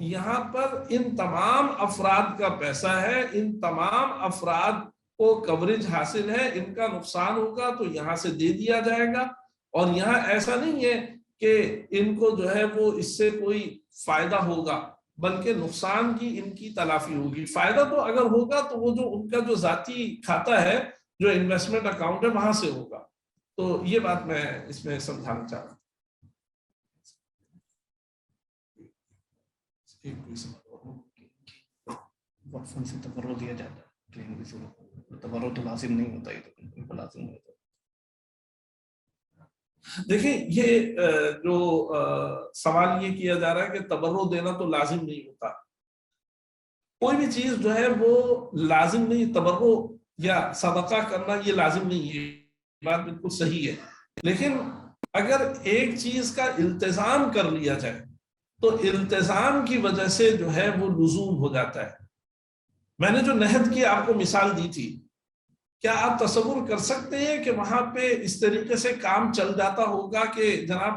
یہاں پر ان تمام افراد کا پیسہ ہے, ان تمام افراد کو کوریج حاصل ہے, ان کا نقصان ہوگا تو یہاں سے دے دیا جائے گا. اور یہاں ایسا نہیں ہے کہ ان کو جو ہے وہ اس سے کوئی فائدہ ہوگا, بلکہ نقصان کی ان کی تلافی ہوگی. فائدہ تو اگر ہوگا تو وہ جو ان کا جو ذاتی کھاتا ہے, جو انویسٹمنٹ اکاؤنٹ ہے, وہاں سے ہوگا. تو یہ بات میں اس میں سمجھانا چاہ رہا ہوں. وقفن سے تبرع دیا جاتا ہے, تبرع تو لازم نہیں ہوتا, یہ تو لازم ہوتا ہے. دیکھیں یہ جو سوال یہ کیا جا رہا ہے کہ تبرع دینا تو لازم نہیں ہوتا. کوئی بھی چیز جو ہے وہ لازم نہیں, تبرع یا صدقہ کرنا یہ لازم نہیں ہے, بات بالکل صحیح ہے. لیکن اگر ایک چیز کا التزام کر لیا جائے تو التزام کی وجہ سے جو ہے وہ لزوم ہو جاتا ہے. میں نے جو نہد کی آپ کو مثال دی تھی, کیا آپ تصور کر سکتے ہیں کہ وہاں پہ اس طریقے سے کام چل جاتا ہوگا کہ جناب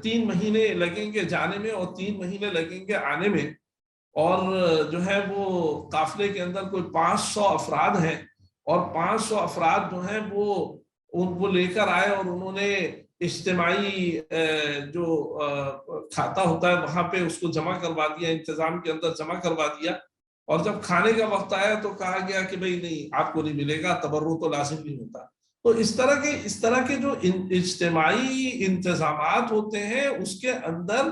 3 مہینے لگیں گے جانے میں اور 3 مہینے لگیں گے آنے میں, اور جو ہے وہ قافلے کے اندر کوئی 500 افراد ہیں, اور 500 افراد جو ہیں وہ لے کر آئے اور انہوں نے اجتماعی جو کھاتا ہوتا ہے وہاں پہ اس کو جمع کروا دیا, انتظام کے اندر جمع کروا دیا, اور جب کھانے کا وقت آیا تو کہا گیا کہ بھئی نہیں, آپ کو نہیں ملے گا, تبرع تو لازم نہیں ہوتا. تو اس طرح کے جو اجتماعی انتظامات ہوتے ہیں اس کے اندر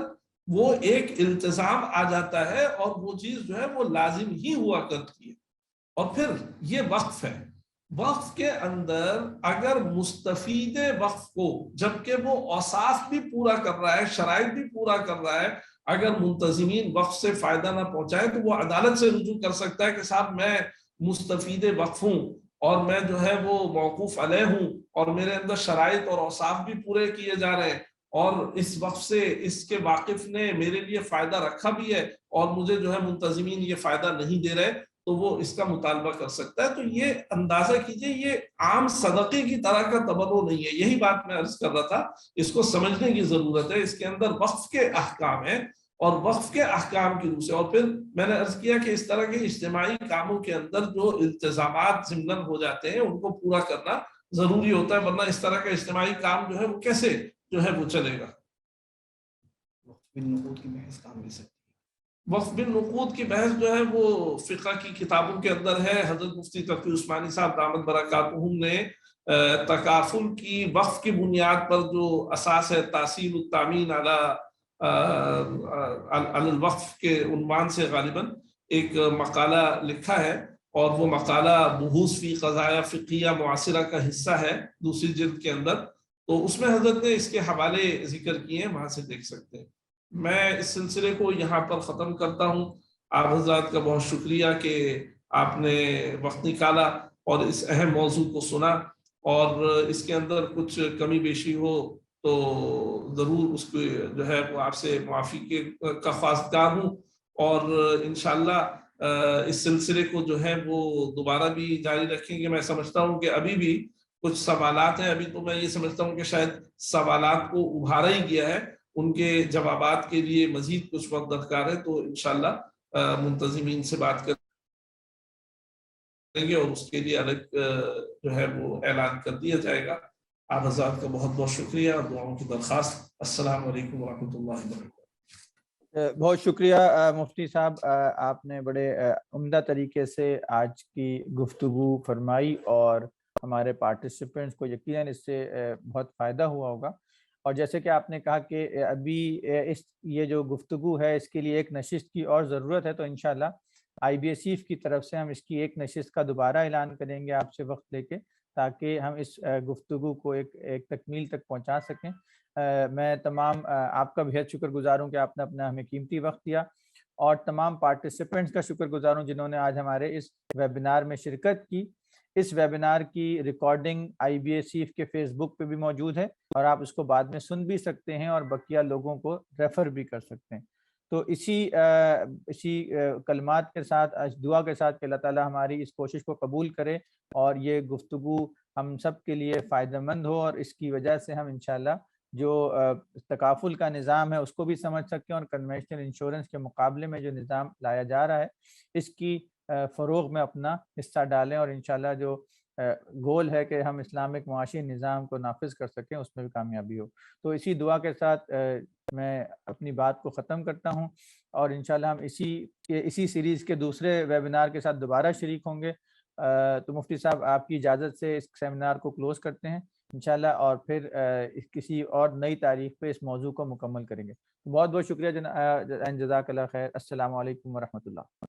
وہ ایک التزام آ جاتا ہے, اور وہ چیز جو ہے وہ لازم ہی ہوا کرتی ہے. اور پھر یہ وقف ہے, وقف کے اندر اگر مستفید وقف کو, جبکہ وہ اوصاف بھی پورا کر رہا ہے, شرائط بھی پورا کر رہا ہے, اگر منتظمین وقف سے فائدہ نہ پہنچائے تو وہ عدالت سے رجوع کر سکتا ہے کہ صاحب میں مستفید وقف ہوں اور میں جو ہے وہ موقوف علیہ ہوں, اور میرے اندر شرائط اور اوصاف بھی پورے کیے جا رہے ہیں, اور اس وقف سے اس کے واقف نے میرے لیے فائدہ رکھا بھی ہے, اور مجھے جو ہے منتظمین یہ فائدہ نہیں دے رہے, تو وہ اس کا مطالبہ کر سکتا ہے. تو یہ اندازہ کیجئے یہ عام صدقے کی طرح کا تبرع نہیں ہے. یہی بات میں عرض کر رہا تھا, اس کو سمجھنے کی ضرورت ہے. اس کے اندر وقف کے احکام ہیں, اور وقف کے احکام کی روح سے, اور پھر میں نے عرض کیا کہ اس طرح کے اجتماعی کاموں کے اندر جو التزامات ضمناً ہو جاتے ہیں ان کو پورا کرنا ضروری ہوتا ہے, ورنہ اس طرح کا اجتماعی کام جو ہے وہ کیسے جو ہے وہ چلے گا. وقف بالنقود کی بحث کام بھی سکتی ہے. وقف بالنقود کی بحث جو ہے وہ فقہ کی کتابوں کے اندر ہے. حضرت مفتی تقی عثمانی صاحب دامت برکاتہم نے تکافل کی وقف کی بنیاد پر جو اساس ہے تحصیل التامین علی الوقف کے عنوان سے غالباً ایک مقالہ لکھا ہے, اور وہ مقالہ بحوث فی قضایا فقہیہ معاصرہ کا حصہ ہے 2 جلد کے اندر. تو اس میں حضرت نے اس کے حوالے ذکر کیے ہیں, وہاں سے دیکھ سکتے ہیں. میں اس سلسلے کو یہاں پر ختم کرتا ہوں. آپ حضرات کا بہت شکریہ کہ آپ نے وقت نکالا اور اس اہم موضوع کو سنا, اور اس کے اندر کچھ کمی بیشی ہو تو ضرور اس کو جو ہے وہ آپ سے معافی کا خواستگار ہوں, اور انشاءاللہ اس سلسلے کو جو ہے وہ دوبارہ بھی جاری رکھیں گے. میں سمجھتا ہوں کہ ابھی بھی کچھ سوالات ہیں, ابھی تو میں یہ سمجھتا ہوں کہ شاید سوالات کو ابھارا ہی گیا ہے, ان کے جوابات کے لیے مزید کچھ وقت درکار ہے. تو انشاءاللہ منتظمین سے بات کریں گے اور اس کے لیے الگ جو ہے وہ اعلان کر دیا جائے گا. آپ حضرات کا بہت بہت شکریہ اور دعاؤں کی درخواست. السلام علیکم ورحمۃ اللہ وبرکاتہ. بہت شکریہ مفتی صاحب, آپ نے بڑے عمدہ طریقے سے آج کی گفتگو فرمائی, اور ہمارے پارٹیسپینٹس کو یقیناً اس سے بہت فائدہ ہوا ہوگا. اور جیسے کہ آپ نے کہا کہ ابھی یہ جو گفتگو ہے اس کے لیے ایک نشست کی اور ضرورت ہے, تو انشاءاللہ IBSF کی طرف سے ہم اس کی ایک نشست کا دوبارہ اعلان کریں گے آپ سے وقت لے کے, تاکہ ہم اس گفتگو کو ایک تکمیل تک پہنچا سکیں. میں تمام آپ کا بہت شکر گزار ہوں کہ آپ نے اپنا ہمیں قیمتی وقت دیا, اور تمام پارٹیسپینٹس کا شکر گزار ہوں جنہوں نے آج ہمارے اس ویبینار میں شرکت کی. اس ویبینار کی ریکارڈنگ IBSF کے فیس بک پہ بھی موجود ہے, اور آپ اس کو بعد میں سن بھی سکتے ہیں اور بقیہ لوگوں کو ریفر بھی کر سکتے ہیں. تو اسی کلمات کے ساتھ، دعا کے ساتھ کہ اللہ تعالیٰ ہماری اس کوشش کو قبول کرے اور یہ گفتگو ہم سب کے لیے فائدہ مند ہو، اور اس کی وجہ سے ہم انشاءاللہ جو تکافل کا نظام ہے اس کو بھی سمجھ سکیں، اور کنونشنل انشورنس کے مقابلے میں جو نظام لایا جا رہا ہے اس کی فروغ میں اپنا حصہ ڈالیں، اور انشاءاللہ جو گول ہے کہ ہم اسلامک معاشی نظام کو نافذ کر سکیں اس میں بھی کامیابی ہو۔ تو اسی دعا کے ساتھ میں اپنی بات کو ختم کرتا ہوں، اور انشاءاللہ ہم اسی سیریز کے دوسرے ویبینار کے ساتھ دوبارہ شریک ہوں گے۔ تو مفتی صاحب آپ کی اجازت سے اس سیمینار کو کلوز کرتے ہیں انشاءاللہ، اور پھر کسی اور نئی تاریخ پہ اس موضوع کو مکمل کریں گے۔ بہت بہت شکریہ جزاک اللہ خیر۔ السلام علیکم ورحمۃ اللہ۔